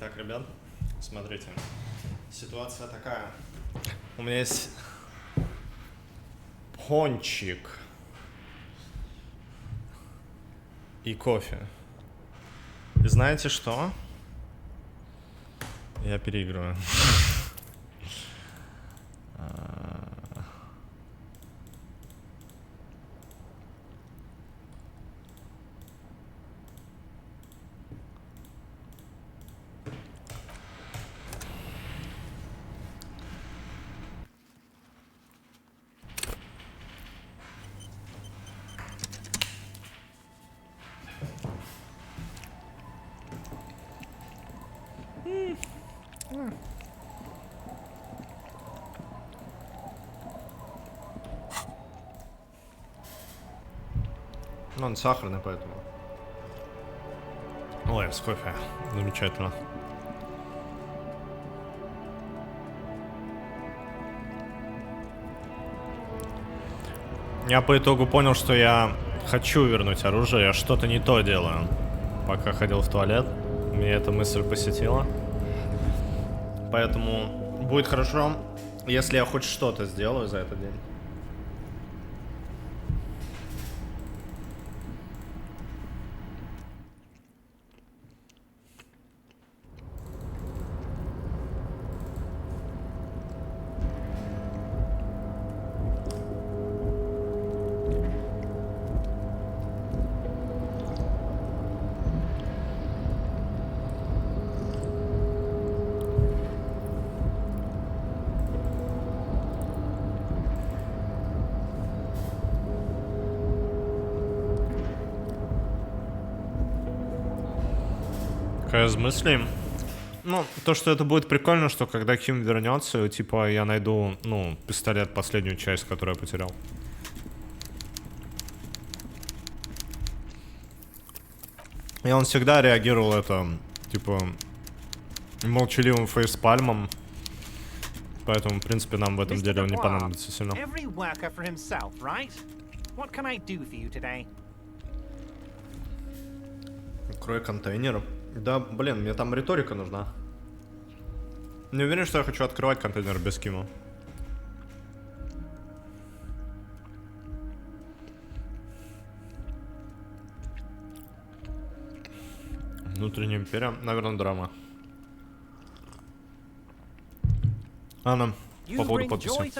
Так, ребят, смотрите. Ситуация такая. У меня есть пончик и кофе. И знаете что? Я переигрываю. Ну, он сахарный, поэтому. Ой, с кофе. Замечательно. Я по итогу понял, что я хочу вернуть оружие, я что-то не то делаю. Пока ходил в туалет, мне эта мысль посетила. Поэтому будет хорошо, если я хоть что-то сделаю за этот день. Какая из мыслей? Ну, то, что это будет прикольно, что когда Ким вернется, типа, я найду, ну, пистолет, последнюю часть, которую я потерял. И он всегда реагировал это, типа, молчаливым фейспальмом. Поэтому, в принципе, нам в этом деле он не понадобится сильно. Открой контейнер. Да, блин, мне там риторика нужна. Не уверен, что я хочу открывать контейнер без Кима. Внутренняя империя, наверное, драма. Анна, по поводу подписи.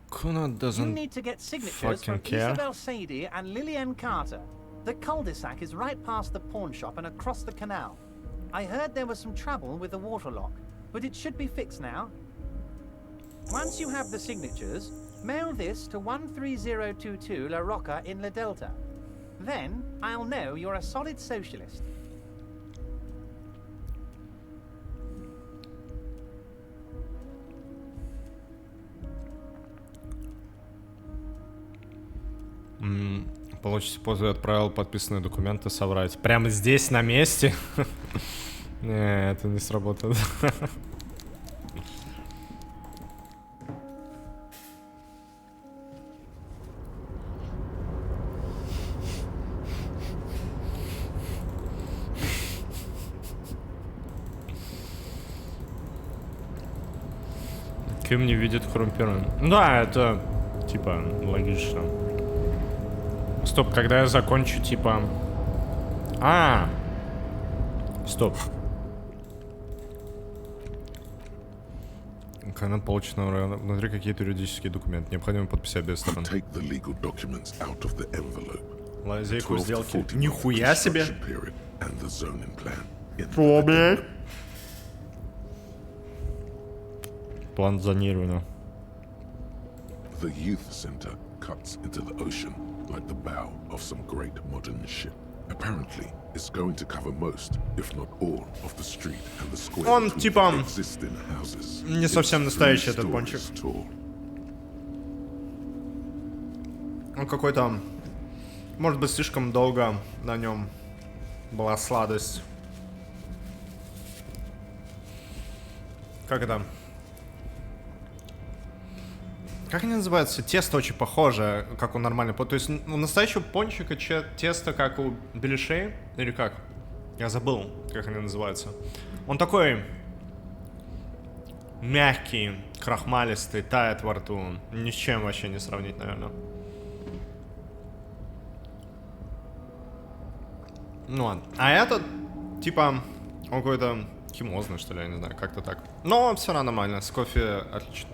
Kuna doesn't fucking care. The cul-de-sac is right past the pawn shop and across the canal. I heard there was some trouble with the water lock, but it should be fixed now. Once you have the signatures, mail this to 13022 La Rocca in La Delta. Then I'll know you're a solid socialist. Получите позу, отправил подписанные документы соврать. Прямо здесь, на месте? Не, это не сработает. Ким не видит коррумпированным. Да, это типа логично. Стоп, когда я закончу, типа... Стоп. Канал получено внутри какие-то юридические документы. Необходимо подписать без сторон. Лазейку сделки. Нихуя себе! Что, блядь? План зонирования. Cuts into the ocean like the bow of some great modern ship. Apparently, it's going to cover most, if not all, of the street and the square. Он типа existing houses. Не совсем настоящий этот пончик. Он какой-то, может быть, слишком долго на нем была сладость. Как это? Как они называются? Тесто очень похоже, как у нормального. То есть у настоящего пончика тесто, как у беляшей? Или как? Я забыл, как они называются. Он такой мягкий, крахмалистый, тает во рту. Ни с чем вообще не сравнить, наверное. Ну ладно. А этот, типа, он какой-то химозный, что ли, я не знаю, как-то так. Но все равно нормально, с кофе отлично.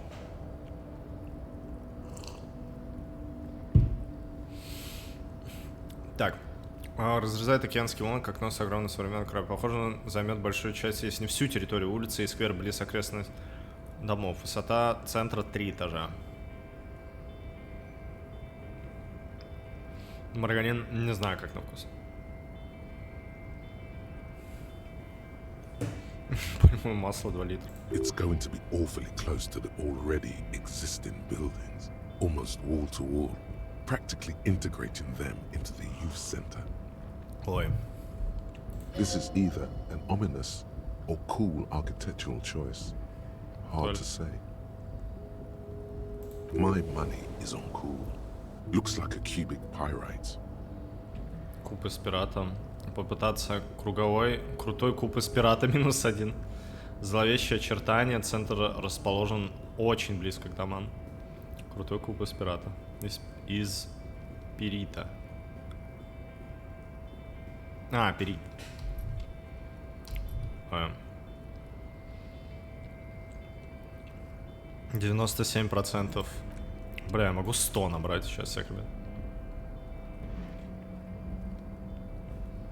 Так. Разрезает океанский лон, как нос огромный современный край. Похоже, он займет большую часть, если не всю территорию улицы и сквер близ окрестных домов. Высота центра 3 этажа. Маргарин, не знаю, как на вкус. По-моему, масло 2 литра. It's going to be awfully close to the already existing buildings, almost wall to wall, practically integrating them into the youth center. Ой. This is either an ominous or cool architectural choice. Hard to say. My money is on cool. Looks like a cubic pyrite. Куб из пирата. Попытаться крутой куб из пирата -1. Зловещее очертание. Центр расположен очень близко к домам. Крутой куб из пирата. Из пирита. Пирит. 97%. Бля, я могу 100 набрать сейчас всех, ребят.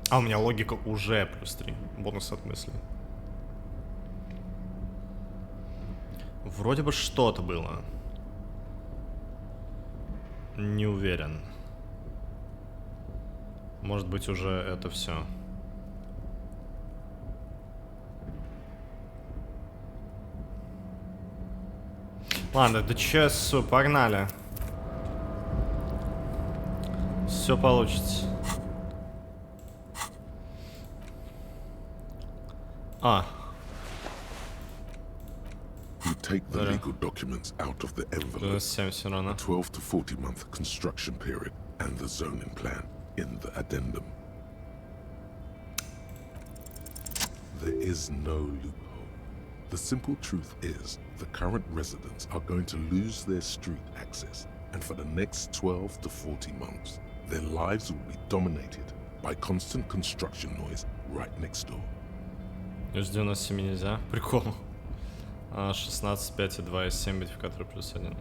А у меня логика уже +3. Бонус от мысли. Вроде бы что-то было. Не уверен. Может быть, уже это все. Ладно, да чё, погнали. Все получится. You take the legal documents out of the envelope. 12 to 40 month construction period and the zoning plan in the addendum. There is no loophole. The simple truth is the current residents are going to lose their street access, and for the next 12 to 40 months, their lives will be dominated by constant construction noise right next door. С 97 нельзя. Прикол. 16, 5 и 2 из 7 модификатора +1.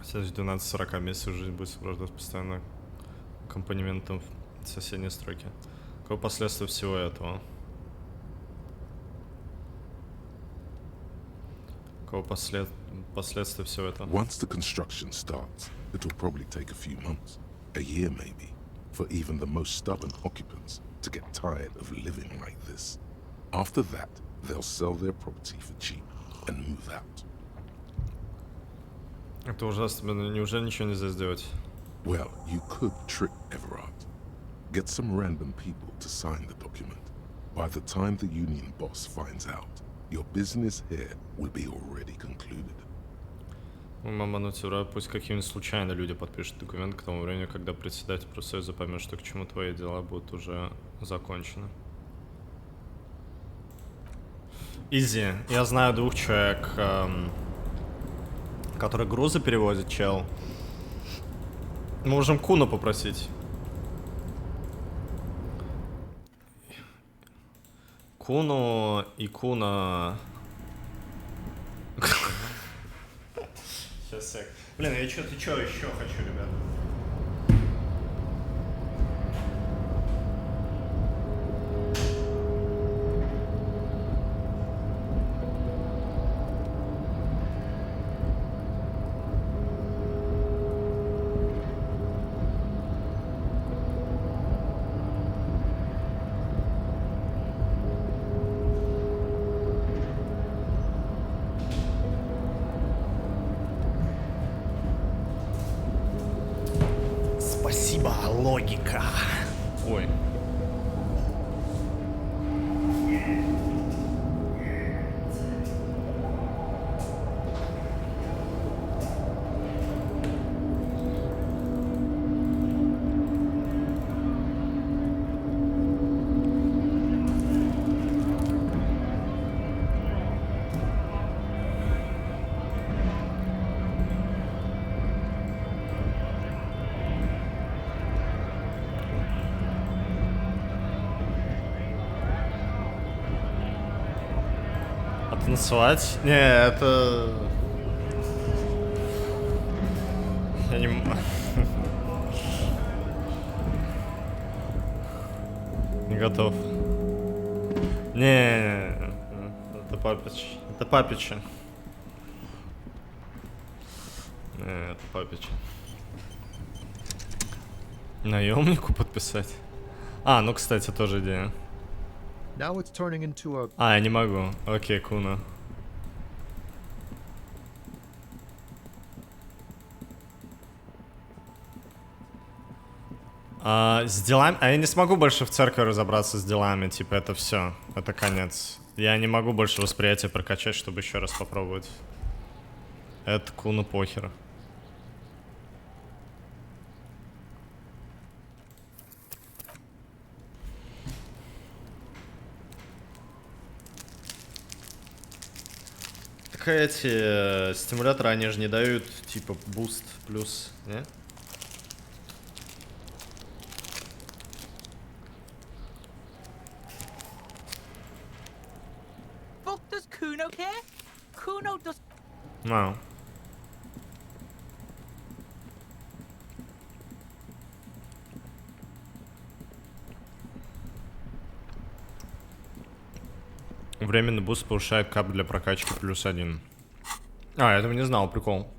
Следующие 12-40 месяцев жизнь будет сопровождаться постоянно аккомпанементом в соседней стройке. Какое последствие всего этого? Какое последствия всего этого? Once the construction starts, it will probably take a few months, a year maybe, for even the most stubborn occupants to get tired of living like this. After that, they'll sell their property for cheap and move out. Это ужасно, неужели ничего нельзя сделать? Well, you could trick Everard. Get some random people to sign the document. By the time the union boss finds out, your business here will be already concluded. Мама, пусть какие-нибудь случайно люди подпишут документ к тому времени, когда председатель профсоюза поймет, что к чему твои дела будут уже закончены. Изи. Я знаю 2 человек, которые грузы перевозят, чел. Мы можем Куна попросить. Куну и Куна... Сейчас, сек. Блин, я что-то еще хочу, ребят. Спасибо, логика. Ой. Танцевать? Не, это... Я не... Не готов. Не, это папич. Это папича. Не, это папича. Наемнику подписать? А, ну, кстати, тоже идея. Now it's turning into a... А, я не могу. Окей, Куна. С делами... А я не смогу больше в церкви разобраться с делами. Типа, это все. Это конец. Я не могу больше восприятие прокачать, чтобы еще раз попробовать. Это Куна похер. Так эти стимуляторы, они же не дают, типа, буст плюс, не? Fuck, does Kuno care? Kuno does. No. Временный буст повышает кап для прокачки +1. А, я этого не знал, прикол.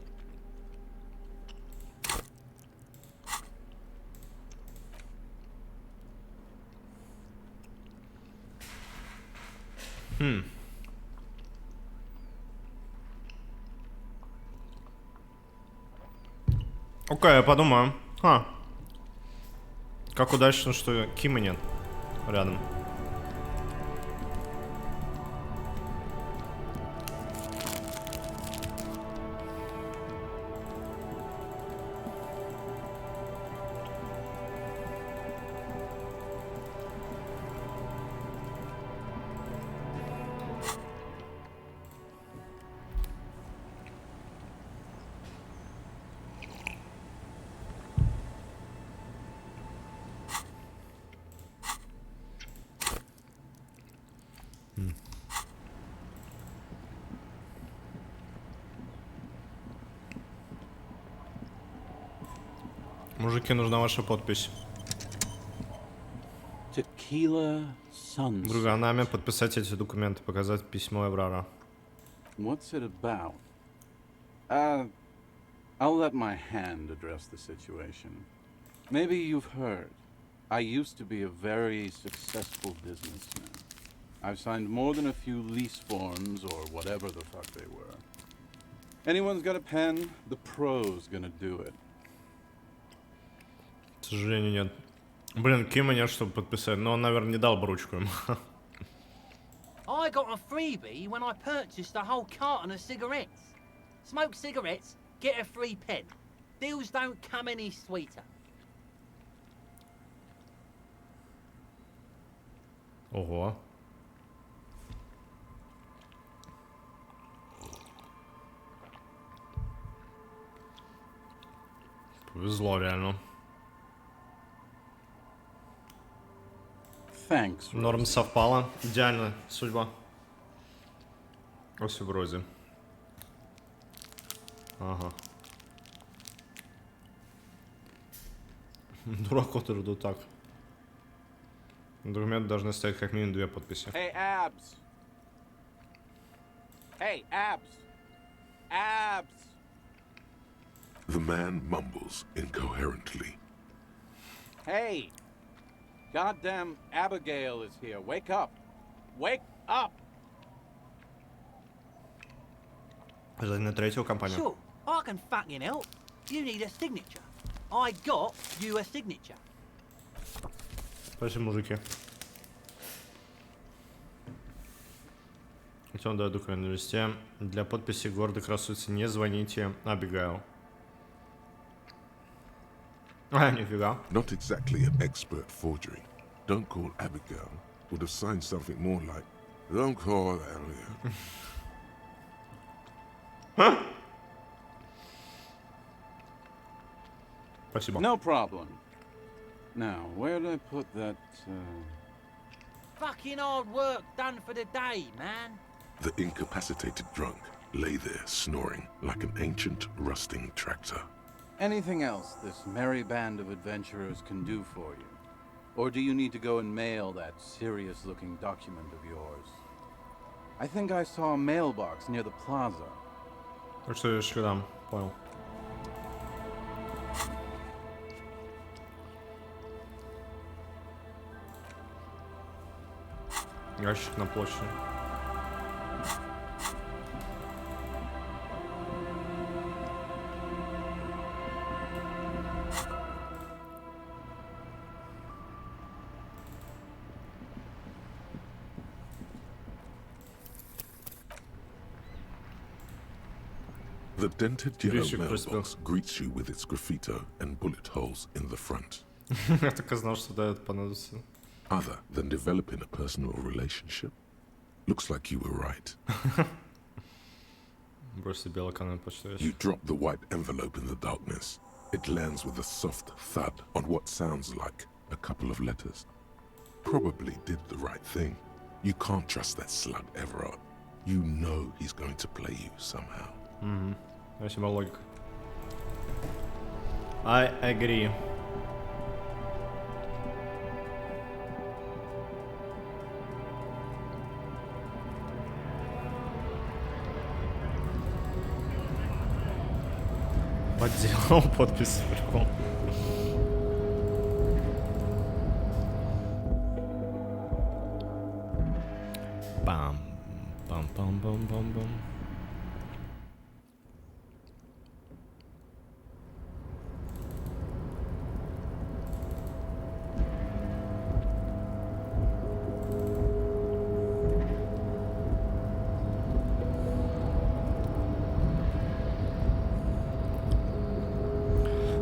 Окей, я подумаю. Как удачно, что Кима нет рядом. Мужики, нужна ваша подпись. Tequila Sunset. Друганами подписать эти документы, показать письмо Эврара. What's it about? I'll let my hand address the situation. Maybe you've heard. I used to be a very successful businessman. I've signed more than a few lease forms or whatever the fuck they were. Anyone's got a pen, the pro's gonna do it. К сожалению, нет. Блин, Кима нет, чтобы подписать, но он, наверное, не дал бы ручку ему. I got a freebie when I purchased a whole carton of cigarettes. Smoke cigarettes, get a free pen. Deals don't come any sweeter. Ого. Повезло реально. Thanks. Норм совпало. Идеально. Судьба. Ось вроде. Ага. Дураку труду так. Документы должны стоять как минимум 2 подписи. Hey, Abs. Hey, Abs. Abs. The man mumbles incoherently. Hey. Goddamn Abigail is here. Wake up. Wake up. Это на третью компанию. Sure, I can fucking help. You need a signature. I got you a signature. Спасибо, мужики. Хотел дать документ навести. Для подписи гордо красуется. Не звоните Абигайл. Нифига. Not exactly an expert forgery. Don't call Abigail. Would have signed something more like, don't call Abigail. Спасибо. No problem. Now, where did I put that, Fucking hard work done for the day, man. The incapacitated drunk lay there snoring like an ancient rusting tractor. Anything else this merry band of adventurers can do for you? Or do you need to go and mail that serious-looking document of yours? I think I saw a mailbox near the plaza. Так что решили там, понял. Ящик на площади. The dented yellow Ящик mailbox greets you with its graffito and bullet holes in the front. Я так и знал, что да, это понадобится. Other than developing a personal relationship, looks like you were right. Бросьте белокаменный почтовый You ящик. drop the white envelope in the darkness. It lands with a soft thud on what sounds like a couple of letters. Probably did the right thing. You can't trust that slug Everard. You know he's going to play you somehow. Спасибо, логика. I agree. Подделал подпись, прикол. Пам, пам, пам, пам, пам, пам.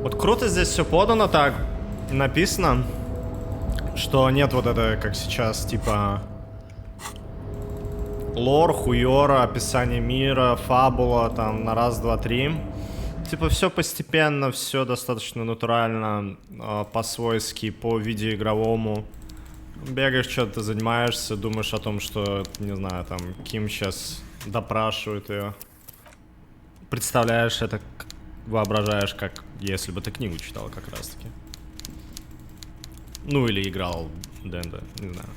Вот круто здесь все подано так, написано, что нет вот это, как сейчас, типа лор, хуёра, описание мира, фабула, там, на раз, два, три. Типа все постепенно, все достаточно натурально, по-свойски, по видеоигровому. Бегаешь, что-то занимаешься, думаешь о том, что, не знаю, там, Ким сейчас допрашивает ее. Представляешь это, воображаешь, как если бы ты книгу читал как раз-таки. Ну или играл Д&Д, не знаю.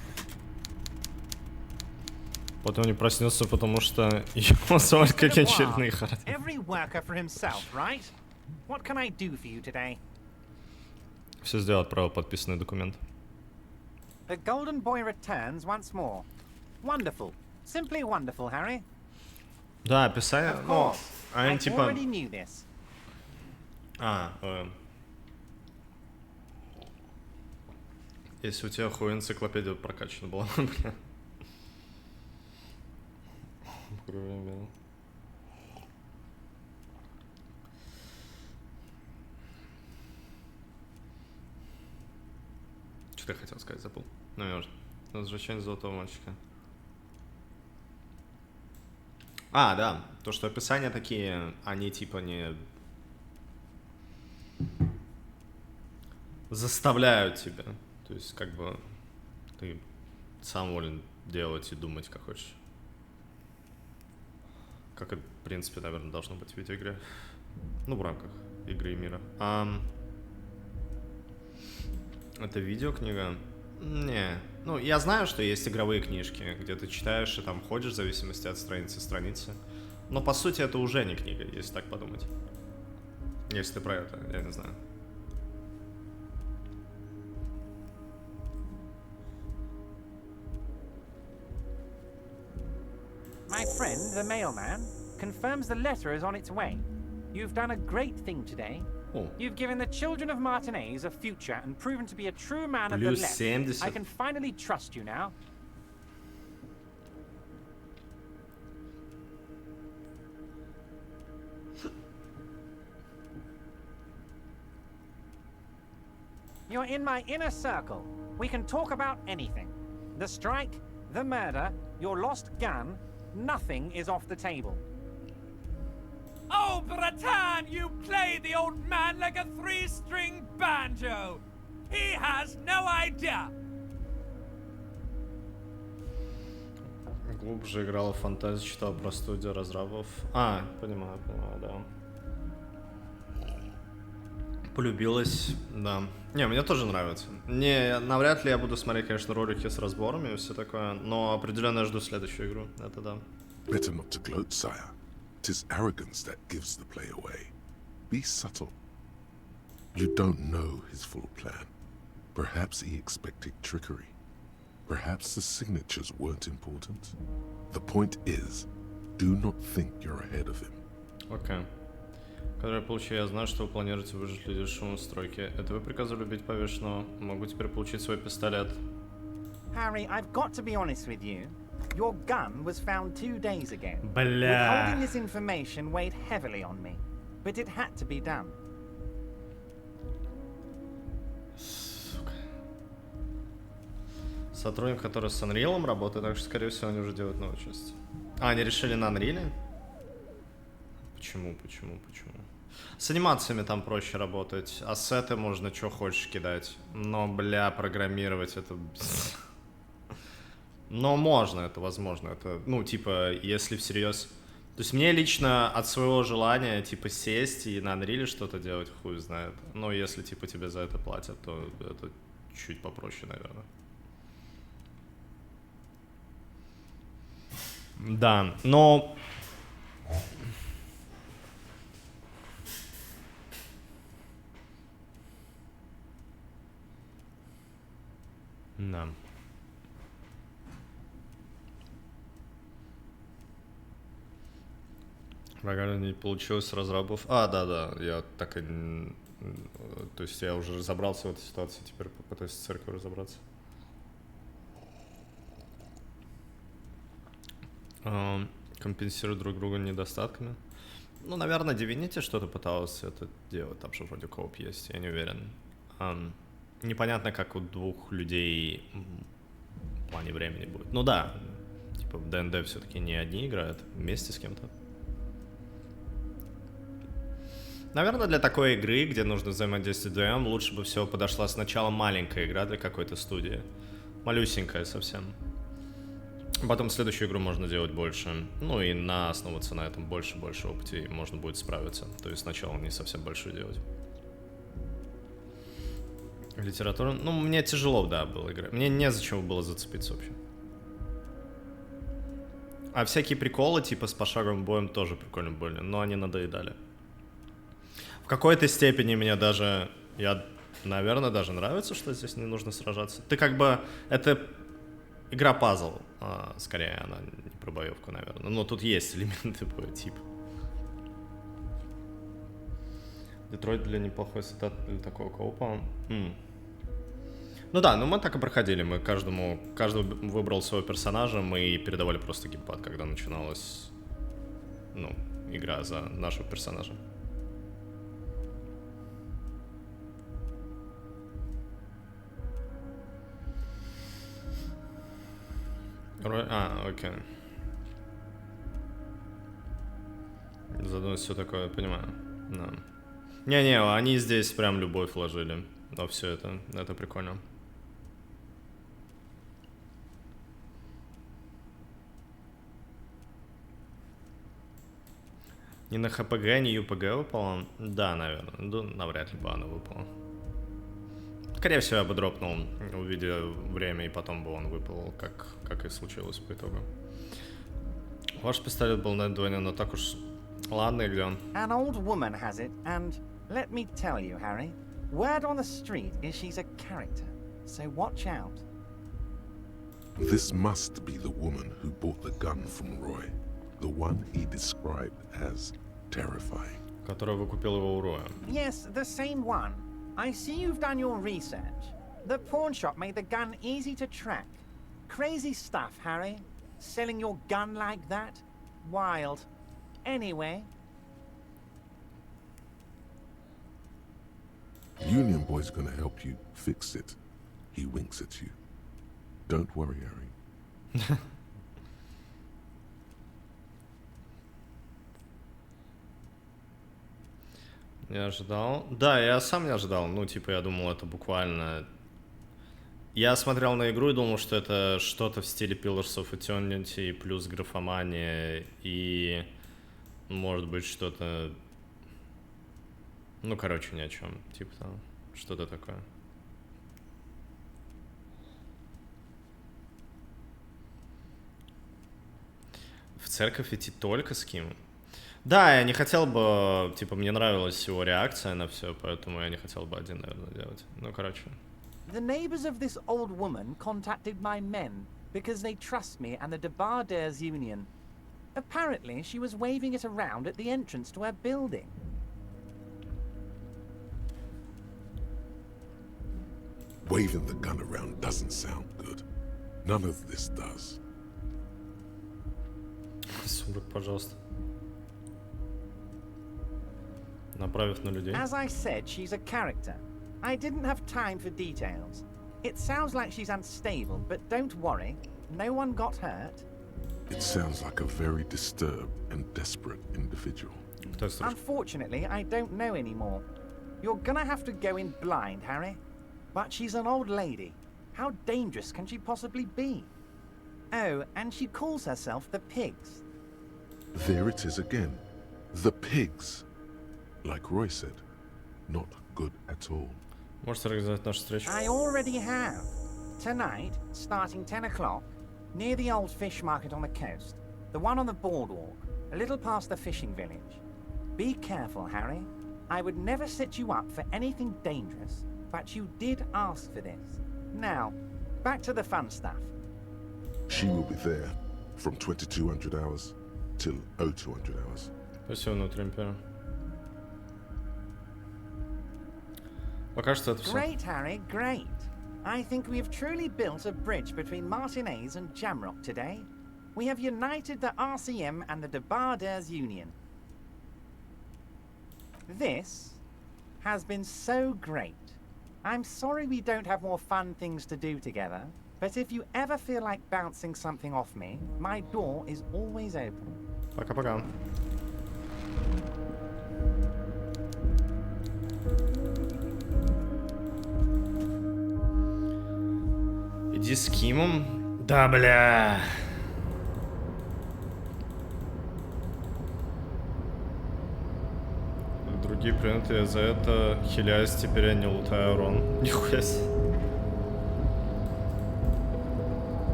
Потом не проснется, потому что его зовут как очередные характеры. Every worker for himself, right? What can I do for you today? Все сделал, отправил подписанный документ. The golden boy returns once more. Wonderful. Simply wonderful, Harry. Да, описание, Of ну, course. они I типа... already knew this. Если у тебя хуй энциклопедия прокачана была, бля. Что я хотел сказать, забыл. Ну, я уже. Возвращение золотого мальчика. Да. То, что описания такие, они типа не... заставляют тебя. То есть, как бы, ты сам волен делать и думать, как хочешь. Как это, в принципе, наверное, должно быть в видеоигре. Ну, в рамках игры и мира. Это видеокнига? Не. Ну, я знаю, что есть игровые книжки, где ты читаешь и там ходишь в зависимости от страницы. Но, по сути, это уже не книга, если так подумать. Если ты про это, я не знаю. My friend, the mailman, confirms the letter is on its way. You've done a great thing today. Oh. You've given the children of Martinez a future and proven to be a true man of the Плюс left. 70. I can finally trust you now. You're in my inner circle. We can talk about anything. The strike, the murder, your lost gun, nothing is off the table. Oh, Bratan, you play the old man like a three-string banjo. He has no idea. Глубже играла в фантазию, читал про студию разрабов. А, понимаю, да. Полюбилась, да. Не, мне тоже нравится. Не, навряд ли я буду смотреть, конечно, ролики с разборами и все такое, но определенно я жду следующую игру, это да. Better not to gloat, sire. 'Tis arrogance that gives the play away. Be subtle. You don't know his full plan. Perhaps he expected trickery. Perhaps the signatures weren't important. The point is, do not think you're ahead of him. Окей. Когда я получу, я знаю, что вы планируете выжить людей шумом стройки. Это вы приказывали убить повешенного? Могу теперь получить свой пистолет. Harry, I've got to be honest with you. Your gun was found 2 days ago. Бля. Withholding this information weighed heavily on me, but it had to be done. Сука. Сотрудник, который с Unreal работает, так что, скорее всего, они уже делают новую часть. А, они решили на Unreal? Почему? С анимациями там проще работать, ассеты можно что хочешь кидать. Но, бля, программировать это... Но можно, это возможно. Это, ну, типа, если всерьез... То есть мне лично от своего желания, типа, сесть и на Unreal что-то делать, хуй знает. Но если, типа, тебе за это платят, то это чуть попроще, наверное. Да, но... Да. Врага не получилось с разрабов. А, да, я так и... То есть я уже разобрался в этой ситуации, теперь попытаюсь с церковью разобраться. Компенсируют друг друга недостатками. Ну, наверное, Divinity что-то пыталась это делать, там же вроде коуп есть, я не уверен. Непонятно, как у двух людей в плане времени будет. Ну да, типа в ДНД все-таки не одни играют, вместе с кем-то. Наверное, для такой игры, где нужно взаимодействовать вдвоем, лучше бы всего подошла сначала маленькая игра для какой-то студии. Малюсенькая совсем. Потом следующую игру можно делать больше. Ну и основываться на этом больше опыте, и можно будет справиться. То есть сначала не совсем большую делать. Литература. Ну, мне тяжело, да, было играть. Мне незачем было зацепиться вообще. А всякие приколы, типа с пошаговым боем, тоже прикольно были, но они надоедали. В какой-то степени мне даже... наверное, даже нравится, что здесь не нужно сражаться. Ты как бы... Это игра-пазл. Скорее, она не про боевку, наверное. Но тут есть элементы боя, типа. Детройт для неплохой сетап для такого коупа. Ну да, мы так и проходили. Мы каждый выбрал своего персонажа, мы передавали просто геймпад, когда начиналась, игра за нашего персонажа. Окей. Задумать все такое, понимаю. Да. Не, они здесь прям любовь вложили во все это прикольно. Не на ХПГ, не ЮПГ выпало? Да, наверное. Ну, навряд ли бы она выпала. Скорее всего, я бы дропнул, увидя время, и потом бы он выпал, как и случилось по итогу. Ваш пистолет был на двойне, но так уж... Ладно, и где он? An old woman has it, and let me tell you, Harry, word on the street is she's a character, so watch out. This must be the woman who bought the gun from Roy. The one he described as terrifying. Которая выкупила его у Роя. Yes, the same one. I see you've done your research. The pawn shop made the gun easy to track. Crazy stuff, Harry. Selling your gun like that? Wild. Anyway. Union Boy's gonna help you fix it. He winks at you. Don't worry, Harry. Не ожидал. Да, я сам не ожидал. Я думал, это буквально Я смотрел на игру и думал, что это что-то в стиле Pillars of Eternity плюс графомания и может быть что-то... Ну, короче, ни о чем. Типа там, что-то такое. В церковь идти только с Кимом? Да, я не хотел бы... Типа, мне нравилась его реакция на все, поэтому я не хотел бы один, наверное, делать. Ну, короче. The neighbors of this old woman contacted my men because they trust me and the Debarders Union. Apparently, she was waving it around at the entrance to her building. Waving the gun around doesn't sound good. None of this does. Сумрак, пожалуйста. Направив на людей. As I said, she's a character. I didn't have time for details. It sounds like she's unstable, but don't worry. No one got hurt. It sounds like a very disturbed and desperate individual. Unfortunately, I don't know anymore. You're gonna have to go in blind, Harry. But she's an old lady. How dangerous can she possibly be? Oh, and she calls herself the Pigs. There it is again. The pigs. Like Roy said, not good at all. Можете организовать нашу встречу? I already have. Tonight, starting 10 o'clock, near the old fish market on the coast. The one on the boardwalk, a little past the fishing village. Be careful, Harry. I would never set you up for anything dangerous, but you did ask for this. Now, back to the fun stuff. She will be there from 2200 hours till 0200 hours. Спасибо, внутри империи. Пока что это все. Great, Harry, great. I think we have truly built a bridge between Martinez and Jamrock today. We have united the RCM and the Debarders Union. This has been so great. I'm sorry we don't have more fun things to do together, but if you ever feel like bouncing something off me, my door is always open. Пока-пока. Иди с Кимом? Да, бля. Другие планеты, я за это хиляюсь, теперь я не лутаю урон. Нихуя себе.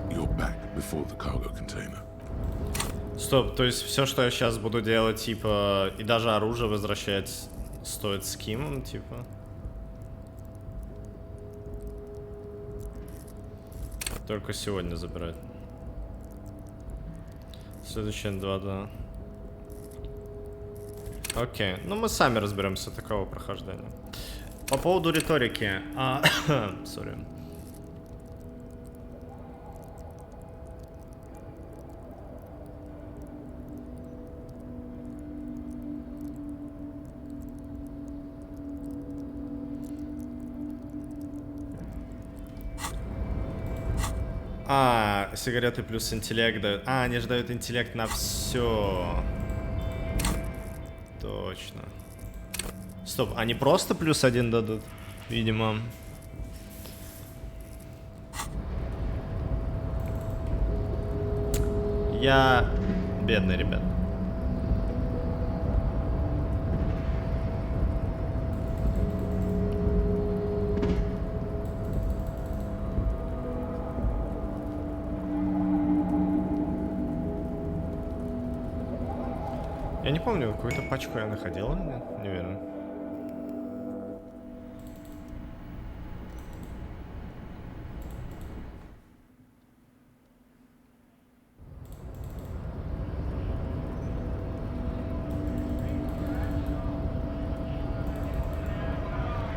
You're back before the cargo container. Стоп, то есть все, что я сейчас буду делать, типа, и даже оружие возвращать стоит с Кимом, типа? Только сегодня забирать. Следующие 2, да. Окей, ну мы сами разберемся такого прохождения. По поводу риторики. Сори. Сигареты плюс интеллект дают. Они же дают интеллект на все. Точно. Стоп, они просто плюс 1 дадут? Видимо. Я бедный, ребят. Я не помню, какую-то пачку я находил, не уверен.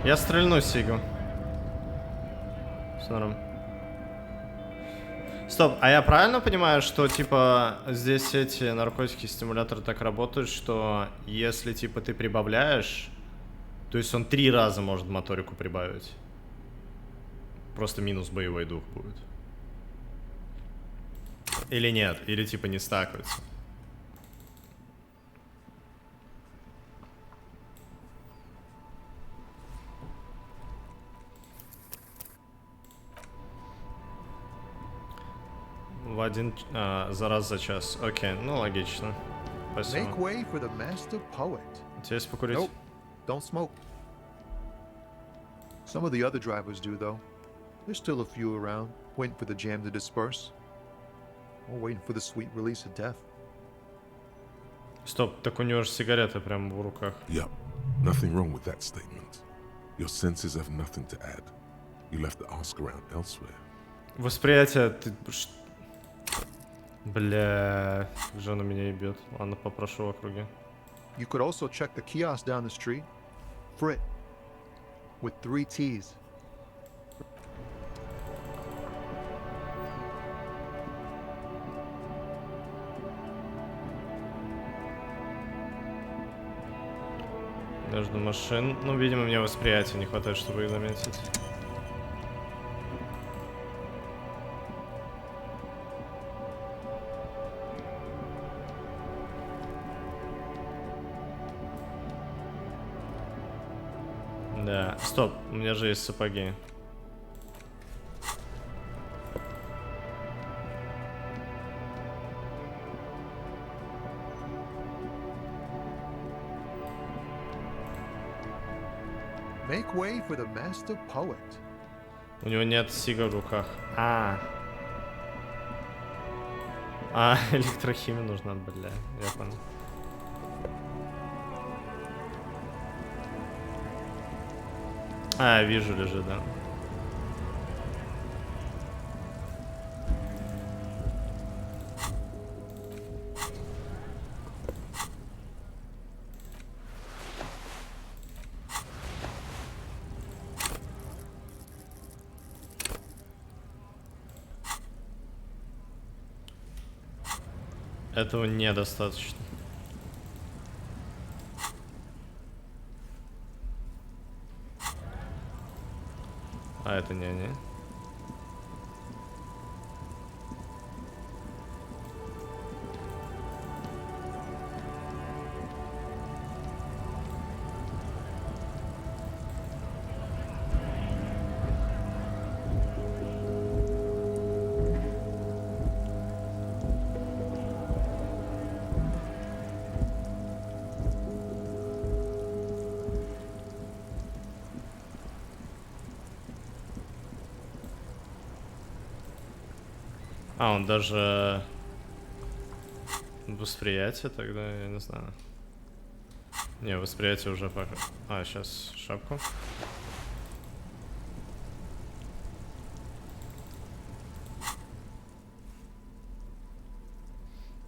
Я стрельну Сигу. Все норм. Стоп, а я правильно понимаю, что, типа, здесь эти наркотики, стимуляторы так работают, что если, типа, ты прибавляешь, то есть он 3 раза может моторику прибавить? Просто минус боевой дух будет. Или нет? Или, типа, не стакаются? в один за раз за час. Окей, ну логично. Make Спасибо. way for the master poet. У тебя есть покурить? Nope, don't smoke. Some of the other drivers do, though. There's still a few around, waiting for the jam to disperse. Or waiting for the sweet release of death. Стоп, так у него же сигарета прямо в руках. Yup, nothing wrong with that statement. Your senses have nothing to add. You'll have to ask around elsewhere. Восприятие, ты... Бля, жена меня ебет. Ладно, попрошу в округе. You could also check the kiosk down the street. Frit. With 3 T's. Между машин. Ну, видимо, мне восприятия не хватает, чтобы их заметить. Да, стоп, у меня же есть сапоги. Make way for the master poet. У него нет сига в руках. Электрохимия нужна, бля, я понял. Вижу, лежит, да. Этого недостаточно. Это не они. Он даже восприятие тогда, я не знаю. Не, восприятие уже пока. Сейчас шапку.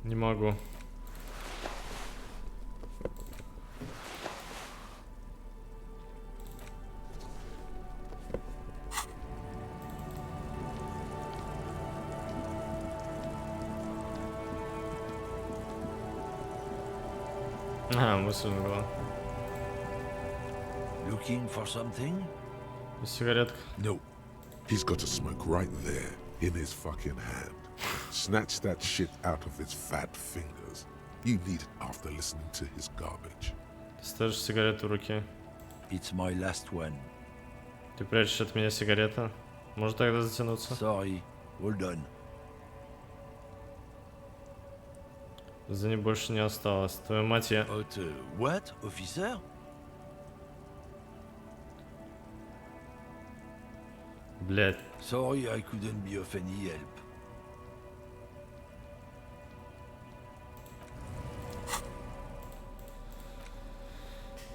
Не могу. Мысль была. Looking for something? Сигаретка. No. He's got a smoke right there, in his fucking hand. Snatch that shit out of his fat fingers. You need it after listening to his garbage. Ты ставишь сигарету в руке. It's my last one. Ты прячешь от меня сигарету. Может тогда затянуться? Sorry. Hold on. За ней больше не осталось. Твою мать, я... What, officer? Блядь. Sorry, I couldn't be of any help.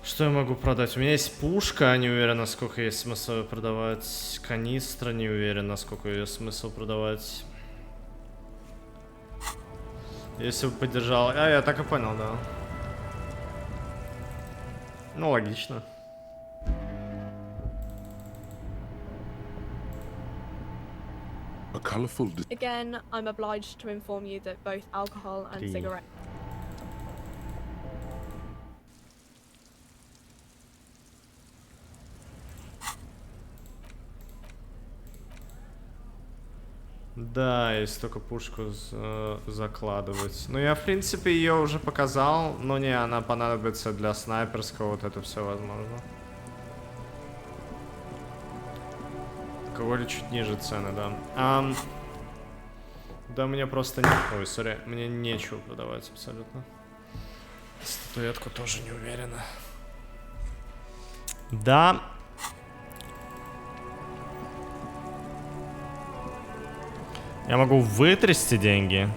Что я могу продать? У меня есть пушка, не уверен, насколько есть смысл ее продавать. Канистра, не уверен, насколько ее смысл продавать. Если бы поддержал... я так и понял, да. Ну, логично. A colorful... Again, I'm obliged to inform you that both alcohol and cigarettes... Да, если только пушку закладывать. Ну, я, в принципе, ее уже показал, но не, она понадобится для снайперского, вот это все возможно. Алкоголь чуть ниже цены, да. Да мне просто не... Ой, сори, мне нечего продавать абсолютно. Статуэтку тоже не уверена. Да. Я могу вытрясти деньги.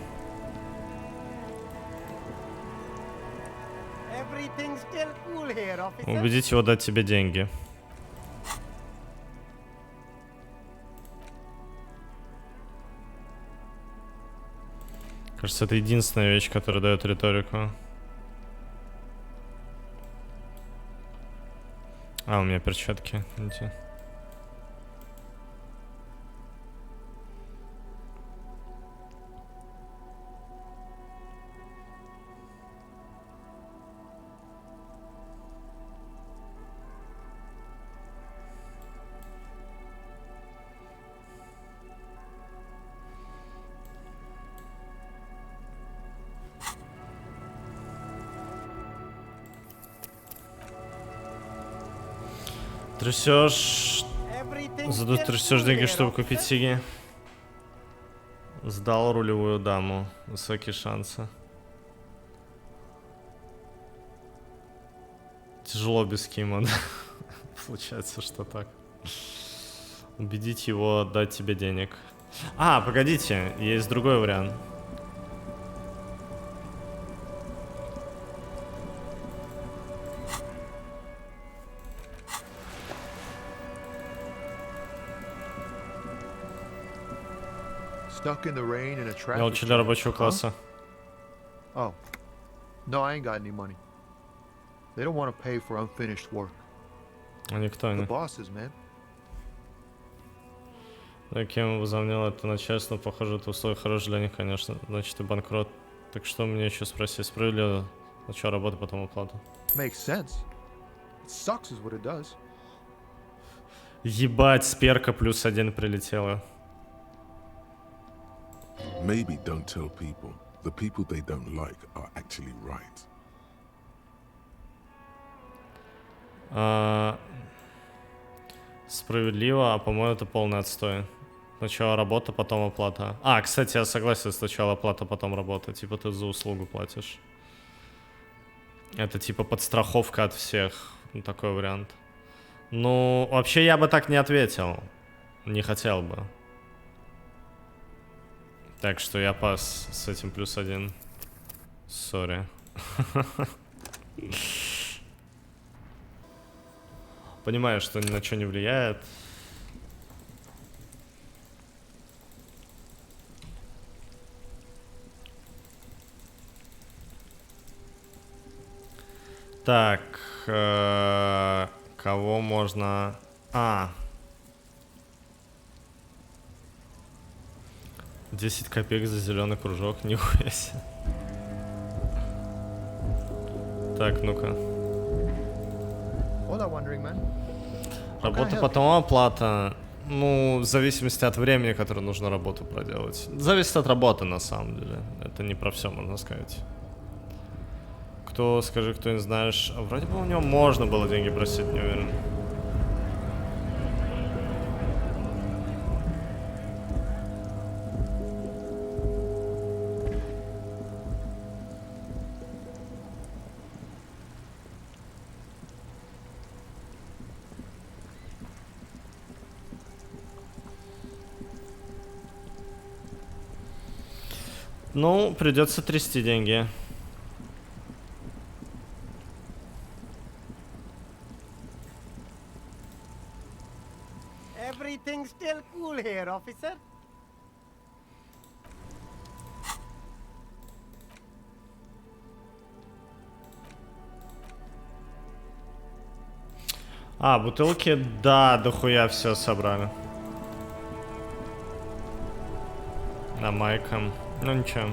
Everything's still cool here, officer. Убедить его дать тебе деньги. Кажется, это единственная вещь, которая дает риторику. А, у меня перчатки. Видите? Трясешь. Зато трясешь деньги, чтобы купить сиги. Сдал рулевую даму. Высокие шансы. Тяжело без Кима, да? Получается, что так. Убедить его отдать тебе денег. А, погодите, есть другой вариант. Stuck in the rain in a traffic Мелочи для jam, рабочего huh? класса. Oh. No, I ain't got any money. They don't want to pay for unfinished work. А никто The не. bosses, man. Да, кем возомнил это начальство, похоже, это условие хорошее для них, конечно. Значит, и банкрот. Так что мне еще спросить? Справедливо. Начало работы, потом оплата. Makes sense. It sucks is what it does. Ебать, сперка +1 прилетела. Maybe don't tell people. The people they don't like are actually right. Справедливо, а по-моему, это полный отстой. Сначала работа, потом оплата. А, кстати, я согласен, сначала оплата, потом работа. Типа ты за услугу платишь. Это типа подстраховка от всех. Ну, такой вариант. Ну, вообще я бы так не ответил. Не хотел бы. Так что я пас с этим +1. Сори. Понимаю, что ни на что не влияет. Так, кого можно... 10 копеек за зеленый кружок, нихуя себе. Так, ну-ка. All that wondering, man. Работа, потом оплата. Ну, в зависимости от времени, которое нужно работу проделать. Зависит от работы, на самом деле. Это не про все, можно сказать. Кто, скажи, кто не знаешь. Вроде бы у него можно было деньги просить, не уверен. Ну, придется трясти деньги. Everything's still cool here, officer. А, бутылки, да, дохуя все собрали. На майком. Ну ничего.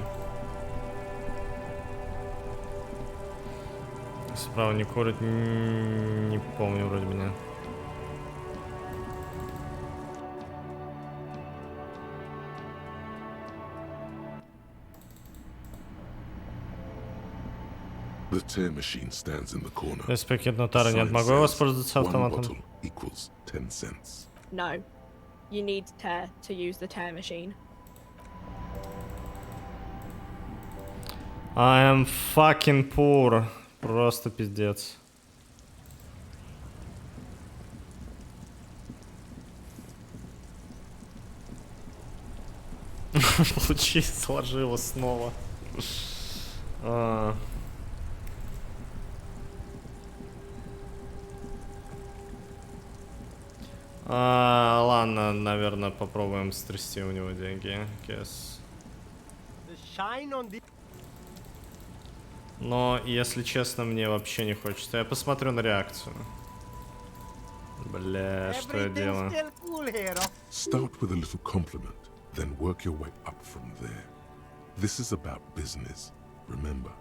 Справа не курит, не помню вроде меня. The tear machine stands in the corner. Если пакет нотара нет, Sign могу я says воспользоваться one автоматом? bottle equals 10 cents. No. You need tear to use the tear machine. I am fucking poor. Просто пиздец. Получи, сложи его снова. Ладно, наверное, попробуем стрясти у него деньги. Guess. Но, если честно, мне вообще не хочется. Я посмотрю на реакцию. Бля, что я делаю? Start with a little compliment, then work your way up from there. This is about business, remember.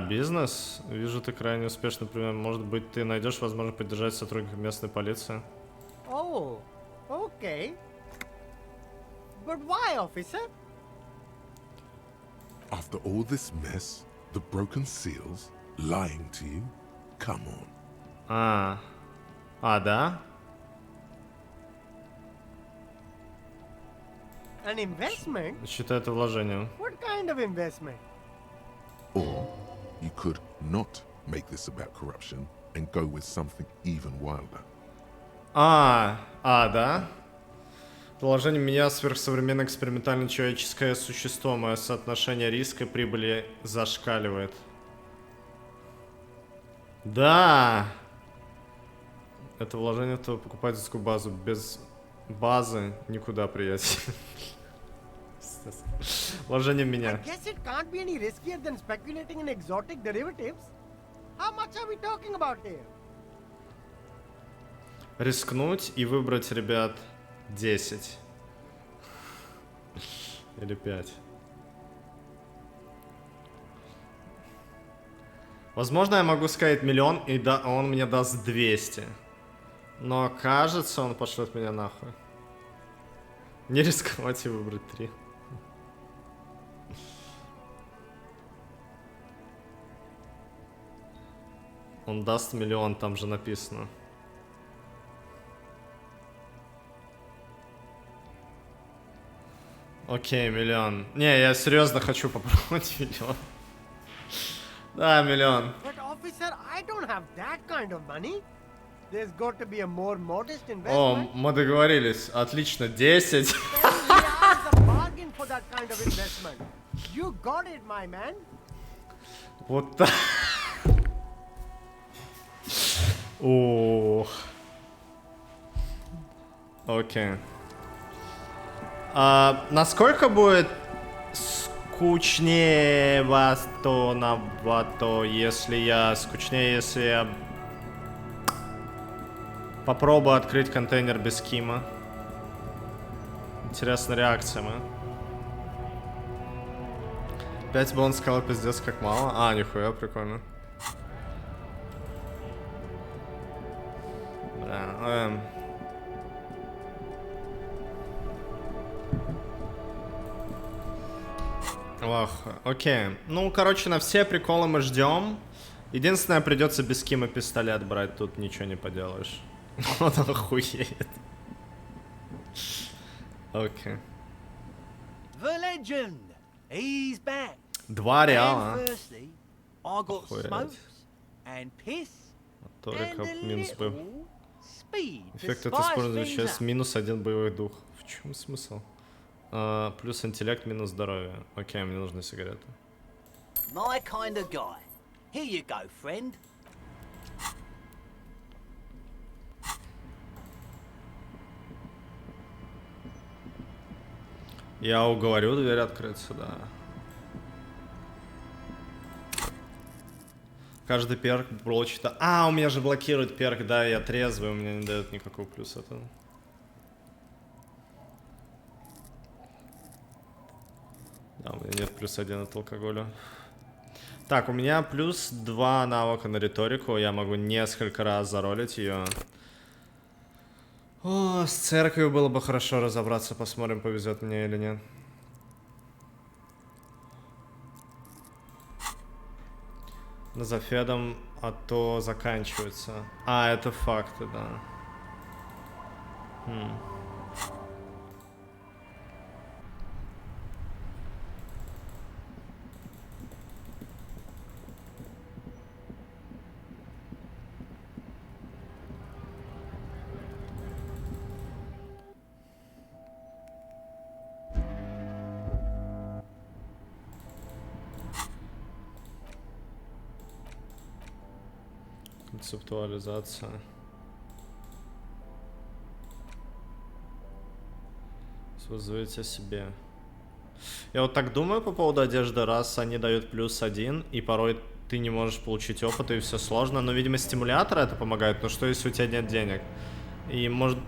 Бизнес? Вижу, ты крайне успешный пример. Может быть, ты найдешь возможность поддержать сотрудников местной полиции? Oh, okay. But why, officer? After all this mess, the broken seals, lying to you, come on. Да? An investment? Считай это вложением. What kind of investment? Or you could not make this about corruption and go with something even wilder. Да? Положение меня сверхсовременное экспериментально человеческое существо. Мое соотношение риска и прибыли зашкаливает. Да! Это вложение в твою покупательскую базу. Без базы никуда, приятель. Вложение в меня. I guess it can't be any riskier than speculating in exotic derivatives. How much are we talking about here? Рискнуть и выбрать, ребят, 10. Или 5. Возможно, я могу сказать 1 000 000, и он мне даст 200. Но кажется, он пошлет меня нахуй. Не рисковать и выбрать 3. Он даст 1 000 000, там же написано. Окей, 1 000 000. Не, я серьезно хочу попробовать 1 000 000. Да, 1 000 000. But officer, I don't have that kind of money. There's got to be a more modest О, investment. мы договорились. Отлично, 10. 10 is a bargain for that kind of investment. You got it, my man. Вот так. Ох. Окей. Насколько будет скучнее если я попробую открыть контейнер без кима? Интересная реакция, мы. 5 бы он сказал, пиздец, как мало. Нихуя, прикольно. Бля, Ох, окей. Ну, короче, на все приколы мы ждем. Единственное, придется без кима пистолет брать, тут ничего не поделаешь. Он охуеет. Окей. The legend, he's back. 2 реала. And firstly, I got Охуеть. smokes and piss Торика and a минус Б. little speed to Эффект это spice использует things сейчас up. -1 боевой дух. В чем смысл? Плюс интеллект, минус здоровье. Окей, мне нужны сигареты. My kind of guy. Here you go, friend. Я уговорю дверь открыться, да. Каждый перк получит... у меня же блокирует перк, да, я трезвый, у меня не дает никакого плюса этого. Да, у меня нет +1 от алкоголя. Так, у меня +2 навыка на риторику, я могу несколько раз заролить ее. О, с церковью было бы хорошо разобраться, посмотрим, повезет мне или нет. За Федом, а то заканчивается. Это факты, да. Концептуализация. Вызовите себе. Я вот так думаю по поводу одежды, раз они дают +1, и порой ты не можешь получить опыт, и все сложно. Но, видимо, стимулятор это помогает. Но что, если у тебя нет денег? И может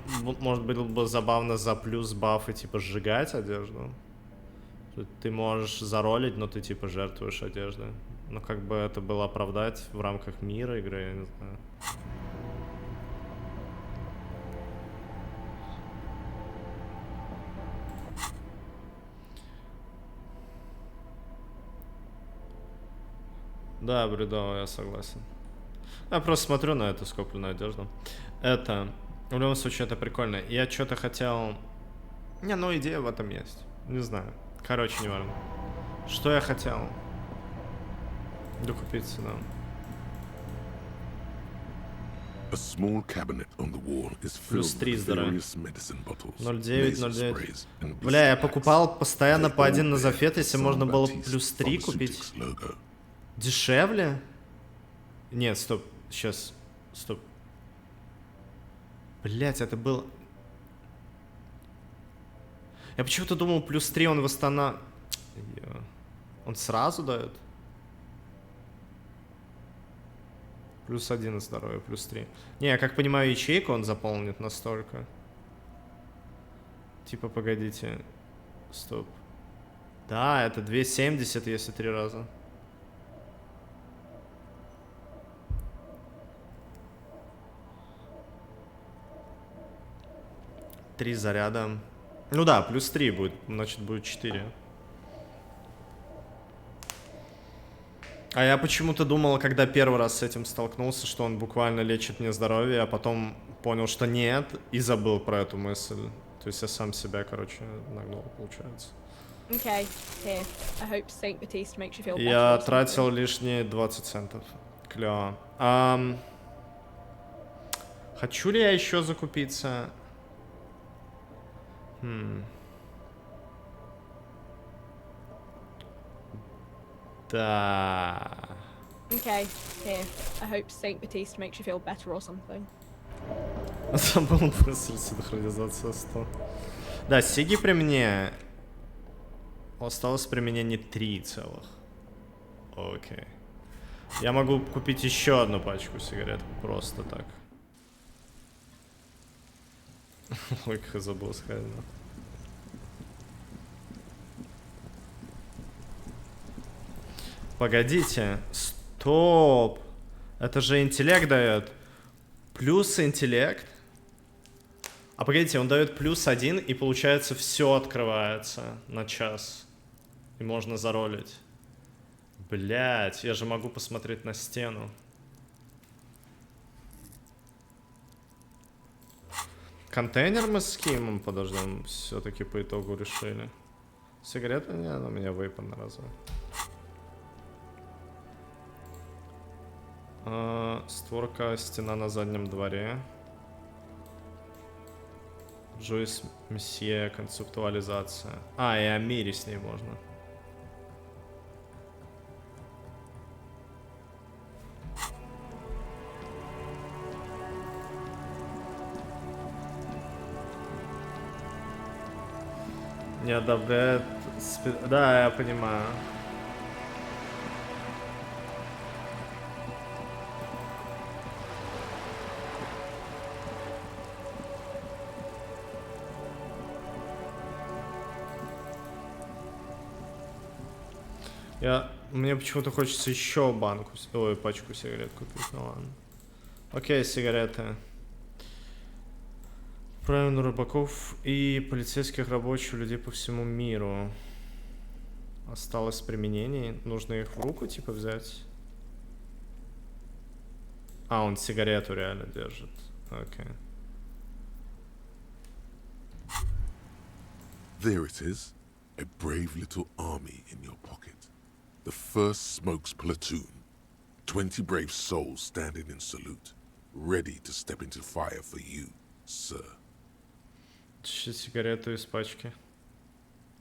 быть, было бы забавно за плюс бафы, типа, сжигать одежду. Ты можешь заролить, но ты, типа, жертвуешь одеждой. Ну, как бы это было оправдать в рамках мира игры, я не знаю. Да, бредово, я согласен. Я просто смотрю на эту скопленную одежду. Это, в любом случае, это прикольно. Я что-то хотел... Не, ну идея в этом есть. Не знаю. Короче, не важно. Что я хотел? Докупиться, да. A small cabinet on the wall is filled with various medicine bottles, 0,9. Бля, я покупал постоянно по 1 на зафет, если можно было +3 купить. Дешевле? Нет, стоп. Сейчас. Стоп. Блять, это был... Я почему-то думал, +3 он восстанавливает. Он сразу дает? +1 на здоровье, +3. Не, я как понимаю, ячейку он заполнит настолько. Типа, погодите. Стоп. Да, это 2,70, если 3 раза. Три заряда. Ну да, +3 будет, значит будет 4. А я почему-то думал, когда первый раз с этим столкнулся, что он буквально лечит мне здоровье, а потом понял, что нет, и забыл про эту мысль. То есть я сам себя, короче, нагнул, получается. Okay, here. I hope Saint Baptiste makes you feel better. Я тратил лишние 20 центов. Клево. Хочу ли я еще закупиться? Да. Okay, here. I hope Saint Baptiste makes you feel better or something. Забыл мысль, синхронизация 100. Да, сиги при мне. Осталось при мне не 3 целых. Окей. Я могу купить еще одну пачку сигарет. Просто так. Ой, как я забыл сказать. Погодите. Стоп. Это же интеллект дает. Плюс интеллект. А погодите, он дает +1, и получается все открывается на час. И можно заролить. Блять, я же могу посмотреть на стену. Контейнер мы с Кимом подождем. Все-таки по итогу решили. Сигарета? Не, она у меня вейпа на разве. Створка, стена на заднем дворе. Джойс Месье, концептуализация. И о мире с ней можно. Не одобряет... Да, я понимаю. Мне почему-то хочется еще банку, ой, пачку сигарет купить, ну ладно. Окей, сигареты. Правильно, рыбаков и полицейских рабочих людей по всему миру. Осталось применений. Нужно их в руку, типа, взять. Он сигарету реально держит. Окей. There it is, a brave little army in your pocket. The first Smokes platoon. 20 brave souls standing in salute, ready to step into fire for you, sir. Сигарету из пачки.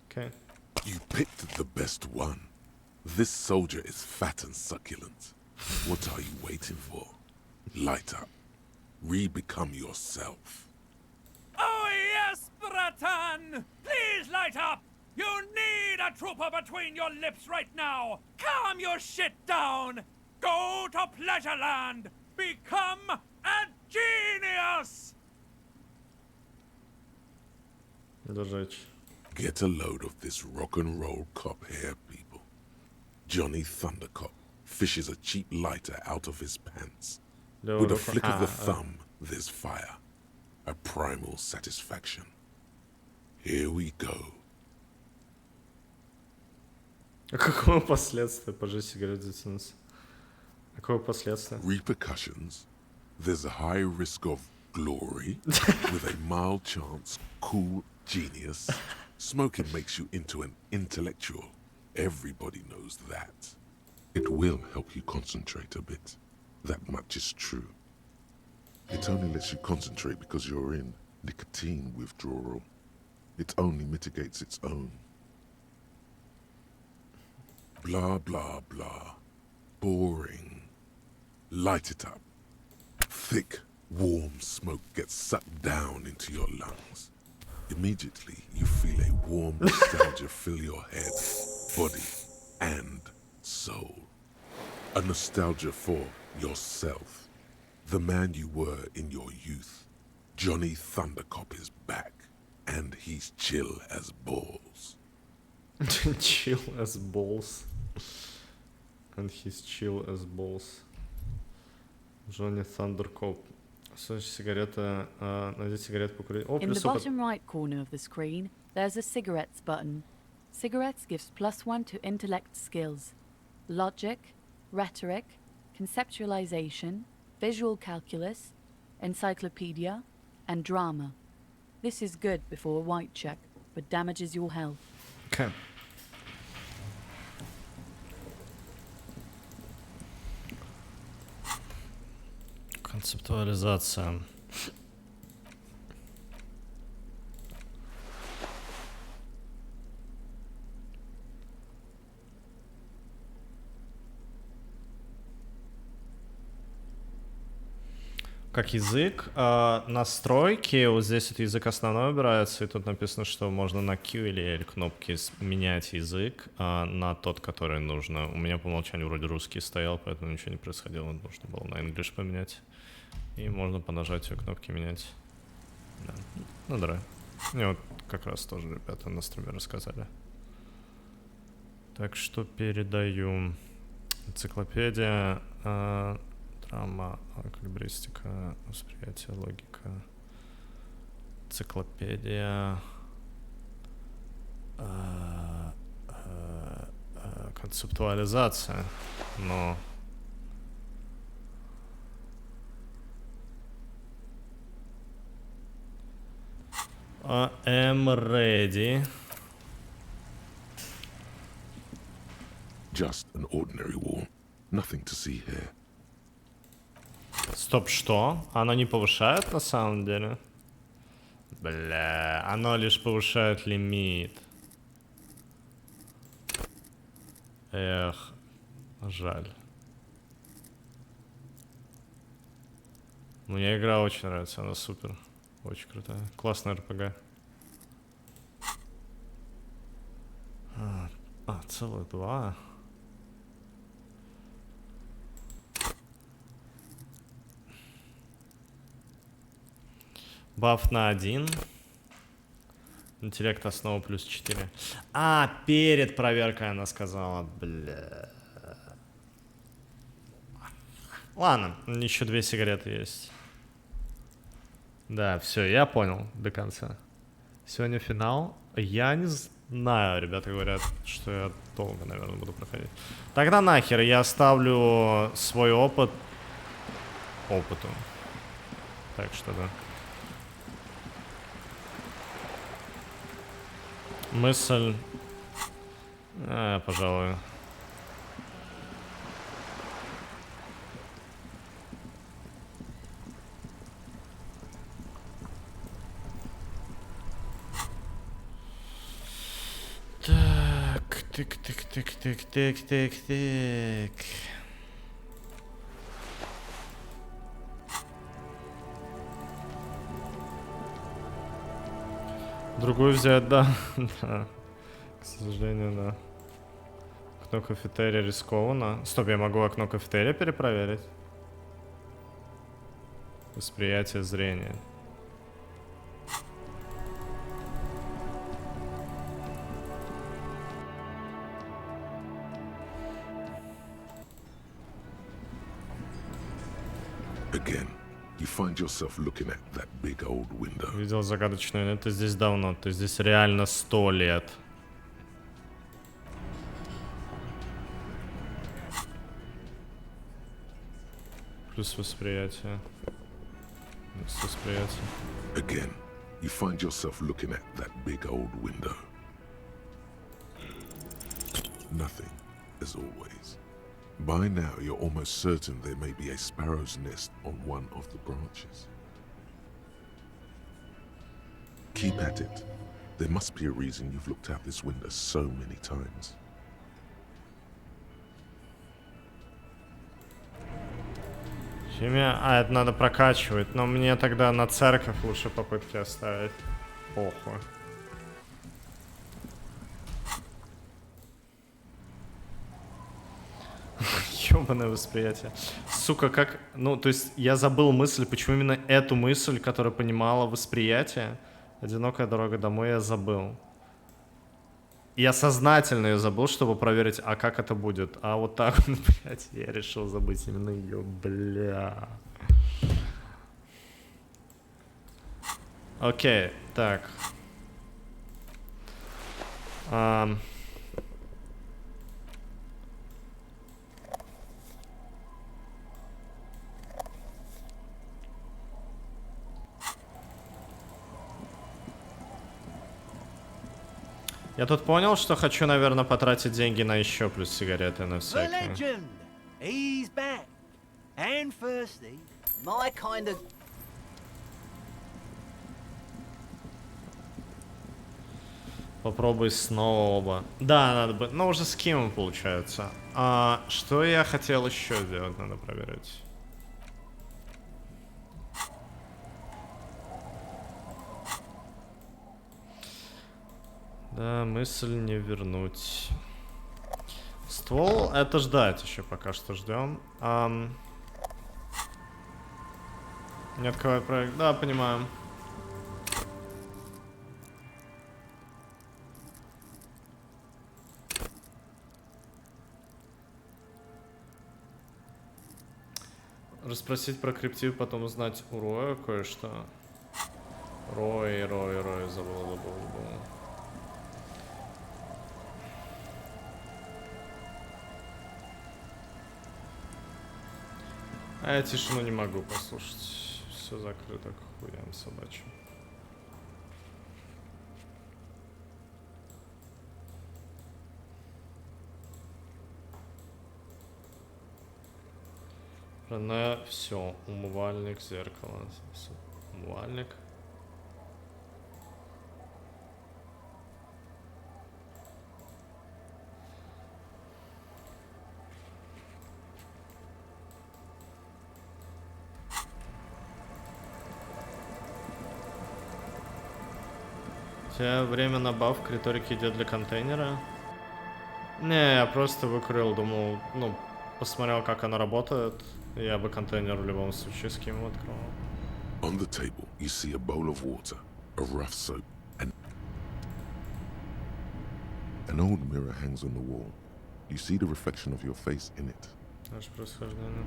Okay. You picked the best one. This soldier is fat and succulent. What are you waiting for? Light up. Re-become yourself. Oh yes, Bratan! Please light up! You need a trooper between your lips right now! Calm your shit down! Go to Pleasureland! Become a genius! Держать. Get a load of this rock and roll cop here, people. Johnny Thundercop fishes a cheap lighter out of his pants. With a flick of the thumb, there's fire. A primal satisfaction. Here we go. А какое последствие? Пожи сигарет затянуться. Какое последствие? Repercussions. There's a high risk of glory with a mild chance, cool genius. Smoking makes you into an intellectual. Everybody knows that. It will help you concentrate a bit. That much is true. It only lets you concentrate because you're in nicotine withdrawal. It only mitigates its own. Blah, blah, blah. Boring. Light it up. Thick, warm smoke gets sucked down into your lungs. Immediately, you feel a warm nostalgia fill your head, body, and soul. A nostalgia for yourself. The man you were in your youth. Johnny Thundercop is back, and he's chill as balls. Chill as balls. And he's chill as balls. Johnny Thundercop. Слушай, сигарета. Найди сигарет покурить. О, In the плюс опыт. bottom right corner of the screen, there's a cigarettes button. Cigarettes gives +1 to intellect skills. Logic, rhetoric, conceptualization, visual calculus, encyclopedia, and drama. This is good before a white check, but damages your health. Okay. Концептуализация. Как язык, настройки, вот здесь вот язык основной убирается, и тут написано, что можно на Q или L кнопки менять язык на тот, который нужно. У меня по умолчанию вроде русский стоял, поэтому ничего не происходило, нужно было на English поменять. И можно по нажатию кнопки менять. Да. Ну, да. Мне вот как раз тоже ребята на стриме рассказали. Так что передаю. Энциклопедия, драма, эквилибристика, восприятие, логика. Энциклопедия. Концептуализация. Но... I'm ready. Just an ordinary war. Nothing to see here. Стоп, что? Оно не повышает на самом деле? Бля, оно лишь повышает лимит. Эх, жаль. Мне игра очень нравится, она супер. Очень крутая. Классная РПГ. Целых 2. Баф на 1. Интеллект основа плюс 4. Перед проверкой она сказала, бля. Ладно, еще 2 сигареты есть. Да, все, я понял до конца. Сегодня финал. Я не знаю, ребята говорят, что я долго, наверное, буду проходить. Тогда нахер я оставлю свой опыт опыту. Так что да. Мысль... пожалуй. Так, тык. Другую взять, да. Да. К сожалению, да. Окно кафетерия рискованно. Стоп, я могу окно кафетерия перепроверить? Восприятие зрения. Again, you find yourself looking at that big old window. Видел загадочную, ты здесь давно, ты здесь реально 100 лет. Плюс восприятие. Плюс восприятие. Again, you find yourself looking at that big old window. Nothing, as always. By now, you're almost certain there may be a sparrow's nest on one of the branches. Keep at it. There must be a reason you've looked out this window so many times. Химия... А, это надо прокачивать, но мне тогда на церковь лучше попытки оставить. Похуй. Ёбаное восприятие. Сука, как... Ну, то есть я забыл мысль, почему именно эту мысль, которая понимала восприятие. Одинокая дорога домой я забыл. Я сознательно ее забыл, чтобы проверить, а как это будет. А вот так, блядь, я решил забыть именно ее, бля. Окей, так. Я тут понял, что хочу, наверное, потратить деньги на еще плюс сигареты на The всякие. legend! He's back. And firstly, my kind of... Попробуй снова оба. Да, надо бы. Но уже с кем получается. А что я хотел еще сделать, надо проверить. Да, мысль не вернуть. Ствол это ждать еще пока что ждем. Не открывай проект. Да, понимаю. Расспросить про криптив, потом узнать у Роя кое-что. Рой, забыл. А я тишину не могу послушать. Все закрыто к хуям собачьим. На все. Умывальник, зеркало. Умывальник. У тебя время на баф к риторике идет для контейнера? Не, я просто выкурил, думал, ну, посмотрел, как она работает. Я бы контейнер в любом случае с кем открыл. On the table, you see a bowl of water, a rough soap, and an old mirror hangs on the wall. You see the reflection of your face in it. Наше происхождение.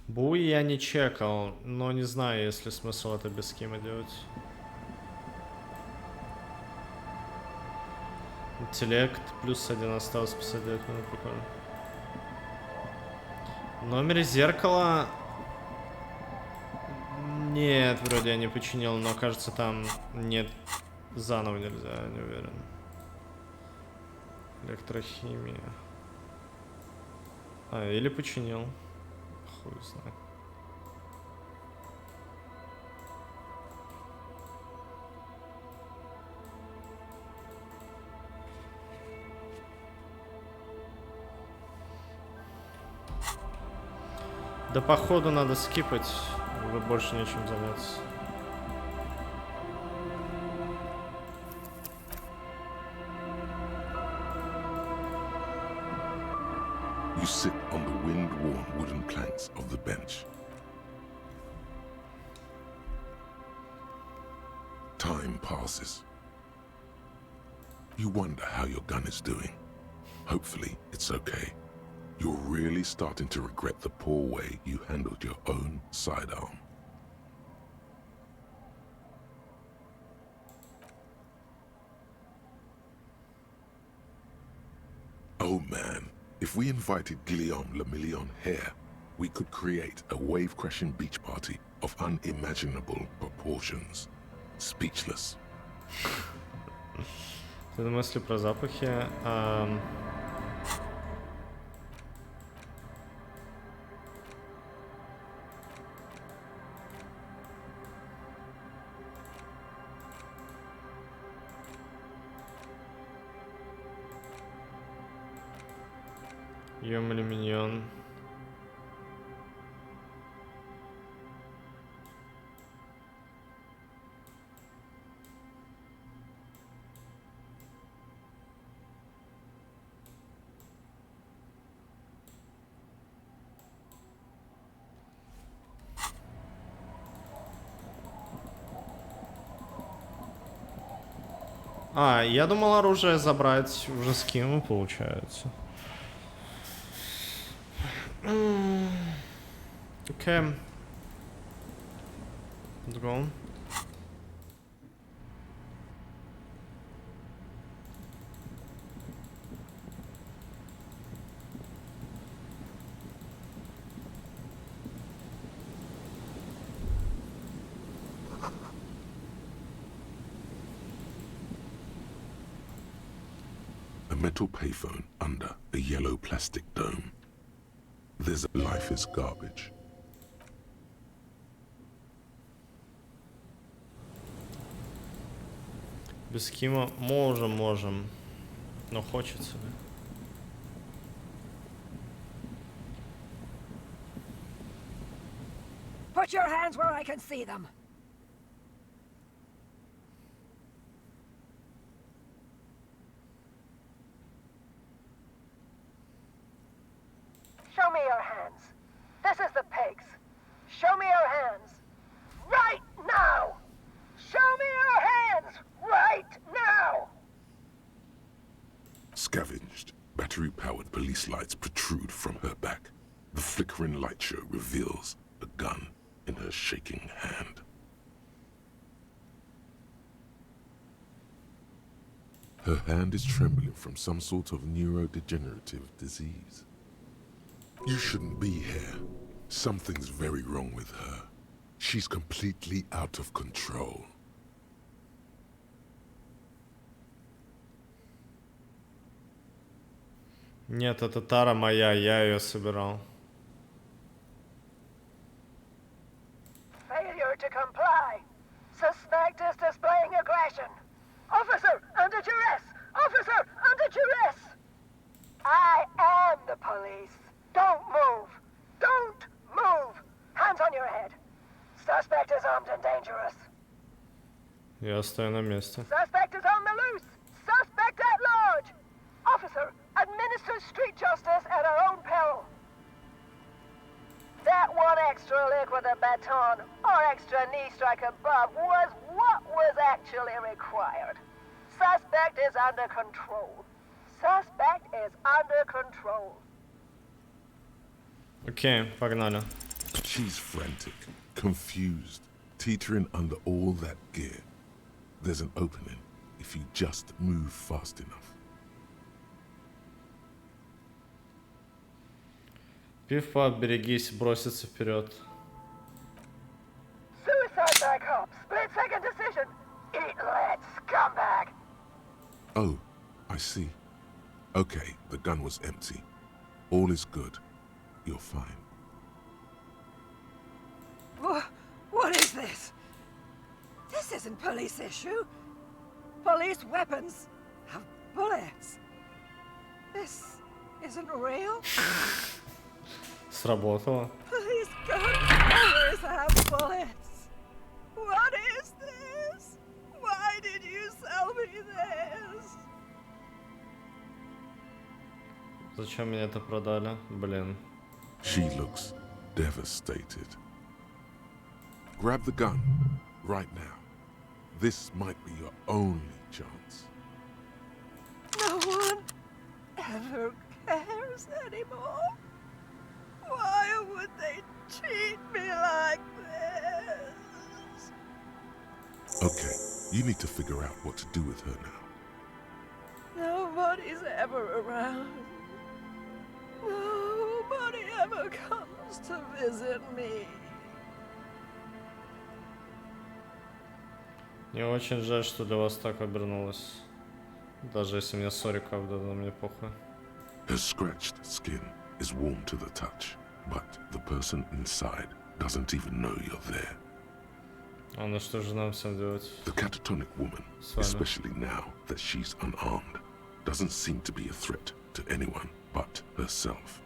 Буи я не чекал, но не знаю, есть ли смысл это без скима делать. Интеллект плюс 1 осталось 59 минут, прикольно. В номере зеркала... Нет, вроде я не починил, но кажется там нет, заново нельзя, я не уверен. Электрохимия. А, или починил. Хуй знает. Да походу надо скипать, вы больше нечем заняться. You sit on the wind-worn wooden planks of the bench. Time passes. You wonder how your gun is doing. Hopefully, it's okay. You're really starting to regret the poor way you handled your own sidearm. Oh man, if we invited Guillaume Le Million here, we could create a wave-crashing beach party of unimaginable proportions. Speechless. Это мысли про запахи. Юмлюминьон. Я думал оружие забрать уже с кем, получается. Okay. Let's go. A metal payphone under a yellow plastic dome. There's life is garbage. Без Кима можем. Но хочется ли? Put your hands where I can see them. Show me your hands. This is the pigs. Show me your hands. Right now! Show me your hands! Right now! Scavenged, battery-powered police lights protrude from her back. The flickering light show reveals a gun in her shaking hand. Her hand is trembling from some sort of neurodegenerative disease. You shouldn't be here. Something's very wrong with her. She's completely out of control. Нет, это тара моя, я ее собирал. Failure to comply. Suspect is displaying aggression. Officer, under duress! Officer, under duress! I am the police. Don't move. Don't move. Hands on your head. Suspect is armed and dangerous. Я стою на месте. Suspect is on the loose. Suspect at large. Officer, administer street justice at our own peril. That one extra lick with a baton or extra knee strike above was what was actually required. Suspect is under control. Suspect is under control. Окей, погнали. She's frantic, confused, teetering under all that gear. There's an opening if you just move fast enough. Пифа, берегись, броситься вперед. Suicide by cop. Split second decision. Eat lead, scumbag. Oh, I see. Okay, the gun was empty. All is good. You're fine. What is this? This isn't police issue. Police weapons have bullets. This isn't real. Сработало. Police guns always have bullets. What is this? Why did you sell me this? Зачем мне это продали? Блин. She looks devastated. Grab the gun right now. This might be your only chance. No one ever cares anymore. Why would they treat me like this? Okay, you need to figure out what to do with her now. Nobody's ever around. Nobody ever comes to visit me. Мне очень жаль, что для вас так обернулось. Даже если мне сори правда, но мне похуй. Her scratched skin is warm to the touch, but the person inside doesn't even know you're there. А ну что же нам всем делать? The catatonic woman, especially now that she's unarmed, doesn't seem to be a threat to anyone but herself.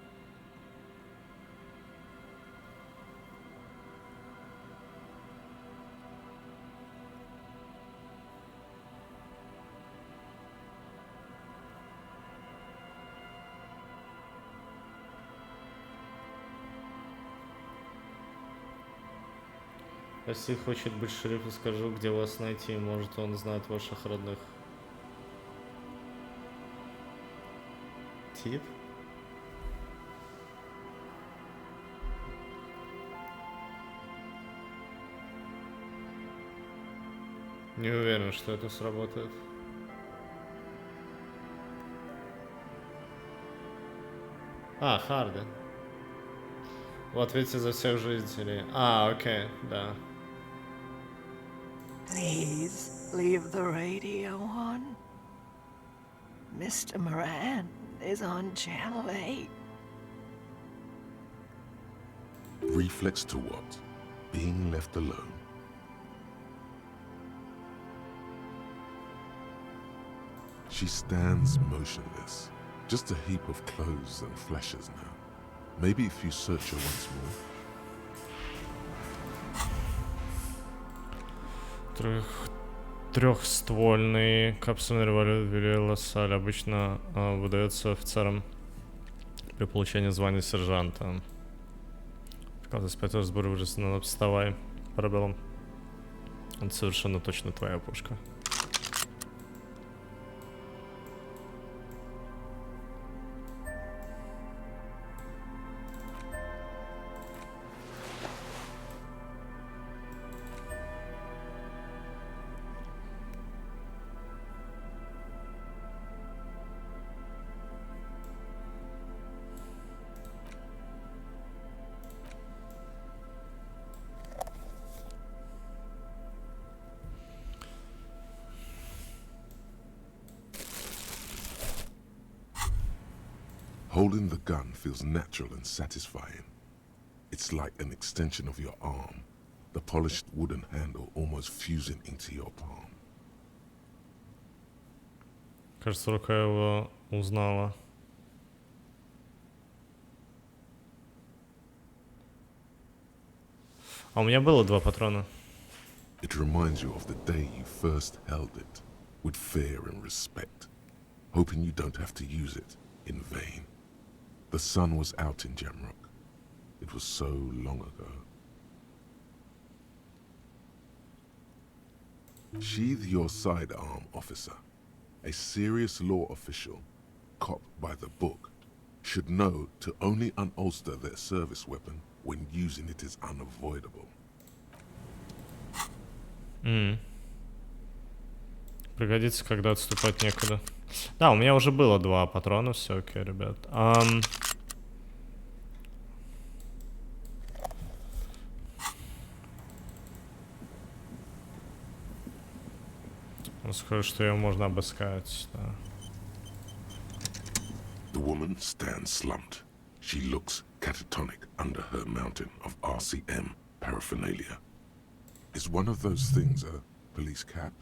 Если хочет быть шерифом, скажу, где вас найти. Может, он знает ваших родных. Тип? Не уверен, что это сработает. А, Харди. В ответе за всех жителей. А, окей, да. Please leave the radio on. Mr. Moran is on Channel 8. Reflex to what? Being left alone? She stands motionless, just a heap of clothes and flashes now. Maybe if you search her once more. Трехствольный капсульный револьвер Лассаль обычно выдается офицерам при получении звания сержанта. Когда спать разбор уже на вставай пробелом. Он совершенно точно твоя пушка. Holding the gun feels natural and satisfying. It's like an extension of your arm, the polished wooden handle almost fusing into your palm. Кажется, рука его узнала. А у меня было 2 патрона. It reminds you of the day you first held it, with fear and respect, hoping you don't have to use it in vain. The sun was out in Jamrock. It was so long ago. Sheathe your sidearm, officer. A serious law official, cop by the book, should know to only unholster their service weapon when using it is unavoidable. Пригодится, когда отступать некуда. Да, у меня уже было 2 патрона, все окей, ребят. Скажу, что ее можно обыскать, да. The woman stands slumped. She looks catatonic under her mountain of RCM paraphernalia. Is one of those things a police cap?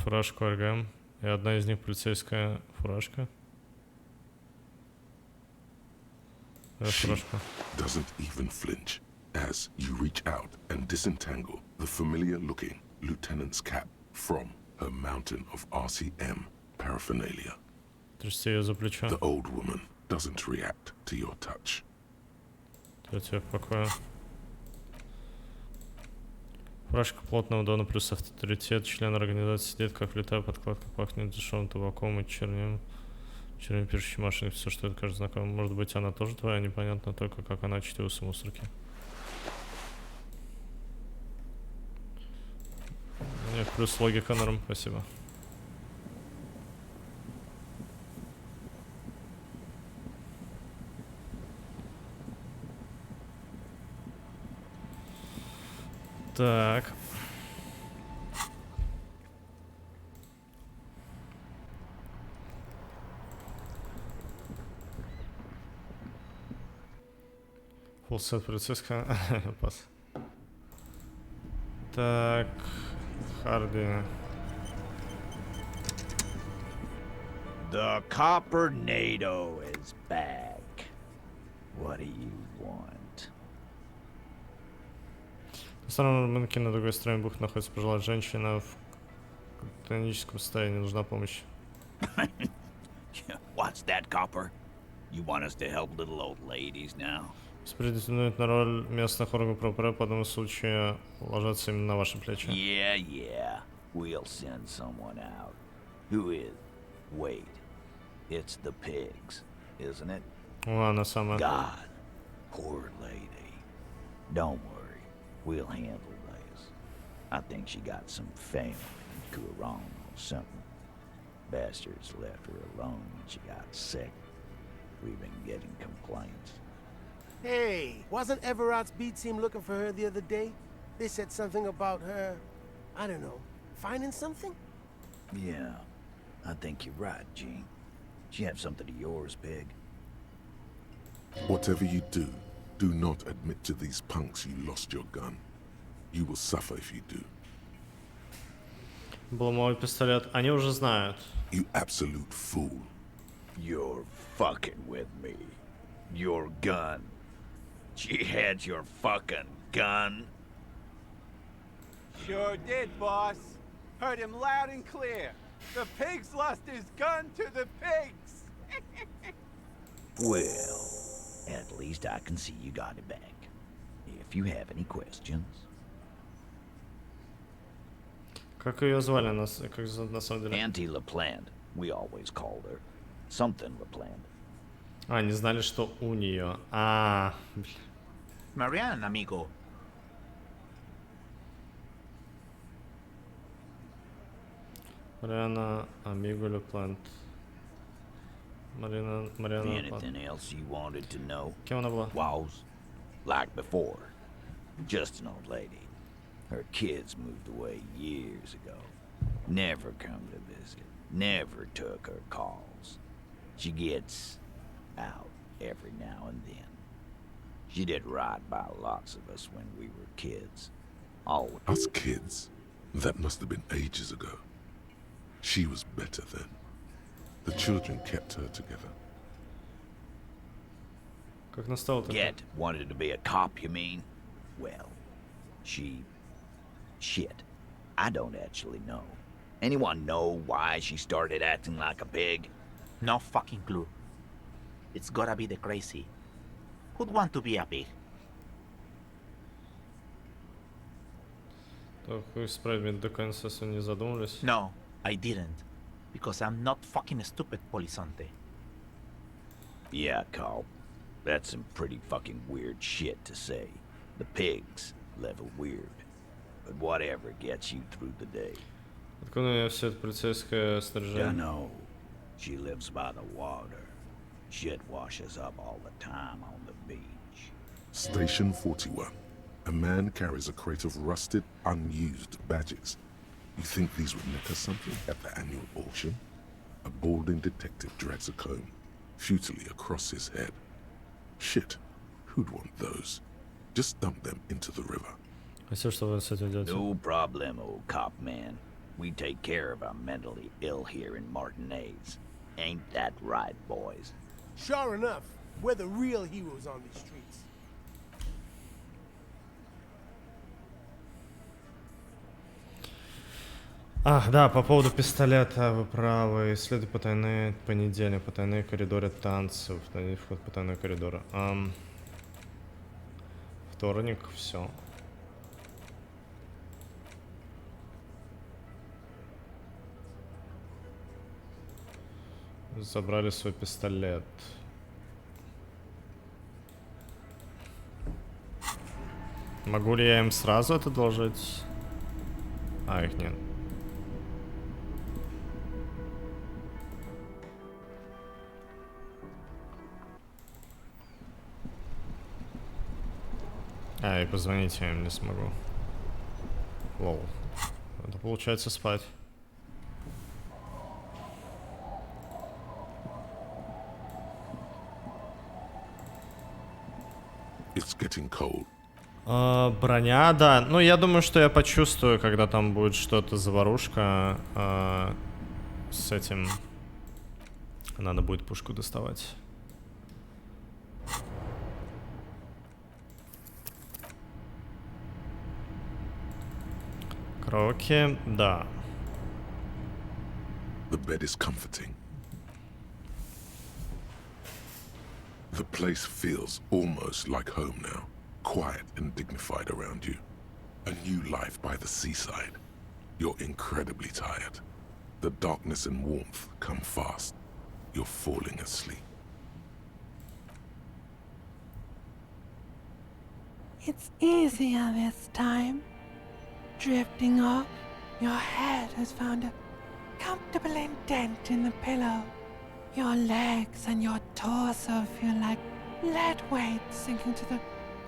Фуражку РГМ. И одна из них полицейская фуражка. She doesn't even flinch as you reach out and disentangle the familiar-looking lieutenant's cap from her mountain of RCM paraphernalia. Трясти ее за плечо. The old woman doesn't react to your touch. Я тебя в покое. Фуражка плотного дона плюс авторитет. Член организации сидит как влетая, подкладка пахнет дешевым табаком и чернем. Чернем пишущей машиной. Все, что это кажется знакомым. Может быть, она тоже твоя? Непонятно только, как она чтилась в мусорке. Нет, плюс логика норм. Спасибо. Так. Фулсет полицейская. Пас. Так. Харди. The Coppernado is back. What do you want? На стороне рынке на другой стороне бухты находится пожилая женщина в клиническом состоянии. Нужна помощь. What's that, Copper? You want us to help little old ladies now? Претендует на роль местных органов правопорядка, по одному случаю ложатся именно на ваши плечи. Yeah. We'll send someone out. Who is? Wait. It's the pigs, isn't it? Она самая. God. Poor lady. Don't worry. We'll handle this. I think she got some family to her wrong or something. Bastards left her alone when she got sick. We've been getting complaints. Hey, wasn't Everott's B team looking for her the other day? They said something about her, I don't know, finding something? Yeah, I think you're right, Gene. She have something of yours, Pig? Whatever you do, do not admit to these punks you lost your gun. You will suffer if you do. Был мой пистолет. Они уже знают. You absolute fool. You're fucking with me. Your gun. She had your fucking gun? Sure did, boss. Heard him loud and clear. The pigs lost his gun to the pigs. Well, at least I can see you got it back. If you have any questions. Как ее звали на самом деле? Auntie LaPlante. We always called her. Something LaPlante. А, не знали, что у нее. Marianne, amigo. Мариана, Амиго Леплант. Мариана Anything else you wanted to know? Кем она была? Was like before. Just an old lady. Her kids moved away years ago. Never come to visit. Never took her calls. She gets out every now and then. She did right by lots of us when we were kids. Always. Us kids? That must have been ages ago. She was better then. The children kept her together. Как настало-то? Get wanted to be a cop, you mean? Well, she... Shit. I don't actually know. Anyone know why she started acting like a pig? No fucking clue. It's gotta be the crazy. Who'd want to be a pig? Так, вы исправить до конца, если не задумались. No, I didn't. Because I'm not fucking stupid, Polizonte. Yeah, Carl. That's some pretty fucking weird shit to say. The pigs level weird. But whatever gets you through the day. Откуда у меня все это полицейское You снаряжение? know, she lives by the water. Shit washes up all the time on the beach. Station 41. A man carries a crate of rusted, unused badges. You think these would net us something at the annual auction? A balding detective drags a comb futilely across his head. Shit, who'd want those? Just dump them into the river. А все, что вы с этим делаете? No problemo, cop man. We take care of our mentally ill here in Martinez. Ain't that right, boys? Sure enough, we're the real heroes on these streets. Ах, да, по поводу пистолета, вы правы. Исследуй потайные понедельник, потайные коридоры танцев, вход в потайной коридор. Вторник, все. Забрали свой пистолет. Могу ли я им сразу это доложить? А, их нет. А, и позвонить я им не смогу. Лол. Это получается спать. It's getting cold. Броня, да. Ну, я думаю, что я почувствую, когда там будет что-то заварушка. С этим надо будет пушку доставать. Караоке, да. The bed is comforting. The place feels almost like home now. Quiet and dignified around you. A new life by the seaside. You're incredibly tired. The darkness and warmth come fast. You're falling asleep. It's easier this time. Drifting off, your head has found a comfortable indent in the pillow. Your legs and your torso feel like lead weights sinking to the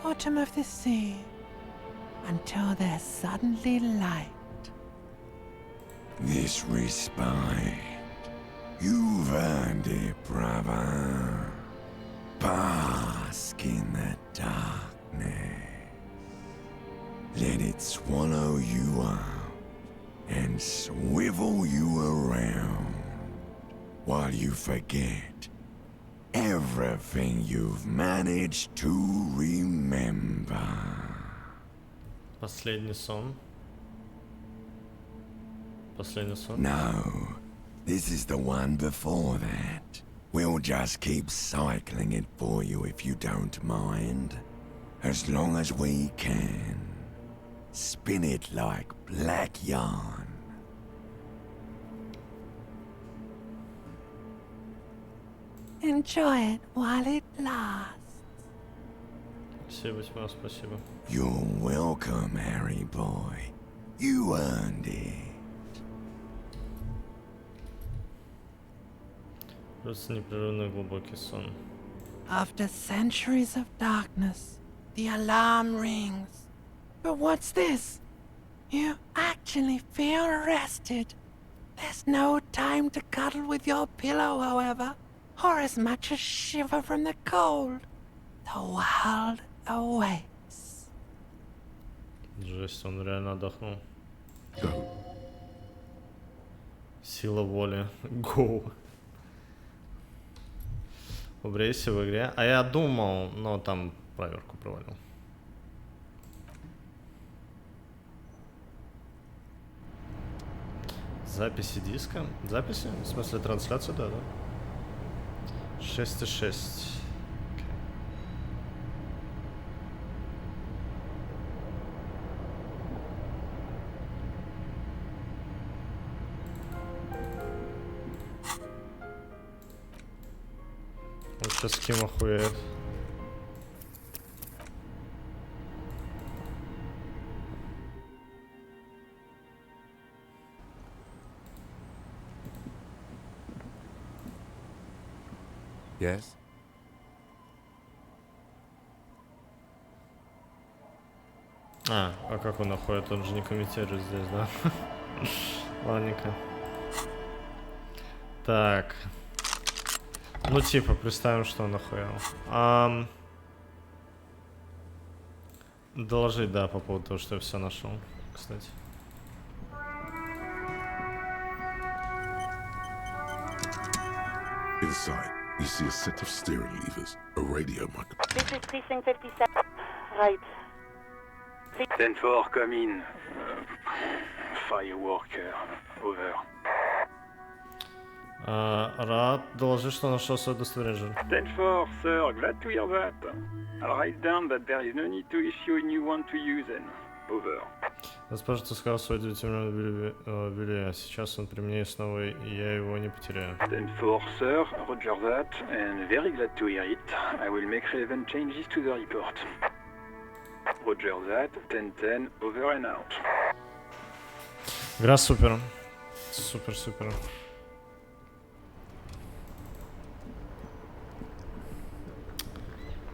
bottom of the sea until they're suddenly light. This respite, you've earned it, brother. Bask in the darkness. Let it swallow you up and swivel you around while you forget everything you've managed to remember. Последний сон. Последний сон. No, this is the one before that. We'll just keep cycling it for you if you don't mind. As long as we can. Spin it like black yarn. Enjoy it while it lasts. Спасибо тебе, спасибо. You're welcome, Harry boy. You earned it. Просто непрерывный глубокий сон. After centuries of darkness, the alarm rings. But what's this? You actually feel rested. There's no time to cuddle with your pillow, however, or as much as shiver from the cold. The world awaits. Жесть, он реально отдохнул. Сила воли. Go. Убрейся в игре. А я думал, но там проверку провалил. Записи диска? Записи? В смысле трансляцию, да? 6,6. Он сейчас кем охуеет. Yes? А как он находит? Он же не комментирует здесь, да? Ладненько. Так. Ну, типа, представим, что он охуел. Доложить, да, по поводу того, что я все нашел, кстати. Inside, you see a set of steering levers, a radio microphone. This is Precinct 57. Right. 10-4, come in. fireworker. Over. Рад доложить, что нашел свое удостоверение. 10-4, sir. Glad to hear that. I'll write down that there is no need to issue a new one to you then. Over. Спрашивает, ты сказал свой 9-миллионный билет, а сейчас он при мне снова, и я его не потеряю. 10-4, sir. Roger that, and very glad to hear it. I will make relevant changes to the report. Roger that, 10-10, over and out. Игра супер. Супер.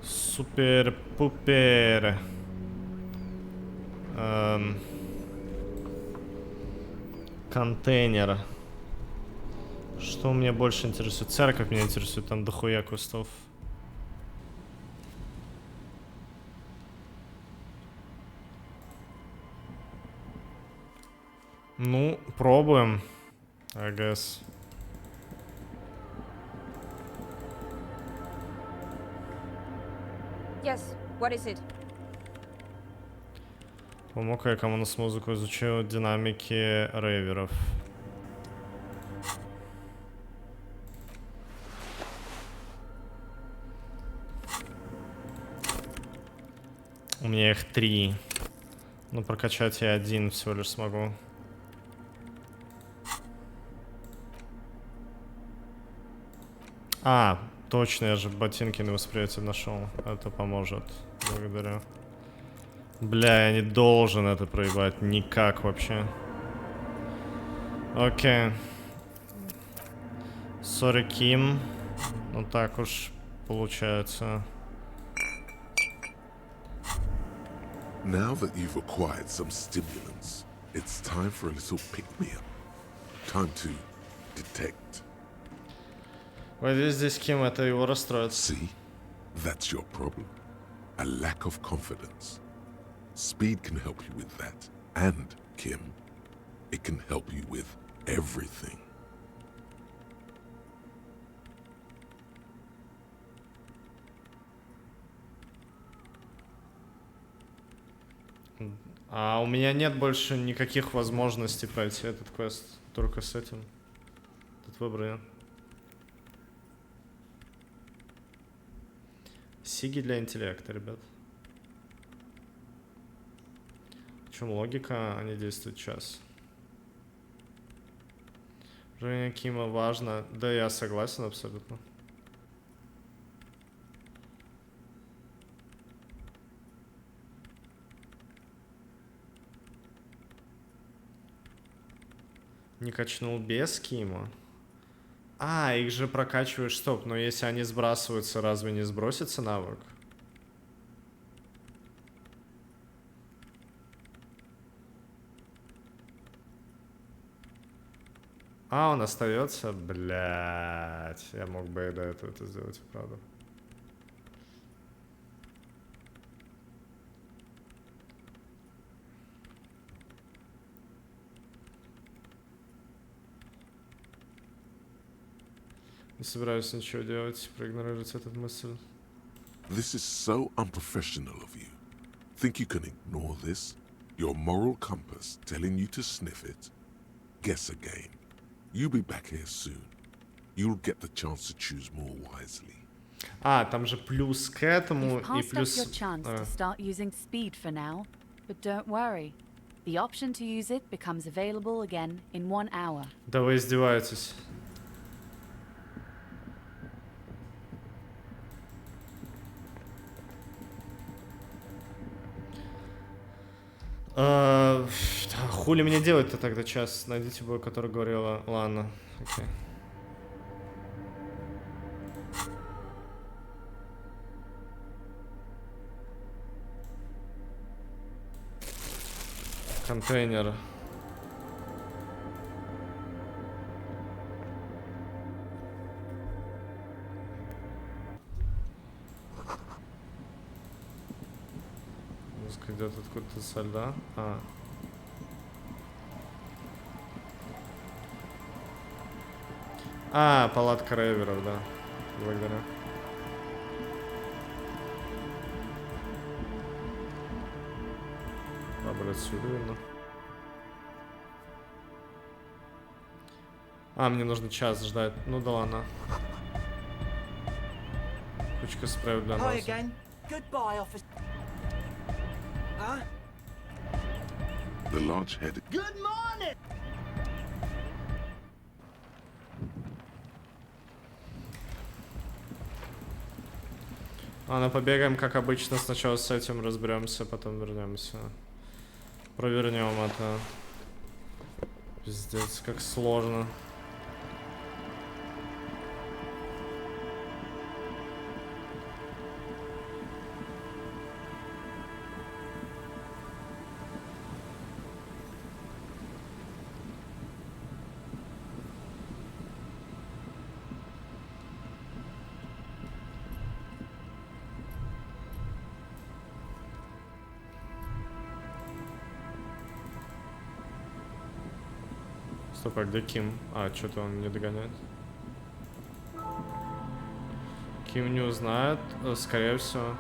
Супер-пупер. Контейнер. Что меня больше интересует? Церковь меня интересует, там дохуя кустов. Ну, пробуем. I guess. Yes, what is it? Помог я кому с музыку изучил динамики рейверов. У меня их 3. Но прокачать я 1 всего лишь смогу. А, точно, я же ботинки на восприятие нашел. Это поможет. Благодарю. Бля, я не должен это проебать. Никак вообще. Окей. Сори, Ким. Ну так уж получается. Now that you've acquired some stimulants, it's time for a little pick-me-up. Time to detect. Вот здесь Ким, это его расстроит. See? That's your problem. A lack of confidence. Speed can help you with that. And, Kim, it can help you with everything. А у меня нет больше никаких возможностей пройти этот квест. Только с этим. Тут выбор нет. Сиги для интеллекта, ребят. Причем логика, они действуют час. Женя Кима важно. Да, я согласен абсолютно. Не качнул без Кима. А, их же прокачиваешь, стоп, но если они сбрасываются, разве не сбросится навык? А, он остается? Блять, я мог бы и до этого это сделать, правда. Не собираюсь ничего делать, проигнорировать эту мысль. This is so unprofessional of you. Think you can ignore this? Your moral compass telling you to sniff it? Guess again. You'll be back here soon. You'll get the chance to choose more wisely. А, там же плюс к этому и плюс... You've passed up your chance to start using speed for now, but don't worry. The option to use it becomes available again in 1 hour. Да вы издеваетесь. Хули мне делать-то тогда час? Найдите бой, который говорила Лана. Окей. Контейнер. Музыка идет откуда-то со льда. А. А, палатка рейверов, да. Благодарю. Отсюда видно. А, мне нужно час ждать. Ну да ладно. Кучка спреев для Hi носа. again. Goodbye, officer. Huh? The large-headed... Good morning! Ладно, побегаем, как обычно. Сначала с этим разберемся, потом вернемся. Провернем это. Пиздец, как сложно. Стоп, а где Ким? А, что-то он не догоняет. Ким не узнает, скорее всего.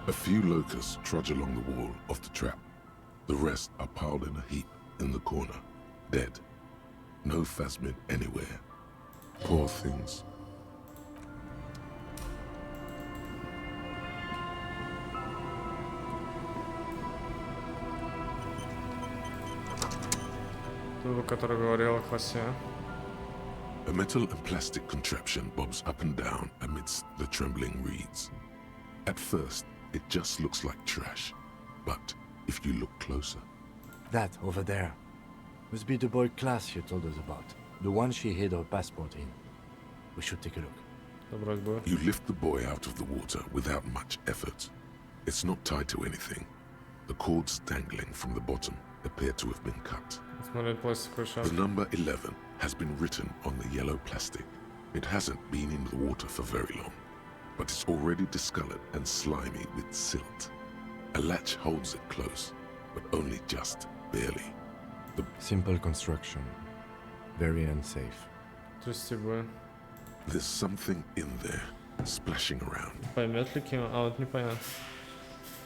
A few locusts trudge along the wall of the trap. The rest are piled in a heap in the corner, dead. No phasmid anywhere. Poor things. Ту, который говорил о классе. A metal and plastic contraption bobs up and down amidst the trembling reeds. At first, it just looks like trash, but if you look closer... That over there must be the boy class you told us about. The one she hid her passport in. We should take a look. You lift the boy out of the water without much effort. It's not tied to anything. The cords dangling from the bottom appear to have been cut. The number 11 has been written on the yellow plastic. It hasn't been in the water for very long, but it's already discolored and slimy with silt. A latch holds it close, but only just barely. The simple construction, very unsafe. There's something in there, splashing around. Поймет ли Ким? А вот непонятно.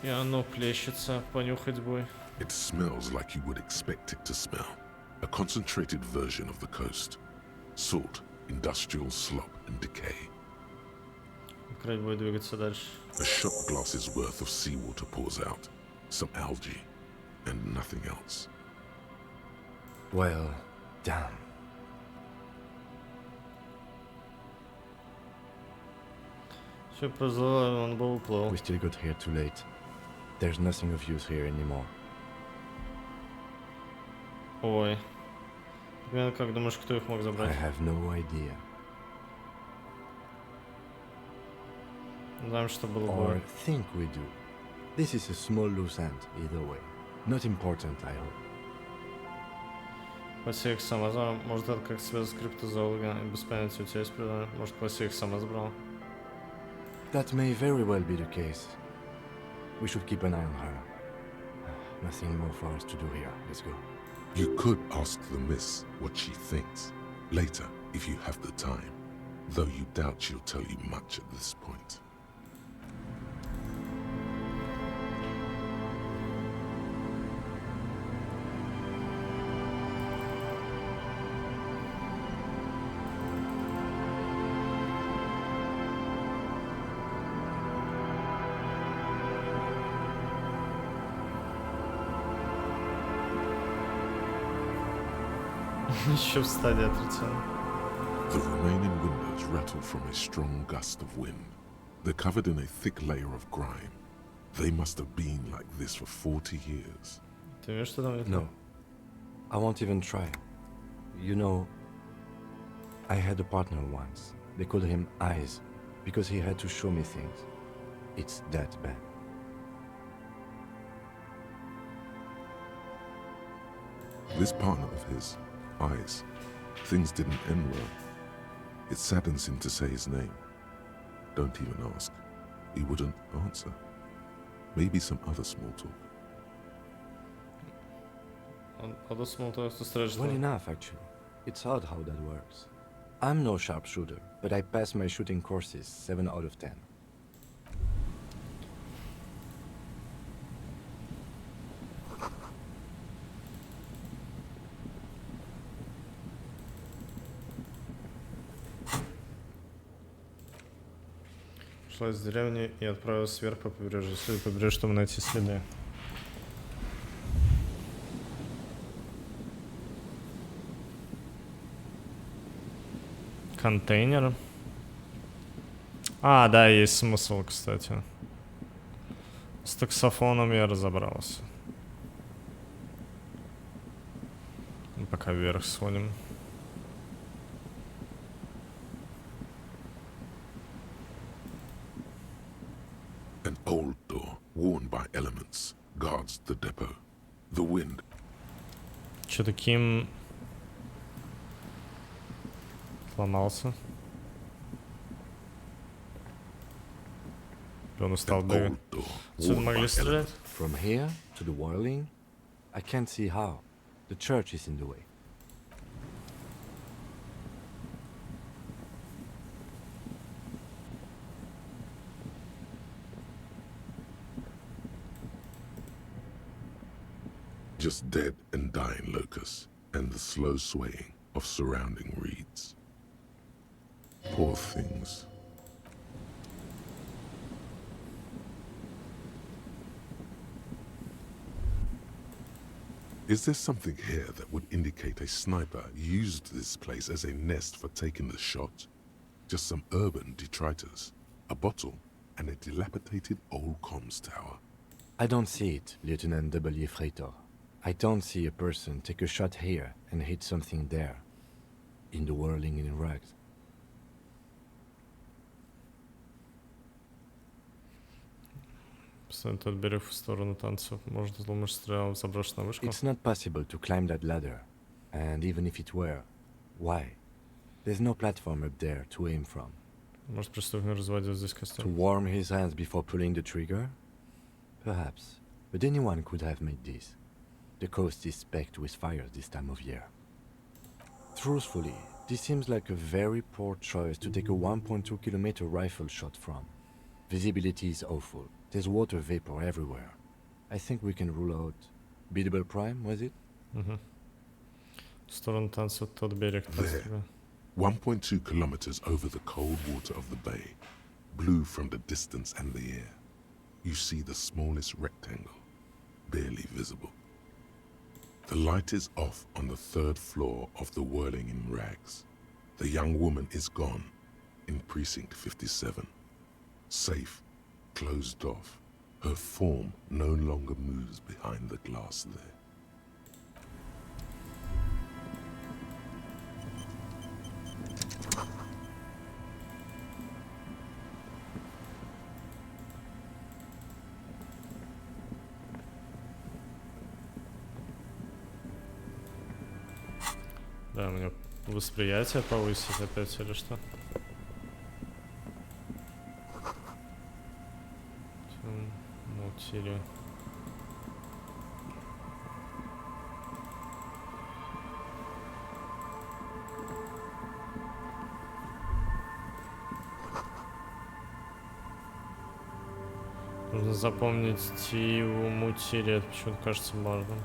И оно плещется, понюхать бой. It smells like you would expect it to smell. A concentrated version of the coast. Salt, industrial slop and decay. Край будет двигаться дальше. A shot glass's worth of seawater pours out. Some algae, and nothing else. Well, damn. Все повезло, он бы уплыл. We still got here too late. There's nothing of use here anymore. Ой. Ты как думаешь, кто их мог забрать? I have no idea. Знаем, что было Or бы. think we do. This is a small loose end, either way. Not important, I hope. Классе их сама забрал. Может, это как связь с криптозоологом, без понятия у тебя есть предание. Может, классе их сама забрал. That may very well be the case. We should keep an eye on her. Nothing more for us to do here. Let's go. You could ask the miss what she thinks. Later, if you have the time. Though you doubt she'll tell you much at this point. Еще в стадии отрицания. The remaining windows rattle from a strong gust of wind. They're covered in a thick layer of grime. They must have been like this for 40 years. Ты видишь, что там? No. I won't even try. You know, I had a partner once. They called him Eyes, because he had to show me things. It's that bad. This partner of his, Eyes, things didn't end well. It saddens him to say his name. Don't even ask. He wouldn't answer. Maybe some other small talk. Other small talk to stretch. Well enough, actually. It's odd how that works. I'm no sharpshooter, but I passed my shooting courses 7 out of 10. Ушла из деревни и отправилась вверх по побережью. Следует по побережью, чтобы найти следы. Контейнер. А, да, есть смысл, кстати. С таксофоном я разобрался. Пока вверх сходим. An old door, worn by elements, guards the depot. The wind. Чё таким... Сломался. Он устал бегать. Отсюда могли стрелять? From here to the whirling, I can't see how. The church is in the way. Just dead and dying locusts, and the slow swaying of surrounding reeds. Poor things. Is there something here that would indicate a sniper used this place as a nest for taking the shot? Just some urban detritus, a bottle, and a dilapidated old comms tower. I don't see it, Lieutenant W. Freitor. I don't see a person take a shot here and hit something there. In the whirling in rags. Тот берег в сторону танцев. Может, думаешь, стрелял в заброшенную вышку? It's not possible to climb that ladder. And even if it were, why? There's no platform up there to aim from. Может, преступник разводил здесь To костер? warm his hands before pulling the trigger? Perhaps. But anyone could have made this. The coast is specked with fires this time of year. Truthfully, this seems like a very poor choice to take a 1.2 kilometer rifle shot from. Visibility is awful. There's water vapor everywhere. I think we can rule out Biddable Prime, was it? В сторону танцев тот берег. There, 1.2 kilometers over the cold water of the bay, blue from the distance and the air, you see the smallest rectangle, barely visible. The light is off on the third floor of the whirling in rags. The young woman is gone in precinct 57. Safe, closed off. Her form no longer moves behind the glass there. Да, мне восприятие повысить опять или что? Мутили. Нужно запомнить Тиву Мутили, это почему-то кажется важным.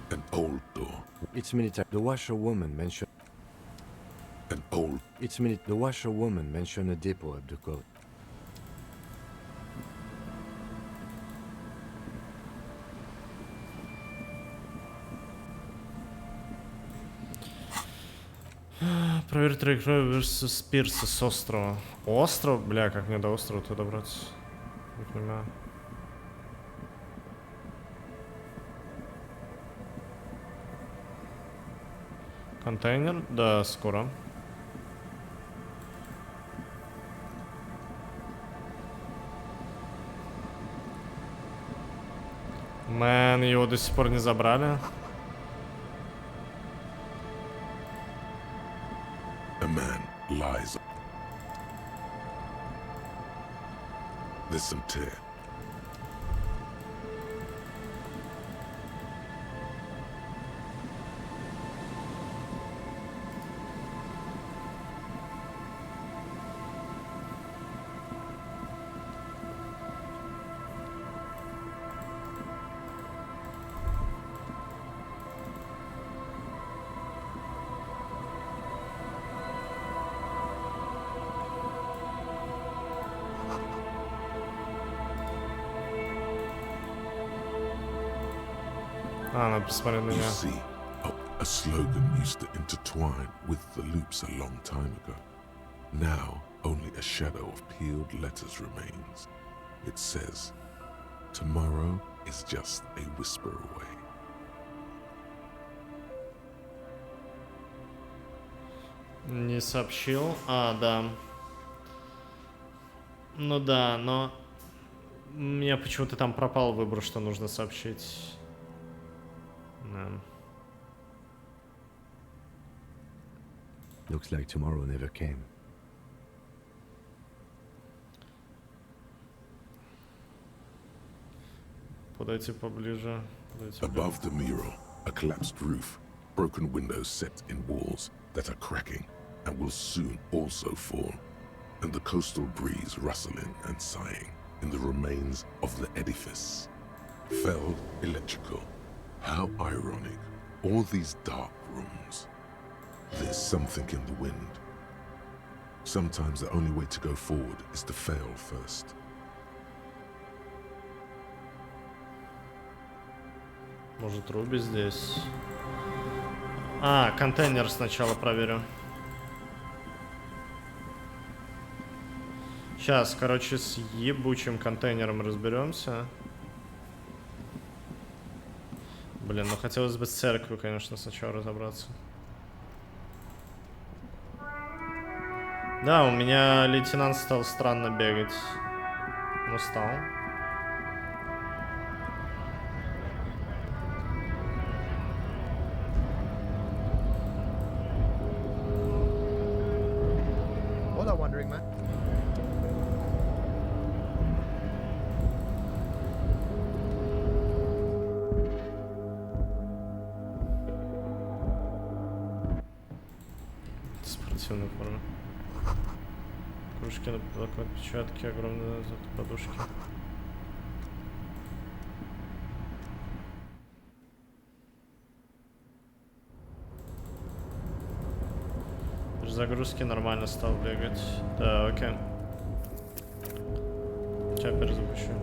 An old door. It's military. The washerwoman mentioned. An old. It's minute. The washerwoman mentioned a depot up the coast. Проверь траекторию с пирса с острова. Остров? Бля, как мне до острова-то добраться? Не понимаю. Контейнер? Да, скоро. Мэн, его до сих пор не забрали. A man lies. There's some tear. надо посмотреть на You меня. see, a slogan used to intertwine with the loops a long time ago. Now, only a shadow of peeled letters remains. It says, tomorrow is just a whisper away. Не сообщил. А, да. Ну да, но... У меня почему-то там пропал выбор, что нужно сообщить. Да. Looks like tomorrow never came. Подойти поближе. Above the mural, a collapsed roof, broken windows set in walls that are cracking and will soon also fall, and the coastal breeze rustling and sighing in the remains of the edifice. Fell electrical. How ironic. All these dark rooms. There's something in the wind. Sometimes the only way to go forward is to fail first. Может, Руби здесь? А, контейнер сначала проверю. Сейчас, короче, с ебучим контейнером разберемся. Блин, ну хотелось бы с церковью, конечно, сначала разобраться. Да, у меня лейтенант стал странно бегать. Ну, стал. Hola, Wandering Man. Спортивная форма. Кружки на отпечатки, огромные подушки. При загрузке нормально стал бегать. Да, окей. Сейчас перезапущу.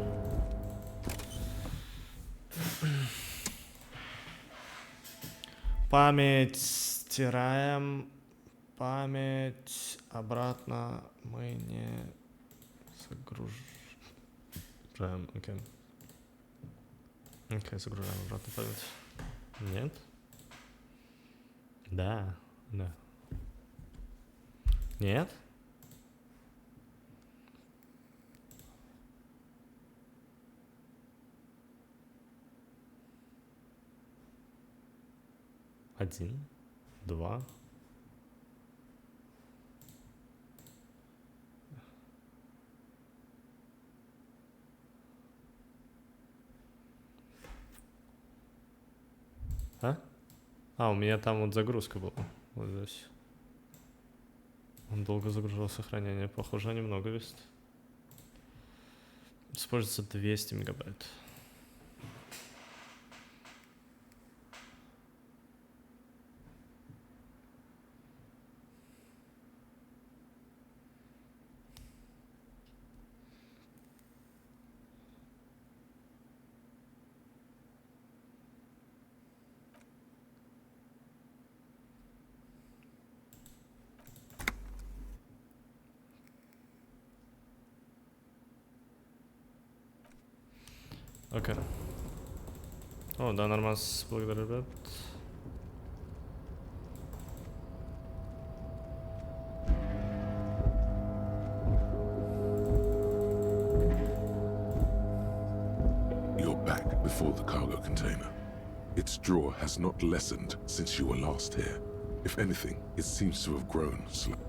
Память стираем. Память обратно мы не загружаем. Окей. Окей, загружаем обратно память. Нет? Да, да. Нет? Один, два. А? А, у меня там вот загрузка была. Вот здесь. Он долго загружал сохранение. Похоже, немного весит. Используется 200 мегабайт. Окей. О, да, нормально, благодарю, ребят. You're back before the cargo container. Its drawer has not lessened since you were last here. If anything, it seems to have grown slightly.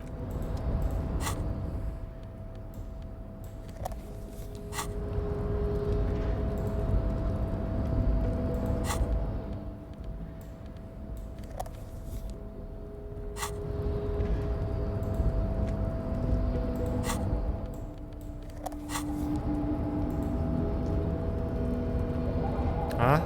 А?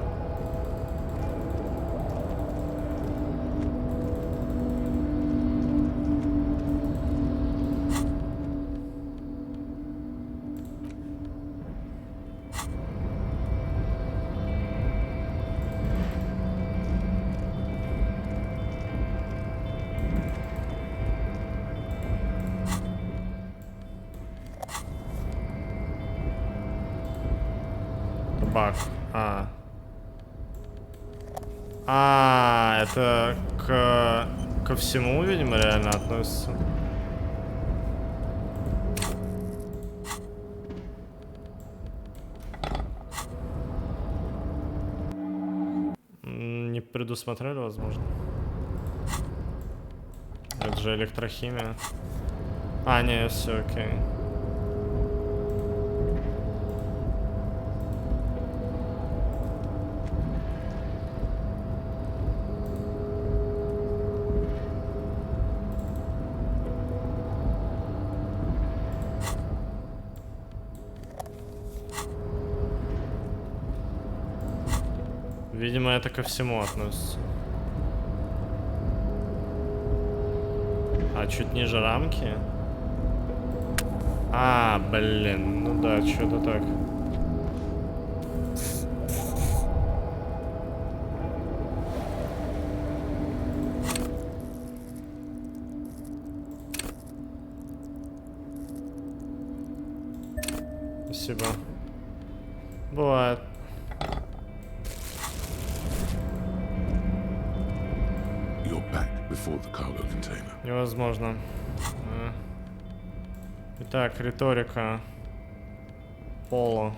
Фак. Это ко всему, видимо, реально относится. Не предусмотрели, возможно. Это же электрохимия. Не, все окей. Видимо, это ко всему относится. Чуть ниже рамки? Блин, ну да, что-то так. Спасибо. Бывает. Невозможно. Итак, риторика. Поло.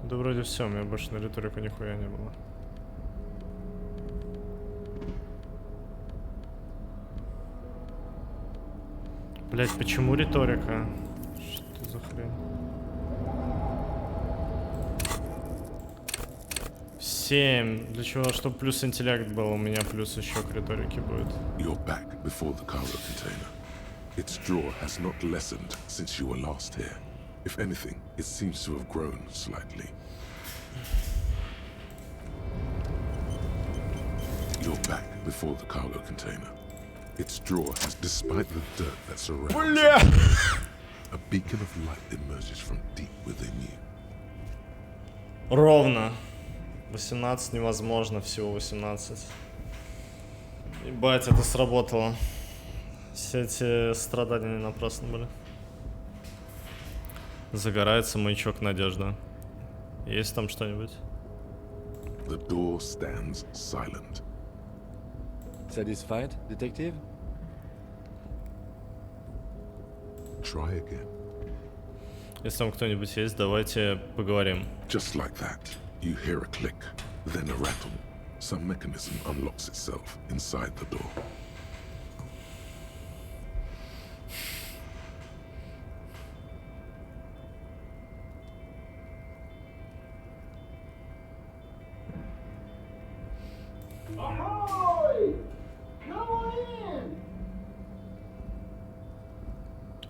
Да вроде все, у меня больше на риторику нихуя не было. Блять, почему риторика? Что за хрень? 7. Для чего? Чтобы плюс интеллект был, у меня плюс еще к риторике будет. You're back before the cargo container. Its draw has not lessened since you were last here. If anything, it seems to have grown slightly. You're back before the cargo container. Its draw has, despite the dirt that surrounds it, a beacon of light emerges from deep within you. Ровно. 18 невозможно, всего 18. Ебать, это сработало. Все эти страдания не напрасно были. Загорается маячок надежда. Есть там что-нибудь? The door stands silent. Satisfied, detective? Try again. Если там кто-нибудь есть, давайте поговорим. Just like that, you hear a click, then a rattle. Some mechanism unlocks itself inside the door.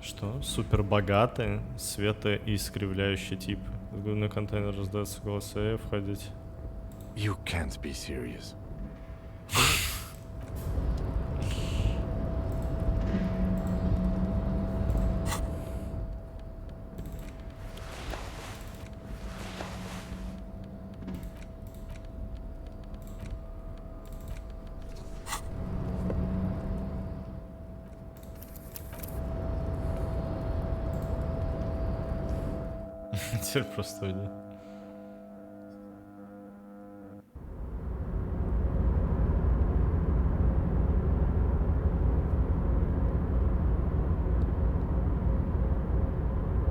Что? Супер богатый, светоискривляющий тип. На контейнер раздается голос: входить. You can't be serious. Теперь просто уйди.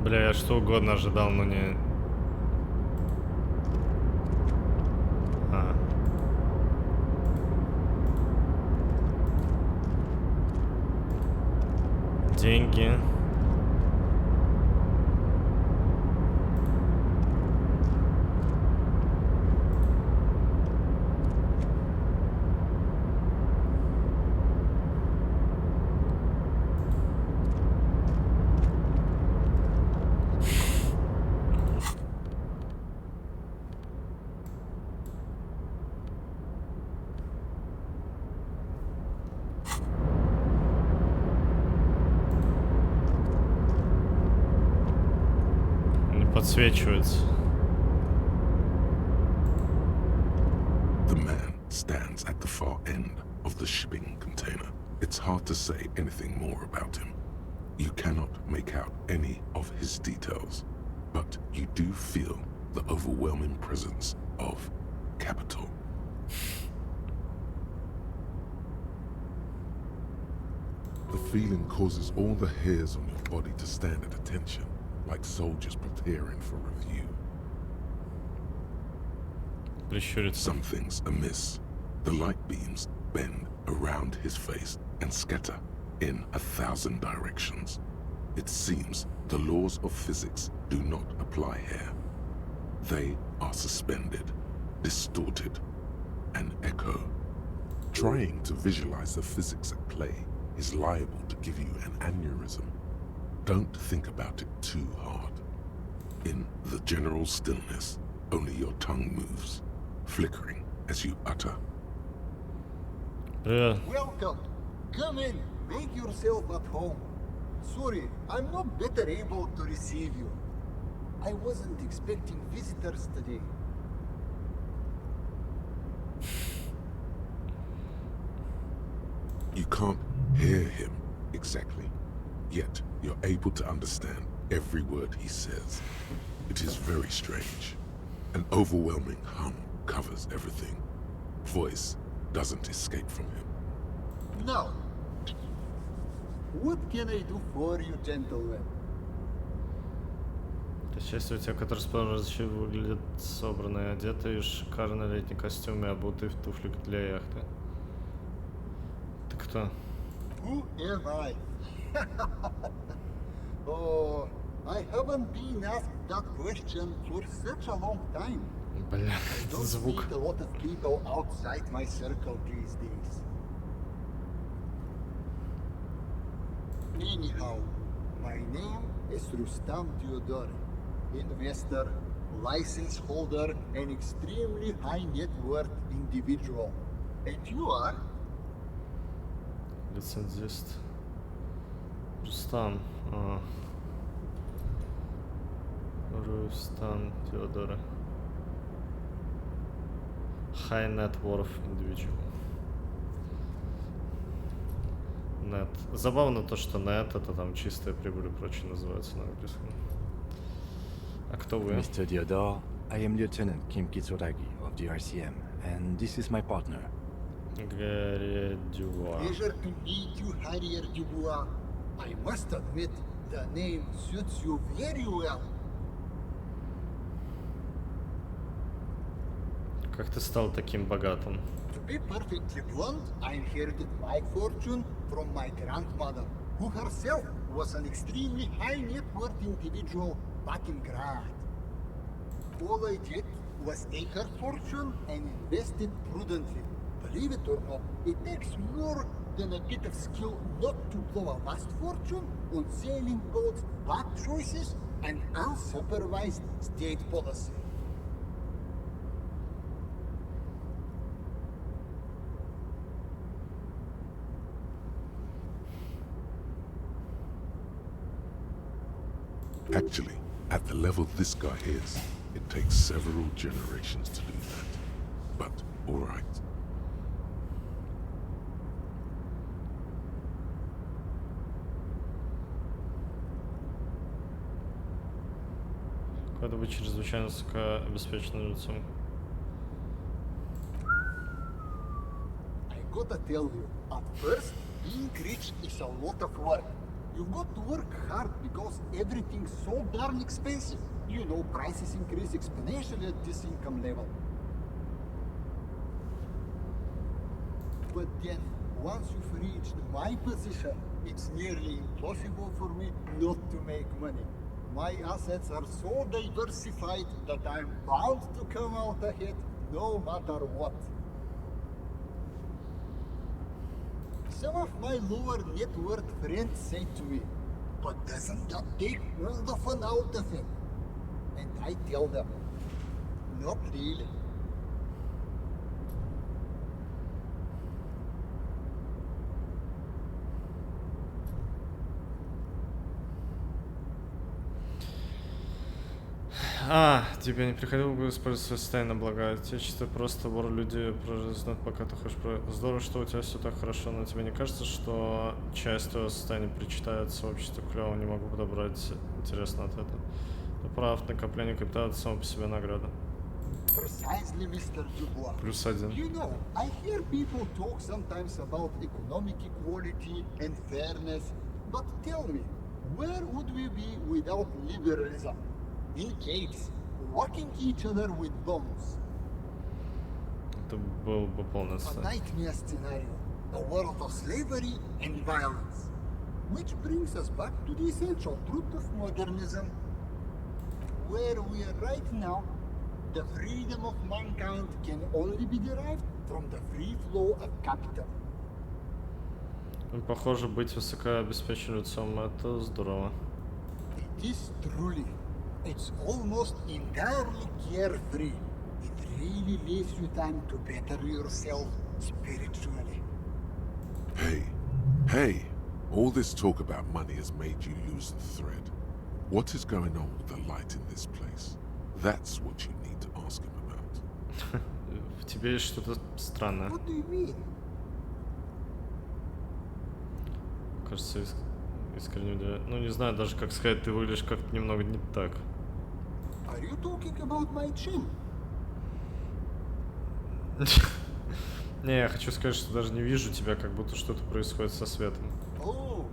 Бля, я что угодно ожидал, но не... Деньги. Подсвечивается. The man stands at the far end of the shipping container, It's hard to say anything more about him. You cannot make out any of his details, but you do feel the overwhelming presence of capital. The feeling causes all the hairs on your body to stand at attention, like soldiers preparing for review. Something's amiss. The light beams bend around his face and scatter in 1,000 directions. It seems the laws of physics do not apply here. They are suspended, distorted, and echo. Trying to visualize the physics at play is liable to give you an aneurysm. Don't think about it too hard. In the general stillness, only your tongue moves, flickering as you utter. Welcome. Come in. Make yourself at home. Sorry, I'm not better able to receive you. I wasn't expecting visitors today. You can't hear him exactly, yet you're able to understand every word he says. It is very strange. An overwhelming hum covers everything. Voice doesn't escape from him. Now, what can I do for you, gentlemen? То есть, если у тебя, который справа выглядит собранный, одетый в шикарный летний костюм и обутый в туфли для яхты. Ты кто? Who am I? Oh, I haven't been asked that question for such a long time. Бля, I don't звук. meet a lot of people outside my circle these days. Anyhow, my name is Rustam Theodore, investor, license holder, and extremely high net worth individual. And you are? Лицензист. Рустам. Рустам Теодора. High net worth individual. Net. Забавно то, что net это там чистая прибыль и прочее называется на английском. А кто вы? Mr. Theodore, I am Lieutenant Kim Kitsuragi of the RCM, and this is my partner. Гарри Дюва. Pleasure to meet you, Harrier Dubois. I must admit, the name suits you very well. Как ты стал таким богатым? To be perfectly blunt, I inherited my fortune from my grandmother, who herself was an extremely high net worth individual back in Grad. All I did was take her fortune and invest it prudently. Believe it or not, it takes more than a bit of skill not to blow a vast fortune on sailing boats, bad choices, and unsupervised state policy. Actually, at the level this guy is, it takes several generations to do that. But, alright. Надо быть чрезвычайно высокообеспеченным лицом. I gotta tell you, at first, being rich is a lot of work. You've got to work hard because everything's so darn expensive. You know, prices increase exponentially at this income level. But then, once you've reached my position, it's nearly impossible for me not to make money. My assets are so diversified that I'm bound to come out ahead no matter what. Some of my lower net worth friends say to me, but doesn't that take all the fun out of it? And I tell them, not really. Тебе не приходило бы использовать свое состояние на благо отечества, просто вор люди знают, пока ты хочешь про... Здорово, что у тебя все так хорошо, но тебе не кажется, что часть твоего состояния причитается обществу клево, не могу подобрать интересно от этого. Ты прав, накопление капитала — это само по себе награда. Precisely, Mr. Dubois. +1. You know, I hear people talk sometimes about economic equality and fairness, but tell me, where would we be without liberalism? In caves, whacking each other with bombs. Это был бы полный A отстой. nightmare scenario, a world of slavery and violence. Which brings us back to the essential truth of modernism. Where we are right now, the freedom of mankind can only be derived from the free flow of capital. Похоже, быть высокообеспеченным лицом — это здорово. It is truly. It's almost entirely carefree. It really leaves you time to better yourself spiritually. Hey, all this talk about money has made you lose the thread. What is going on with the light in this place? That's what you need to ask him about. В тебе есть что-то странное. What do you mean? Кажется, искренне удивляет. Ну, не знаю даже, как сказать, ты выглядишь как-то немного не так. Are you talking about my chin? Не, я хочу сказать, что даже не вижу тебя, как будто что-то происходит со светом. Oh,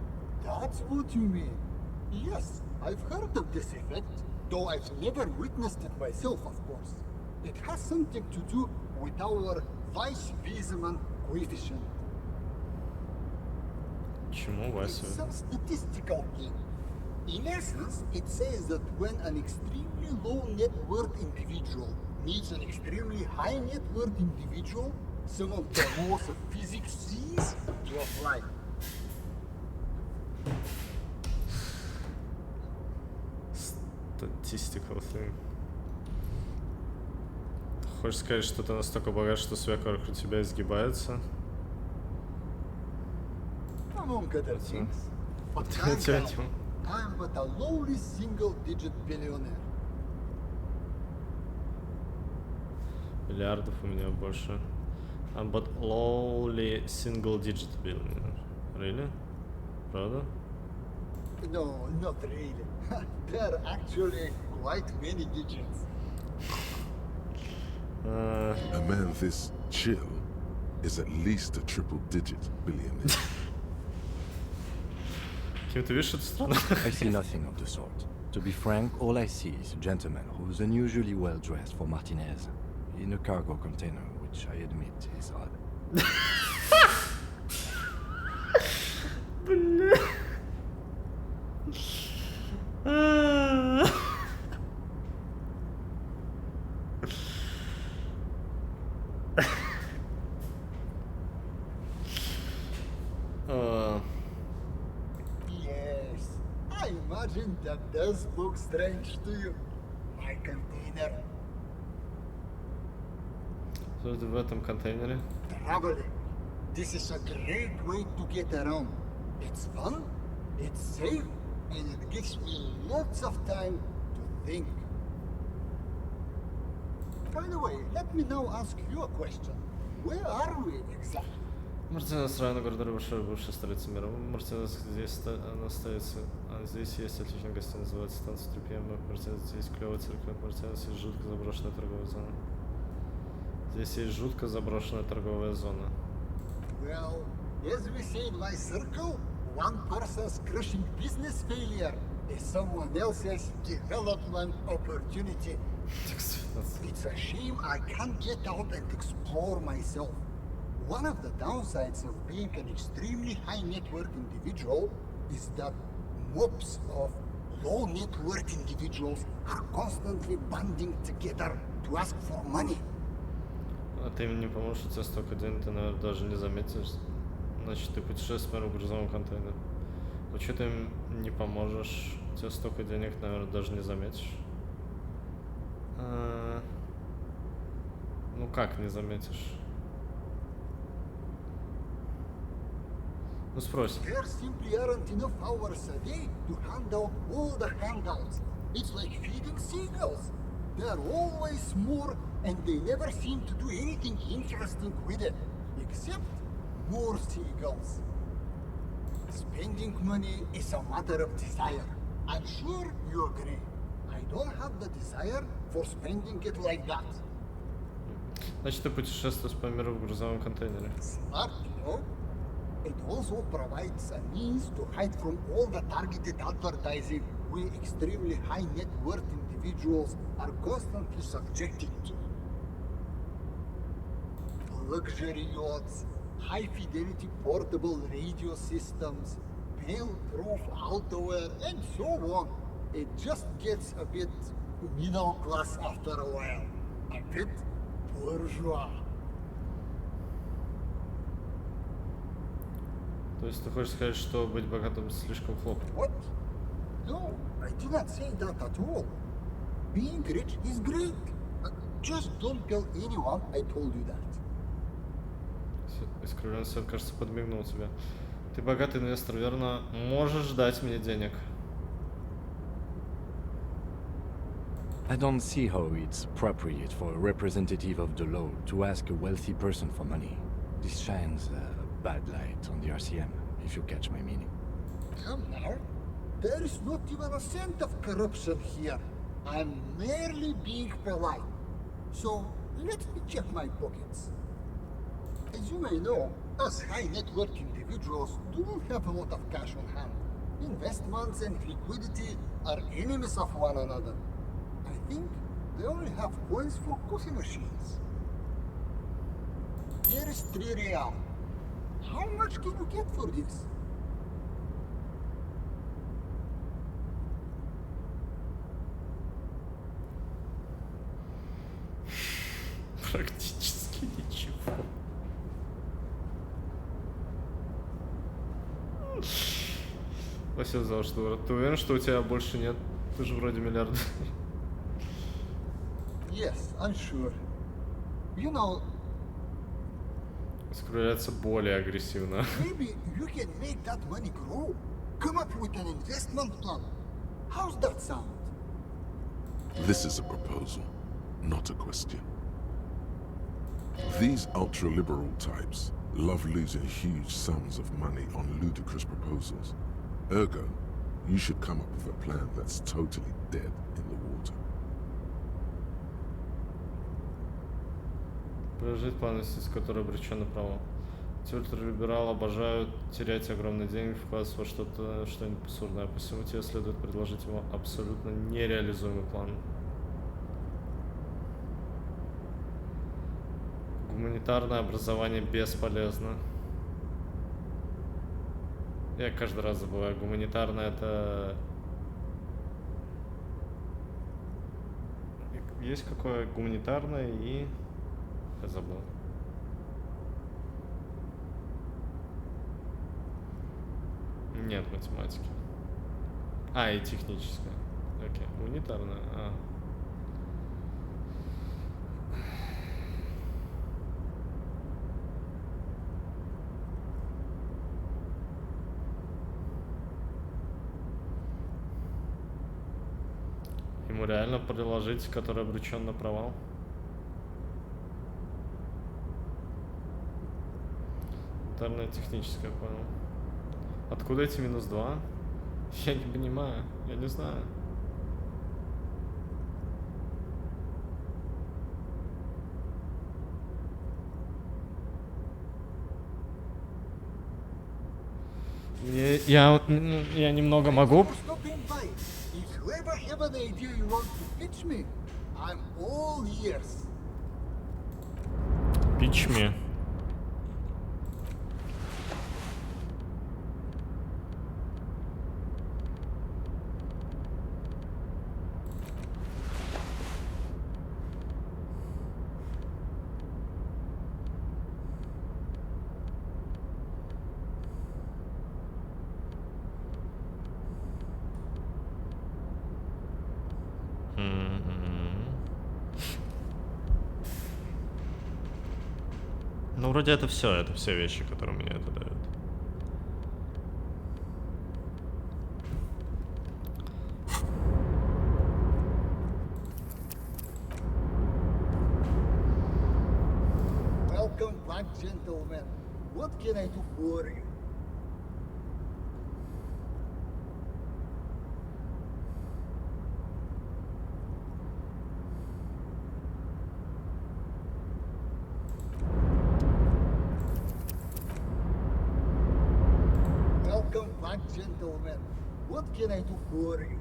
that's what you mean. Yes, I've heard of this effect, though I've never witnessed it myself, of course. It has something to do with our Weiss-Wiesemann coefficient. Чему It's Вася? some statistical thing. In essence, it says that when an extremely low net worth individual meets an extremely high net worth individual, some of the laws of physics cease to apply. Statistical thing. Хочешь сказать, что ты настолько богат, что свет вокруг тебя изгибается? Among other things. But calm down. I'm but a lowly single-digit billionaire. Миллиардов у меня больше. I'm but lowly single digit billionaire. Really? Правда? No, not really. There are actually quite many digits. A man this chill is at least a triple-digit billionaire. Ким, ты видишь эту страну? I see nothing of the sort. To be frank, all I see is a gentleman who's unusually well dressed for Martinez, in a cargo container, which I admit is odd. Бля. Yes, I imagine that does look strange to you. My container. Что это в этом контейнере? Traveling. This is a great way to get around. It's fun, it's safe, and it gives me lots of time to think. By the way, let me now ask you a question. Where are we exactly? Мартинес, район города Рыбашир, бывшая столица мира. Мартинес, здесь остается. Здесь есть отличная гостиница, называется станция 3 PM. Мартинес, здесь есть клевая церковь. Мартинес, есть жутко заброшенная торговая зона. Здесь есть жутко заброшенная торговая зона. Well, as we say in my circle, one person's crushing business failure is someone else's development opportunity. It's a shame I can't get out and explore myself. One of the downsides of being an extremely high net worth individual is that mobs of low net worth individuals are constantly banding together to ask for money. А ты им не поможешь, у тебя столько денег, ты, наверное, даже не заметишь. Значит, ты путешествуешь в грузовом контейнере. Ну что ты им не поможешь, у тебя столько денег, наверное, даже не заметишь. Ну как не заметишь? Ну спроси. There simply aren't enough hours a day to hand out all the handouts. It's like feeding seagulls. They're always more, and they never seem to do anything interesting with it, except more seagulls. Spending money is a matter of desire. I'm sure you agree. I don't have the desire for spending it like that. Значит, ты путешествуешь по миру в грузовом контейнере. Smart, you know? It also provides a means to hide from all the targeted advertising we extremely high net worth individuals are constantly subjected to. Luxury yachts, high fidelity portable radio systems, fail-proof outerwear, and so on. It just gets a bit middle class after a while. A bit bourgeois. То есть ты хочешь сказать, что быть богатым слишком хлопотно? What? No, I did not say that at all. Being rich is great. Just don't tell anyone I told you that. Искривленный свет, кажется, подмигнул тебе. Ты богатый инвестор, верно? Можешь дать мне денег. I don't see how it's appropriate for a representative of the law to ask a wealthy person for money. This shines a bad light on the RCM, if you catch my meaning. Come now. There is not even a cent of corruption here. I'm merely being polite. So, let me check my pockets. As you may know, us high net worth individuals don't have a lot of cash on hand. Investments and liquidity are enemies of one another. I think they only have coins for coffee machines. Here is 3 real. How much can you get for this? Практически ничего. Спасибо за ваш выбор. Ты уверен, что у тебя больше нет? Ты же вроде миллиардер. Yes, I'm sure. You know, Скрывается более агрессивно. maybe you can make that money grow. Come up with an investment plan. How's that sound? This is a proposal, not a question. These ultra-liberal types love losing huge sums of money on ludicrous proposals. Ergo, you should come up with a plan that's totally dead in the water. Прожить план, с которой обречен на провал. Те ультралибералы обожают терять огромные деньги, вкладываться во что-нибудь абсурдное. Посему тебе следует предложить ему абсолютно нереализуемый план. Гуманитарное образование бесполезно. Я каждый раз забываю. Гуманитарное это... Есть какое гуманитарное и... Я забыл. Нет математики. А, и техническое. Окей. Гуманитарное. А. Ему реально приложить, который обречен на провал. Гуманитарное техническое, понял. Откуда эти -2? Я не понимаю, я не знаю. Я немного могу. If you ever have an idea you want to pitch me, I'm all ears. Pitch me. Ну, вроде это все вещи, которые мне это дают. back, gentlemen. What can I do for you? Welcome back, gentlemen. What can I do for you?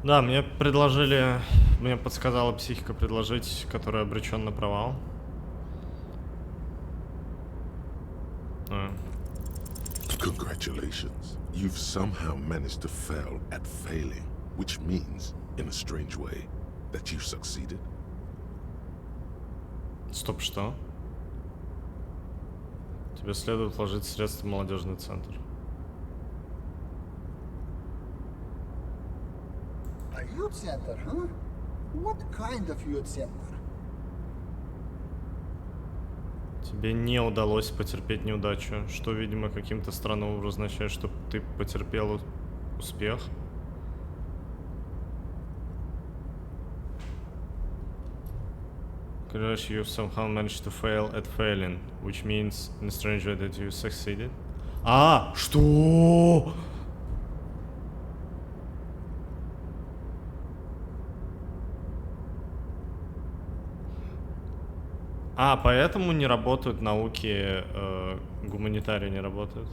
Да, мне подсказала психика предложить, который обречен на провал. Congratulations. You've somehow managed to fail at failing, which means, in a strange way, that you've succeeded. Стоп, что? Тебе следует вложить средства в молодежный центр. A youth center, huh? What kind of youth center? Тебе не удалось потерпеть неудачу, что, видимо, каким-то странным образом означает, что ты потерпел успех. Короче, you somehow managed to fail at failing, which means in a strange way that you succeeded. А, что? А, поэтому не работают науки, гуманитарии не работают.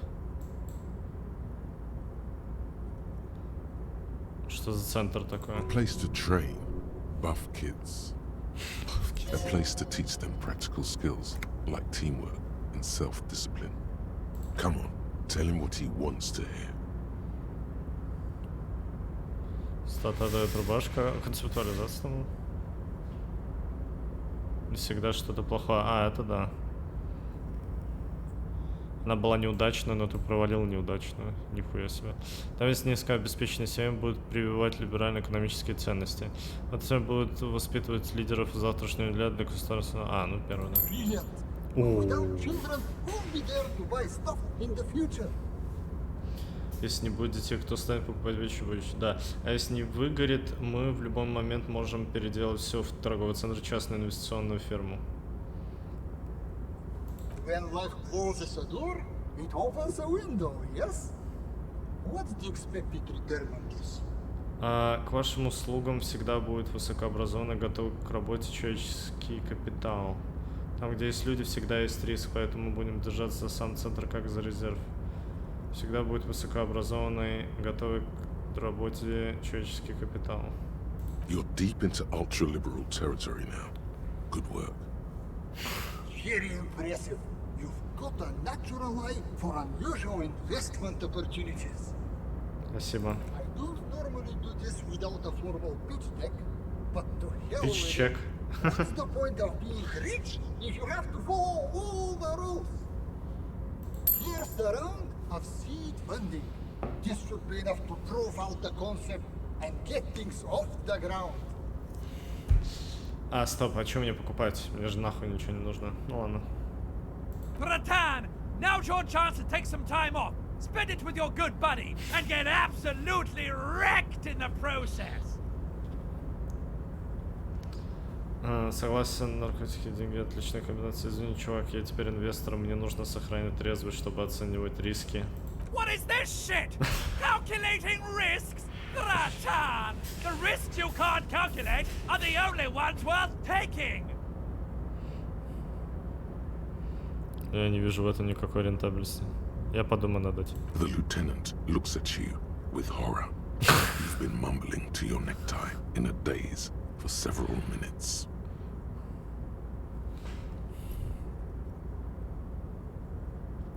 Что за центр такой? A place to train buff kids. A place to teach them practical skills like teamwork and self-discipline. Come on, tell him what he wants to hear. Стата дает рубашка. Концептуализация. Не всегда что-то плохое. А, это да. Она была неудачной, но ты провалил неудачную. Нихуя себе. Там есть несколько обеспеченных семей будут прививать либерально-экономические ценности. Вот это будут воспитывать лидеров завтрашнего дня для государства. А, ну первое, да. Если не будет детей, кто станет покупать вещи будущее? Да. А если не выгорит, мы в любой момент можем переделать все в торговый центр, частную инвестиционную фирму. When life closes a door, it opens a window, yes? What's the expected return on this? К вашим услугам всегда будет высокообразованный, готовый к работе человеческий капитал. Там, где есть люди, всегда есть риск, поэтому мы будем держаться за сам центр, как за резерв. Всегда будет высокообразованный, готовый к работе человеческий капитал. You're deep into ultra-liberal territory now. Good work. Very impressive. You've got a natural eye for unusual investment opportunities. Спасибо. I don't normally do this without a formal pitch deck, but to hell Pitch with check. it. What's the point of being rich if you have to follow all the rules? Here's the round of seed funding. This should be enough to prove out the concept and get things off the ground. А, стоп, а что мне покупать? Мне же нахуй ничего не нужно. Ну ладно. Bratan, now's your chance to take some time off. Spend it with your good buddy and get absolutely wrecked in the process. Согласен, наркотики, деньги, отличная комбинация. Извини, чувак, я теперь инвестор, мне нужно сохранить трезвость, чтобы оценивать риски. What is this shit? Calculating risks? Bratan! The risks you can't calculate are the only ones worth taking! Я не вижу в этом никакой рентабельности. Я подумаю над этим. The lieutenant looks at you with horror. You've been mumbling to your necktie in a daze for several minutes.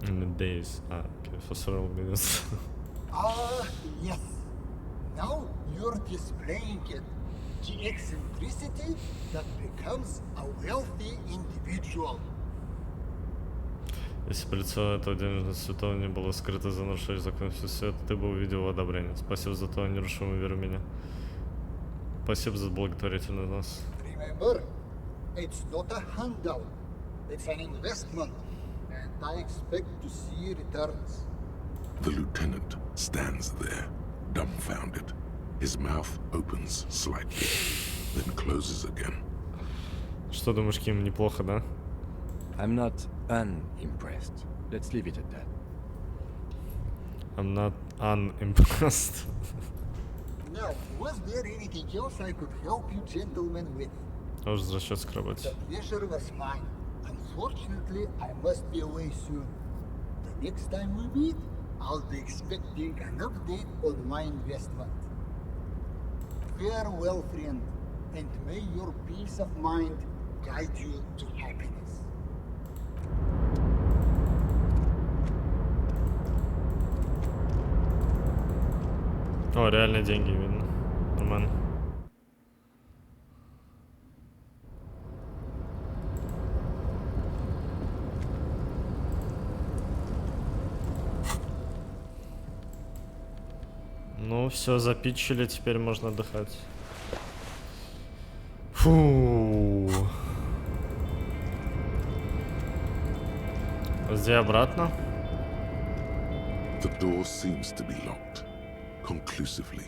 In a daze. Okay, for several minutes. Yes. Now you're displaying it. The eccentricity that becomes a wealthy individual. Если бы лицо этого денежного святого не было скрыто за нарушение закона всего света, ты бы увидел одобрение. Спасибо за твою нерушимую веру в меня. Спасибо за благотворительность нас. Remember, it's not a handout. It's an investment. And I expect to see returns. The lieutenant stands there, dumbfounded. His mouth opens slightly, then closes again. Что думаешь, Ким, неплохо, да? I'm not unimpressed. Let's leave it at that. I'm not unimpressed. Now, was there anything else I could help you gentlemen with? Возвращаться к работе. The pleasure was mine. Unfortunately, I must be away soon. The next time we meet, I'll be expecting an update on my investment. Farewell, friend, and may your peace of mind guide you to happiness. О, реально деньги видно. Нормально. Ну, все, запитчили, теперь можно отдыхать. Фу. Где обратно? The door seems to be locked, conclusively.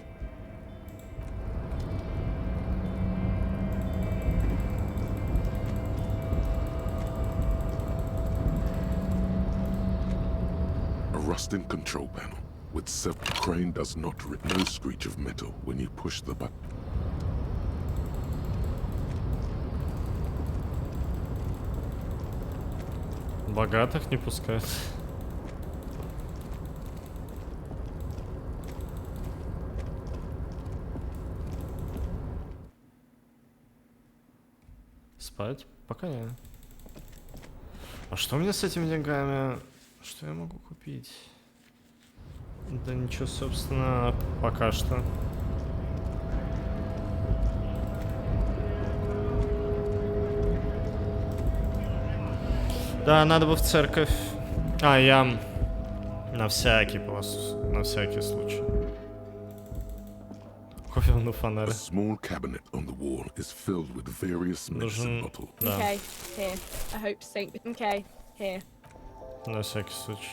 A rusting control panel with several crane does not no screech of metal when you push the button. Богатых не пускают. Спать? Пока не. А что мне с этими деньгами? Что я могу купить? Да ничего, собственно, пока что. Да, надо бы в церковь. А, я на всякий случай. Купил на фонарь. A small cabinet on the wall is filled with various medicine bottles. Okay, here. I hope Saint. Okay, here. На всякий случай.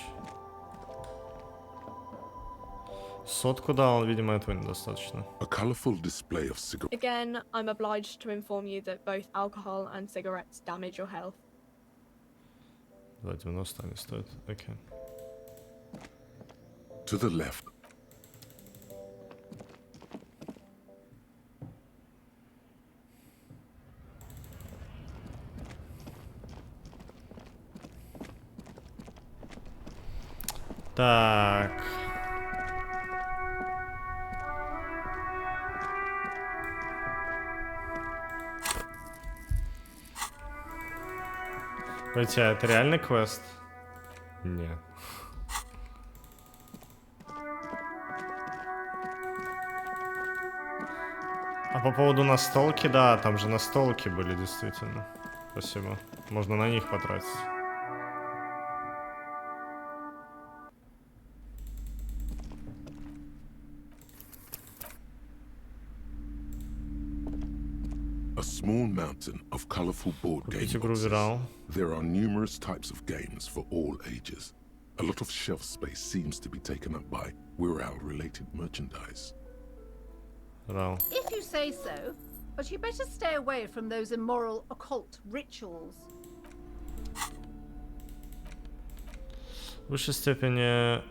Сотку дал, видимо, этого недостаточно. A colorful display of cigarettes. Again, I'm obliged to inform you that both alcohol and cigarettes damage your health. 2,90 они стоят. Окей. To the left. Так. Хотя это реальный квест? Нет. А по поводу настолки, да, там же настолки были действительно. Спасибо. Можно на них потратить. A small mountain of colorful board game boxes. There are numerous types of games for all ages. A lot of shelf space seems to be taken up by Wirral-related merchandise. If you say so, but you better stay away from those immoral occult rituals. В высшей степени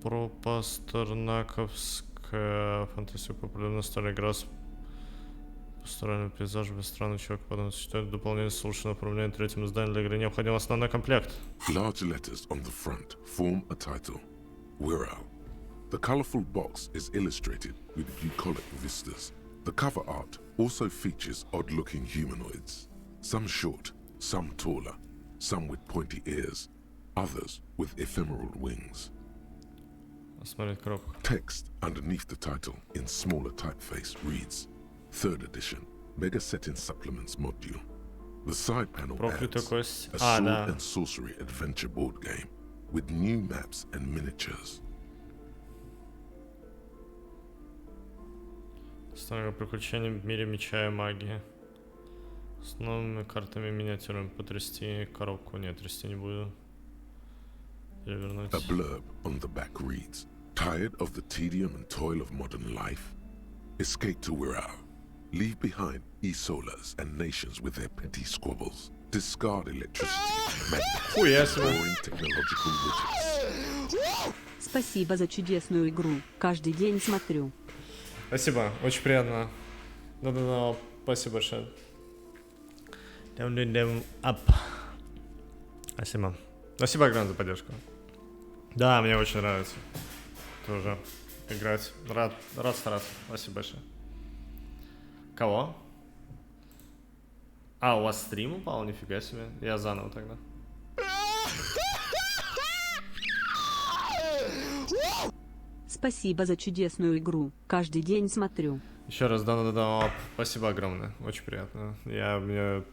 пропастернаковская фантастика популярна стала игра с пасторальным пейзажем без странных человек, потом существует дополнение слушай направление третьем издании для игры необходим основной комплект. Large letters on the front form a title, Wirral. The colorful box is illustrated with bucolic vistas. The cover art also features odd-looking humanoids, some short, some taller, some with pointy ears, others with ephemeral wings. Text underneath the title in smaller typeface reads, 3rd edition, Mega Setting Supplements module. The side panel adds a sword and sorcery adventure board game with new maps and miniatures. Старое приключение в мире меча и магии. С новыми картами и миниатюрами. Потрясти коробку. Нет, трясти не буду. Перевернуть. A blurb on the back reads, Tired of the tedium and toil of modern life? Escape to Wirral. Leave behind e-solas and nations with their petty squabbles. Discard electricity, magnetism, boring technological widgets. Спасибо за чудесную игру. Каждый день смотрю. Спасибо, очень приятно. Да-да-да, спасибо большое. Down, up. Спасибо. Спасибо огромное за поддержку. Да, мне очень нравится тоже играть. Рад стараться. Спасибо большое. Кого? А, у вас стрим упал? Нифига себе. Я заново тогда. Спасибо за чудесную игру. Каждый день смотрю. Еще раз, да. Спасибо огромное. Очень приятно. Мне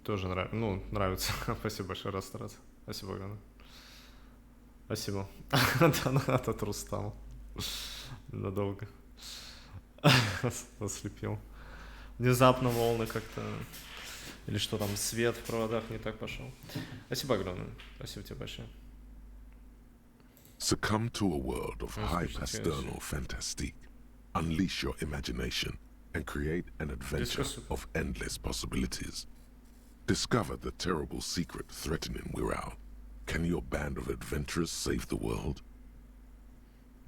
тоже нравится. Спасибо большое, рад стараться. Спасибо огромное. Спасибо. Донат от Рустама. Надолго. Ослепил. Внезапно волны как-то... Или что там, свет в проводах не так пошел. Спасибо огромное. Спасибо тебе большое. Succumb to a world of high pasternal fantastique. Unleash your imagination and create an adventure of endless possibilities. Discover the terrible secret threatening Wirral. Can your band of adventurers save the world?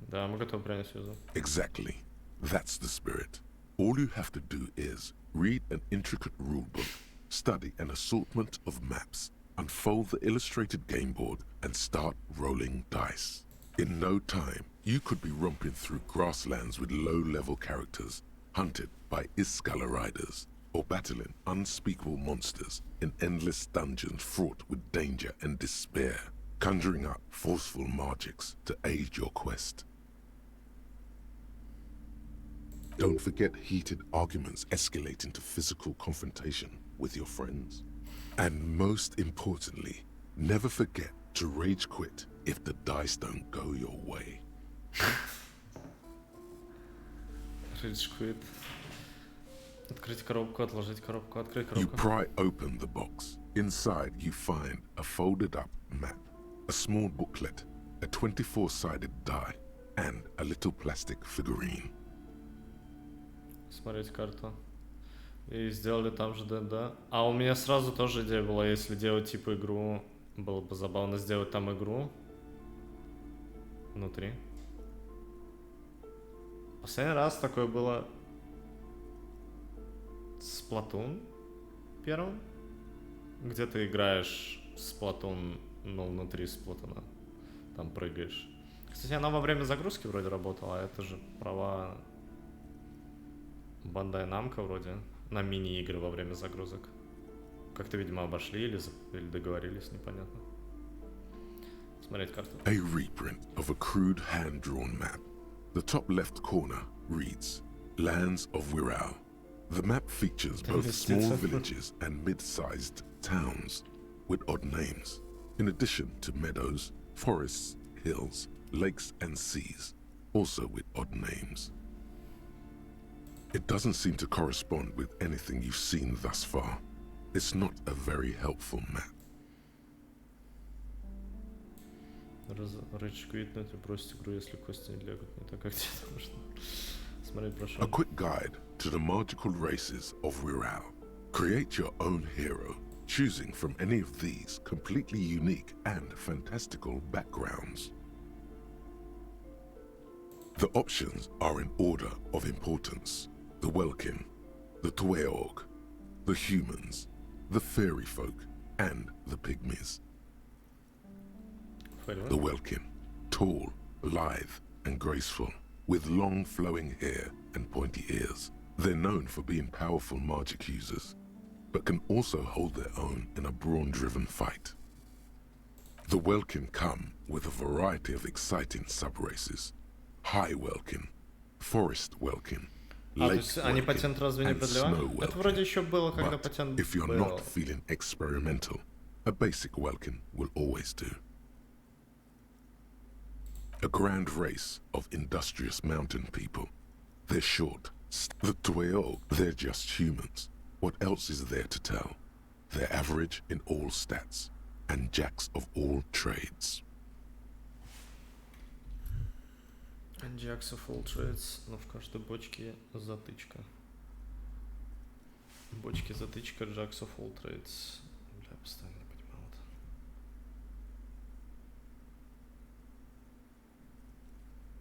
Да, мы готовы принять вызов. Exactly. That's the spirit. All you have to do is read an intricate rulebook, study an assortment of maps, unfold the illustrated game board, and start rolling dice. In no time, you could be romping through grasslands with low-level characters, hunted by Iskala riders, or battling unspeakable monsters in endless dungeons fraught with danger and despair, conjuring up forceful magics to aid your quest. Don't forget heated arguments escalating to physical confrontation with your friends. And most importantly, never forget to rage quit if the dice don't go your way. Rage quit. Открыть коробку, отложить коробку, открыть коробку. You pry open the box. Inside you find a folded up map, a small booklet, a 24-sided die, and a little plastic figurine. Смотреть карту. И сделали там же ДНД. А у меня сразу тоже идея была, если делать типа игру, было бы забавно сделать там игру внутри. Последний раз такое было с Splatoon первым, где ты играешь Splatoon, внутри Splatoon, там прыгаешь. Кстати, она во время загрузки вроде работала, а это же права Bandai Namco вроде на мини-игры во время загрузок. Как-то, видимо, обошли или договорились, непонятно. Смотреть карту. A reprint of a crude hand-drawn map. The top left corner reads, Lands of Wirral. The map features both small villages and mid-sized towns with odd names, in addition to meadows, forests, hills, lakes and seas, also with odd names. It doesn't seem to correspond with anything you've seen thus far. It's not a very helpful map. Речь квитнуть и бросить игру, если кости не лягут. Не так, как тебе нужно. Смотреть прошу. A quick guide to the magical races of Wirral. Create your own hero, choosing from any of these completely unique and fantastical backgrounds. The options are in order of importance. The Welkin, the Tueog, the humans, the fairy folk, and the pygmies. The Welkin, tall, lithe, and graceful, with long flowing hair and pointy ears. They're known for being powerful magic users, but can also hold their own in a brawn-driven fight. The Welkin come with a variety of exciting sub-races. High Welkin, Forest Welkin, Lake Welkin, and Snow Welkin. But if you're not feeling experimental, a basic Welkin will always do. A grand race of industrious mountain people. They're short. The Tueog, they're just humans. What else is there to tell? They're average in all stats, and jacks of all trades. Jacks of all trades, но в каждой бочке затычка. Бочки затычка Jacks of all trades. Бля, постоянно не понимал это.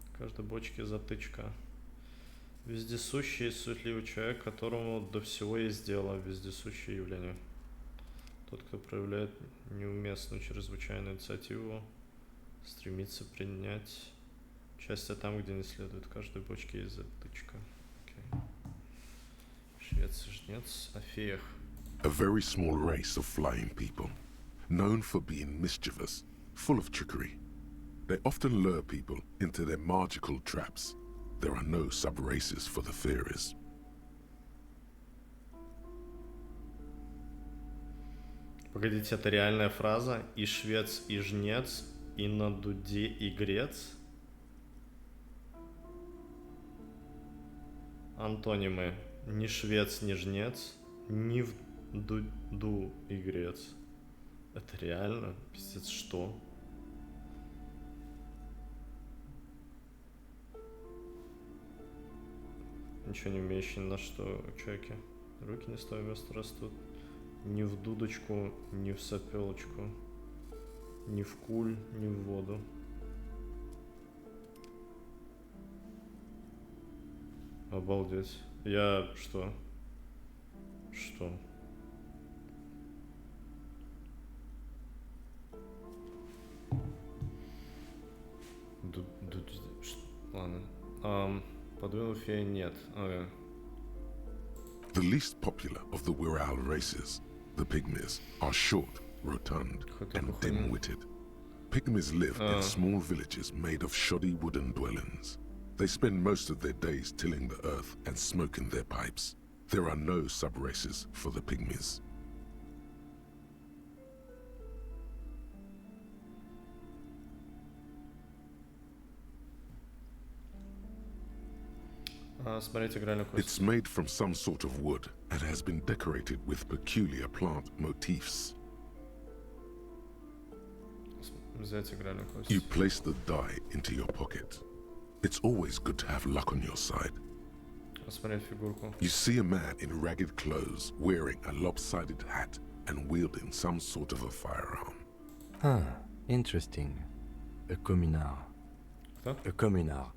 В каждой бочке затычка. Вездесущий и суетливый человек, которому до всего есть дело. Вездесущее явление. Тот, кто проявляет неуместную чрезвычайную инициативу, стремится принять участие там, где не следует. В каждой бочке есть затычка. Okay. Швец и жнец о феях. A very small race of flying people, known for being mischievous, full of trickery. They often lure people into their magical traps. There are no sub-races for the fairies. Погодите, это реальная фраза? И швец, и жнец, и на дуде игрец? Антонимы. Ни швец, ни жнец, ни в дуду игрец. Это реально? Пиздец, что? Ничего не умеющий ни на что человеки. Руки не с того места растут. Ни в дудочку, ни в сопелочку. Ни в куль, ни в воду. Обалдеть. Я что? Что? Ладно. Подвинул фея нет. Ага. The least popular of the Wirral races, the Pygmies, are short, rotund, and dim-witted. Pygmies live in small villages made of shoddy wooden dwellings. They spend most of their days tilling the earth and smoking their pipes. There are no sub-races for the Pygmies. Смотрите, игральную кость. It's made from some sort of wood and has been decorated with peculiar plant motifs. Взять игральную кость. You place the die into your pocket. It's always good to have luck on your side. Смотреть фигурку. You see a man in ragged clothes wearing a lopsided hat and wielding some sort of a firearm. Huh, interesting. A communard. Кто? A communard.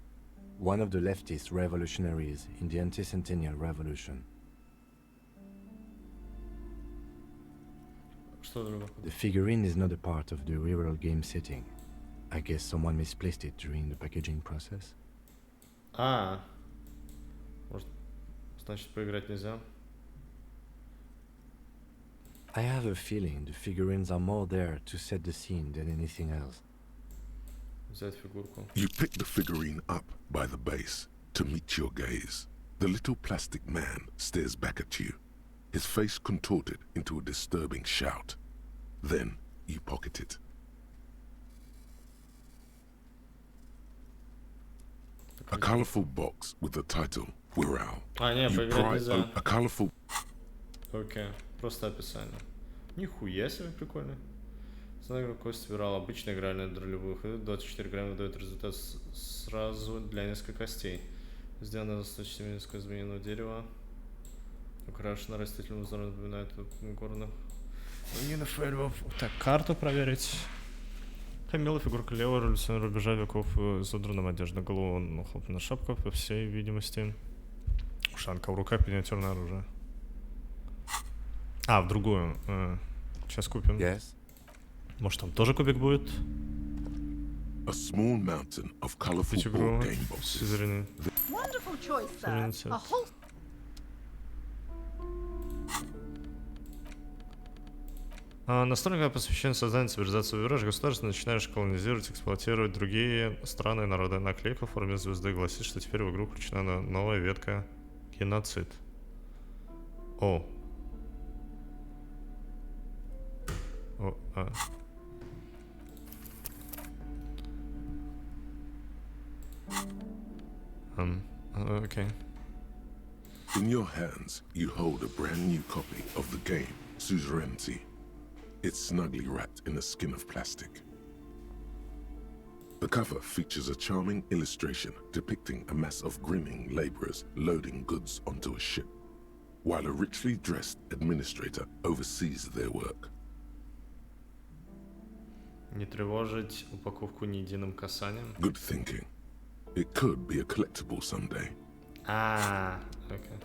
One of the leftist revolutionaries in the anti-centennial revolution. The figurine is not a part of the real game setting. I guess someone misplaced it during the packaging process. Может, значит, поиграть нельзя? I have a feeling the figurines are more there to set the scene than anything else. Взять фигурку. You pick the figurine up by the base to meet your gaze. The little plastic man stares back at you, his face contorted into a disturbing shout. Then you pocket it. A colorful box with the title Wirral. You pry a colorful. Окей, просто описание. Нихуя себе прикольно. Знак кость Wirral. Обычная игральная для любых. 24 грамма дает результат сразу для нескольких костей. Сделано достаточно низкое измененного дерева. Украшено растительным узором, напоминает горных. Так, карту проверить. Камила, фигурка левого, революционного рубежа веков, изодранная одежда, голову нахлопнена шапка, по всей видимости. Ушанка в руках, миниатюрное оружие. В другую. Сейчас купим. Yes. Может, там тоже кубик будет? A small mountain of colorful board game boxes. Wonderful choice, sir. A whole... Настольная посвящена созданию цивилизации вираж, государство начинаешь колонизировать, эксплуатировать другие страны и народы. Наклейка в форме звезды гласит, что теперь в игру включена новая ветка геноцид. Okay. In your hands, you hold a brand new copy of the game, Suzerainty. It's snugly wrapped in a skin of plastic. The cover features a charming illustration depicting a mass of grinning laborers loading goods onto a ship, while a richly dressed administrator oversees their work. Не тревожить упаковку ни единым касанием. Good thinking. It could be a collectible someday. Ah, okay.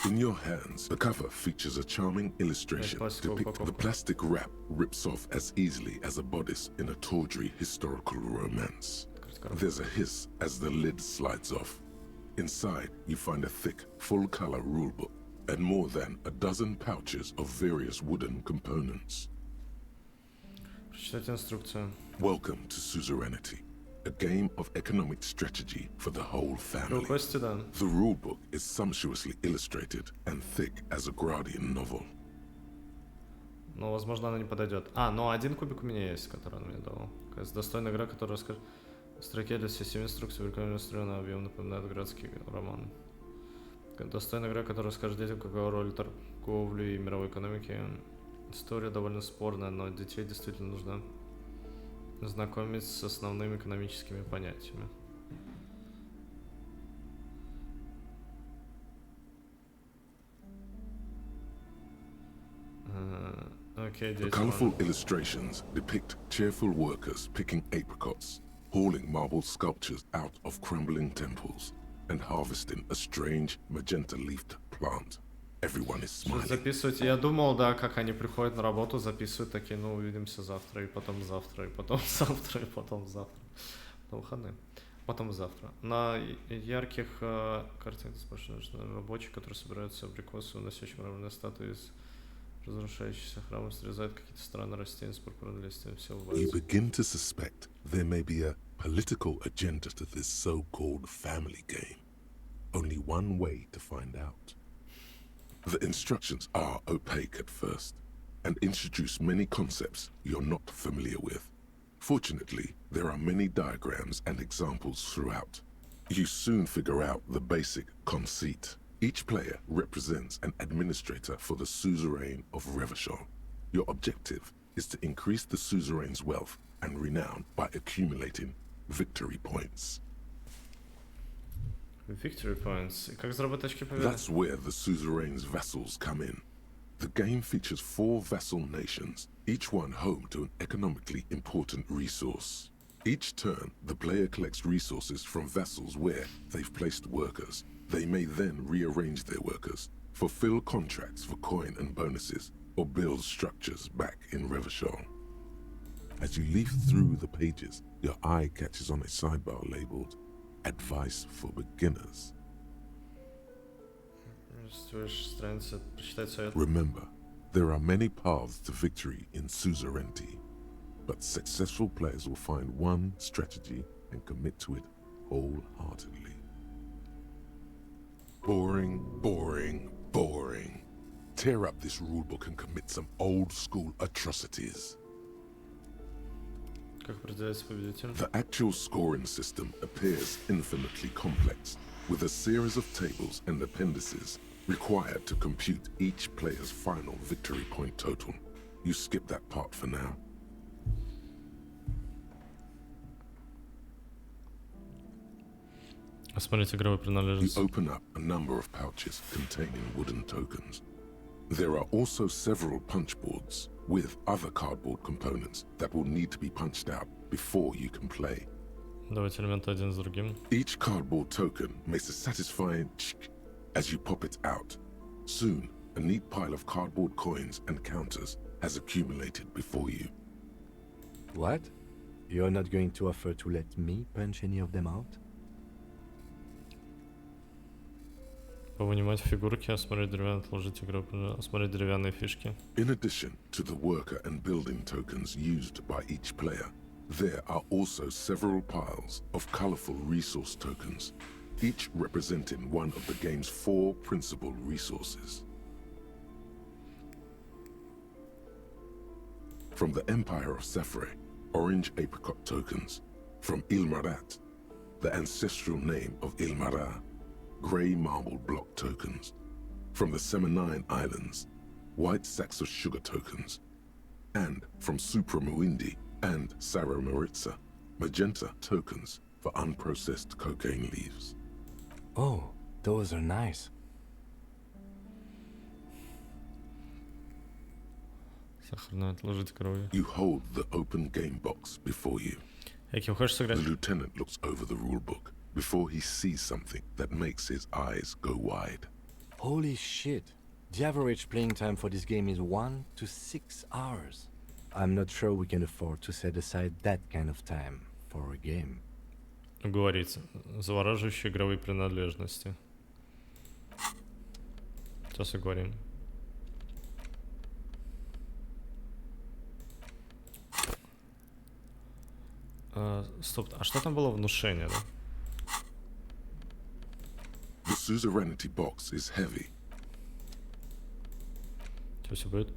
In your hands, the cover features a charming illustration depicting the plastic wrap rips off as easily as a bodice in a tawdry historical romance. There's a hiss as the lid slides off. Inside, you find a thick, full-color rulebook and more than a dozen pouches of various wooden components. Прочитайте инструкцию. Welcome to Suzerainty, a game of economic strategy for the whole family. The rulebook is sumptuously illustrated and thick as a Gradian novel. Но, возможно, она не подойдет. Но один кубик у меня есть, который он мне дал. Достойная игра, которая расскажет в строке для системы инструкций, великолепно иллюстрированный объем напоминает городский роман. Достойная игра, которая расскажет детям, какова роль торговли и мировой экономики. История довольно спорная, но детей действительно нужно знакомить с основными экономическими понятиями. The colorful illustrations depict cheerful workers picking apricots, hauling marble sculptures out of crumbling temples, and harvesting a strange magenta-leafed plant. Everyone is smiling. Записывать. Я думал, да, как они приходят на работу, записывают такие, ну, увидимся завтра, и потом завтра, и потом завтра, и потом завтра. На выходные. Потом завтра. На ярких картинках спрашивают рабочих, которые собираются абрикосы, уносящие мраморные статуи из разрушающихся храмов, срезают какие-то странные растения с пурпурным листьем, все You begin to suspect there may be a political agenda to this so-called family game. Only one way to find out. The instructions are opaque at first and introduce many concepts you're not familiar with. Fortunately, there are many diagrams and examples throughout. You soon figure out the basic conceit. Each player represents an administrator for the suzerain of Revachol. Your objective is to increase the suzerain's wealth and renown by accumulating victory points. Victory points. Как заработать очки победы? That's where the suzerain's vassals come in. The game features 4 vassal nations, each one home to an economically important resource. Each turn, the player collects resources from vassals where they've placed workers. They may then rearrange their workers, fulfill contracts for coin and bonuses, or build structures back in Revachol. As you leaf through the pages, your eye catches on a sidebar labeled Advice for Beginners. Remember, there are many paths to victory in suzerainty, but successful players will find one strategy and commit to it wholeheartedly. Boring, boring, boring. Tear up this rulebook and commit some old-school atrocities. The actual scoring system appears infinitely complex, with a series of tables and appendices required to compute each player's final victory point total. You skip that part for now. You open up a number of pouches containing wooden tokens. There are also several punch boards with other cardboard components that will need to be punched out before you can play. Each cardboard token makes a satisfying ch as you pop it out. Soon, a neat pile of cardboard coins and counters has accumulated before you. What? You're not going to offer to let me punch any of them out? Повынимать фигурки, осмотреть деревянные, отложить игру, осмотреть деревянные фишки. In addition to the worker and building tokens used by each player, there are also several piles of colorful resource tokens, each representing one of the game's 4 principal resources. From the Empire of Safre, orange apricot tokens. From Ilmarat, the ancestral name of Ilmara, grey marble block tokens. From the Seminine Islands, white sacks of sugar tokens. And from Supramuindi and Sara Maritza, magenta tokens for unprocessed cocaine leaves. Oh, those are nice. You hold the open game box before you. The lieutenant looks over the rulebook before he sees something that makes his eyes go wide. Holy shit. The average playing time for this game is 1 to 6 hours. I'm not sure we can afford to set aside that kind of time for a game. Говорится, завораживающие игровые принадлежности. Сейчас оговорим. Стоп, а что там было внушение, да? The suzerainty box is heavy. Что все будет?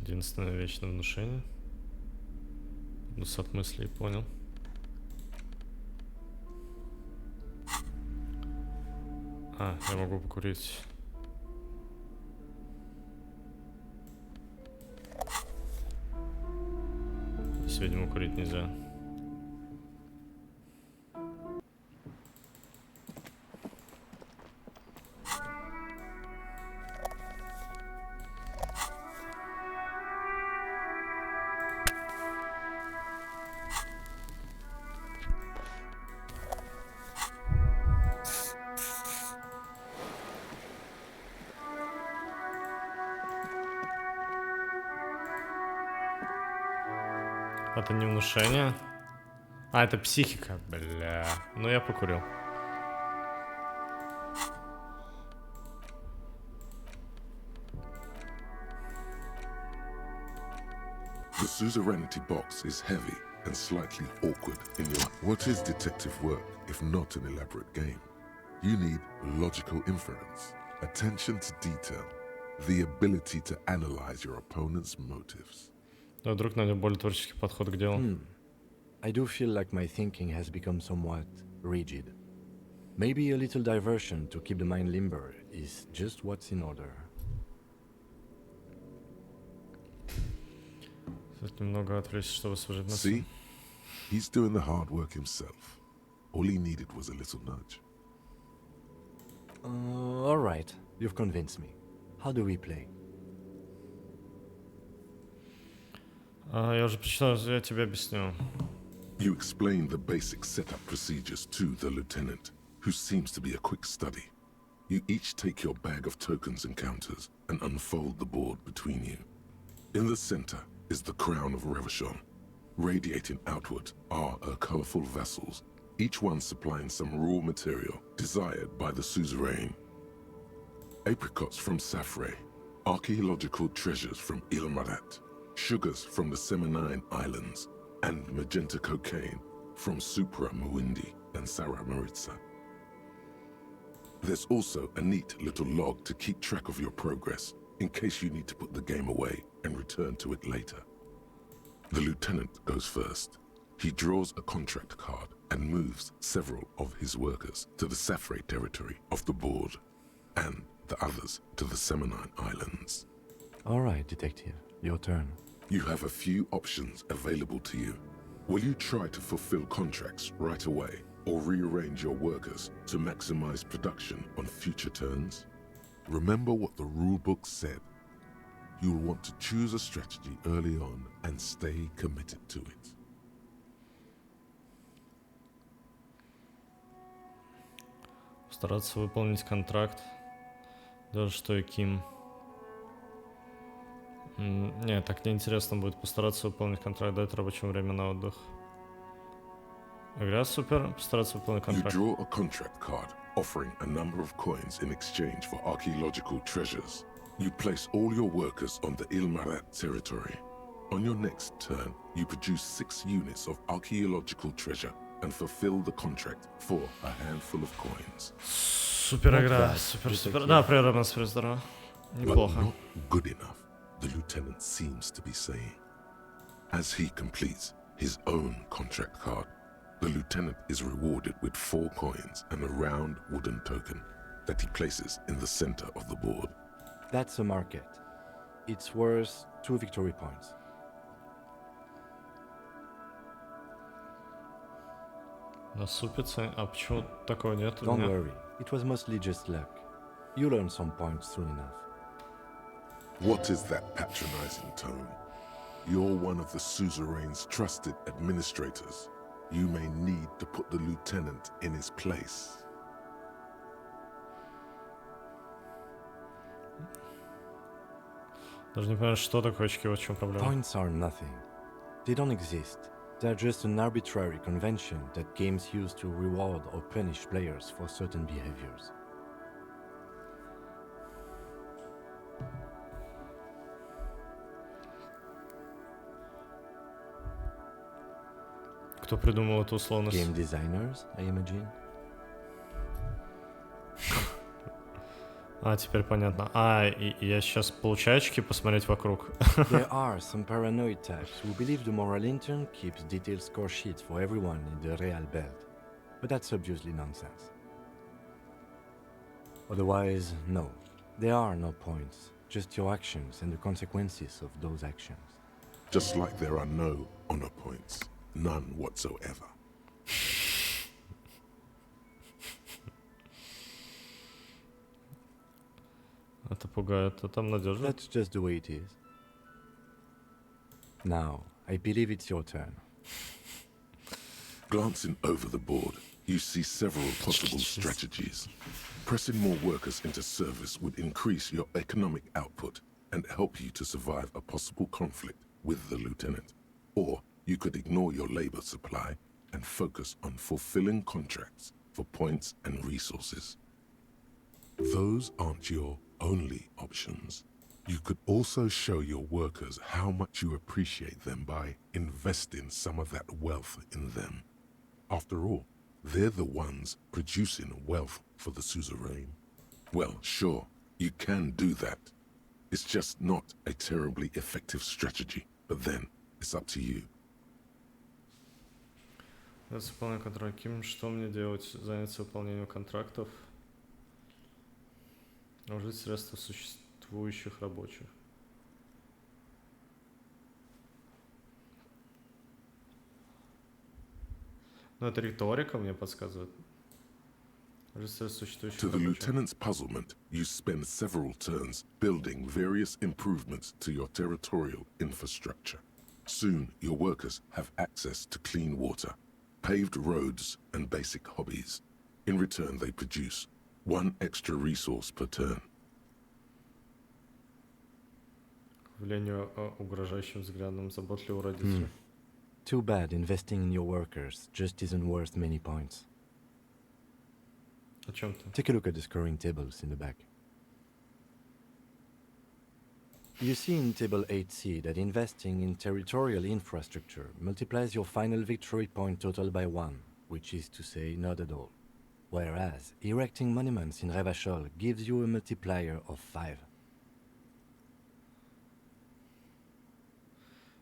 Единственное вечное внушение. Ну, сад мыслей, понял. А, я могу покурить. Здесь, видимо, курить нельзя. Это не внушение. А, это психика. Бля. Ну, я покурил. The suzerainty box is heavy and slightly awkward in your... What is detective work if not an elaborate game? You need logical inference, attention to detail, the ability to analyze your opponent's motives. Да, вдруг найдем более творческий подход к делу. I do feel like my thinking has become somewhat rigid. Maybe a little diversion to keep the mind limber is just what's in order. Немного отвлечься, чтобы освежить мысли. See? He's doing the hard work himself. All he needed was a little nudge. All right, you've convinced me. How do we play? Я уже прочитал, я тебе объясню. You explain the basic setup procedures to the lieutenant, who seems to be a quick study. You each take your bag of tokens and counters and unfold the board between you. In the center is the crown of Revachon. Radiating outward are her colorful vessels, each one supplying some raw material desired by the suzerain. Apricots from Safre, archaeological treasures from Ilmarat, sugars from the Seminine Islands, and magenta cocaine from Supra Muindi and Sarah Maritza. There's also a neat little log to keep track of your progress in case you need to put the game away and return to it later. The lieutenant goes first. He draws a contract card and moves several of his workers to the Safre territory of the board, and the others to the Seminine Islands. All right, detective, your turn. You have a few options available to you. Will you try to fulfill contracts right away, or rearrange your workers to maximize production on future turns? Remember what the rulebook said. You'll want to choose a strategy early on and stay committed to it. Стараться выполнить контракт. Даже что и Ким. Не, так неинтересно будет. Постараться выполнить контракт, дать рабочему время на отдых. Игра супер. Постараться выполнить You контракт. draw a contract card offering a number of coins in exchange for archaeological treasures. You place all your workers on the Ilmarat territory. On your next turn, you produce 6 units of archaeological treasure and fulfill the contract for a handful of coins. Супер игра, супер. Да, прервано, супер здорово. Неплохо. But not good enough, the lieutenant seems to be saying. As he completes his own contract card, the lieutenant is rewarded with 4 coins and a round wooden token that he places in the center of the board. That's a market. It's worth 2 victory points. Насупится? А почему такого нет? Don't worry, it was mostly just luck. You'll earn some points soon enough. What is that patronizing tone? You're one of the suzerain's trusted administrators. You may need to put the lieutenant in his place. Даже не понимаю, что такое очки, вот в чем проблема. Points are nothing. They don't exist. They're just an arbitrary convention that games use to reward or punish players for certain behaviors. Кто придумал эту условность? Game designers, I imagine. А, теперь понятно. И я сейчас получаю очки посмотреть вокруг. There are some paranoid types who believe the moral intern keeps detailed score sheets for everyone in the real belt. But that's obviously nonsense. Otherwise, no. There are no points, just your actions and the consequences of those actions. Just like there are no honor points. None whatsoever. Это пугает, а там надежно. That's just the way it is. Now, I believe it's your turn. Glancing over the board, you see several possible strategies. Pressing more workers into service would increase your economic output and help you to survive a possible conflict with the lieutenant. Or you could ignore your labor supply and focus on fulfilling contracts for points and resources. Those aren't your only options. You could also show your workers how much you appreciate them by investing some of that wealth in them. After all, they're the ones producing wealth for the suzerain. Well, sure, you can do that. It's just not a terribly effective strategy, but then it's up to you. Выполнение контракта. Ким, что мне делать? Заняться выполнением контрактов? Вложить средства существующих рабочих. Ну, это риторика мне подсказывает. To the lieutenant's puzzlement, you spend several turns building various improvements to your territorial infrastructure. Soon, your workers have access to clean water, paved roads, and basic hobbies. In return, they produce 1 extra resource per turn. Явлению угрожающим взглядом заботливого родителя. Too bad investing in your workers just isn't worth many points. О чем ты? Take a look at the scoring tables in the back. You see in table 8C that investing in territorial infrastructure multiplies your final victory point total by 1, which is to say not at all. Whereas erecting monuments in Revachol gives you a multiplier of 5.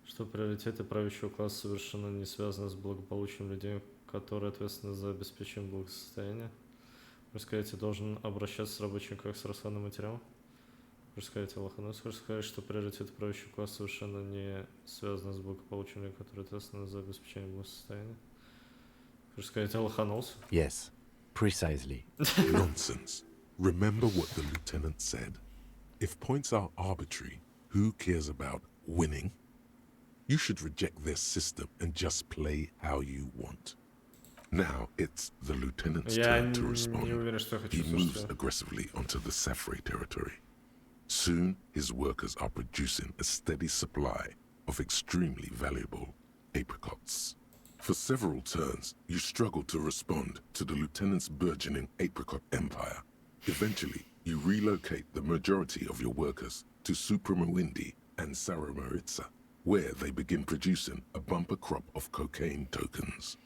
Что приоритеты правящего класса совершенно не связаны с благополучием людей, которые ответственны за обеспечение благосостояния. Вы скажете, должен обращаться с рабочим как с расходным материалом? Вы скажете, Лоханос, вы скажете, что приоритеты правящего класса совершенно не связаны с благополучием людей, которые ответственны за обеспечение благосостояния? Вы скажете, Лоханос? Yes, precisely. Nonsense. Remember what the lieutenant said. If points are arbitrary, who cares about winning? You should reject their system and just play how you want. Now it's the lieutenant's turn to respond. He moves aggressively onto the Safri territory. Soon, his workers are producing a steady supply of extremely valuable apricots. For several turns, you struggle to respond to the lieutenant's burgeoning apricot empire. Eventually, you relocate the majority of your workers to Supremawindi and Saramaritsa, where they begin producing a bumper crop of cocaine tokens.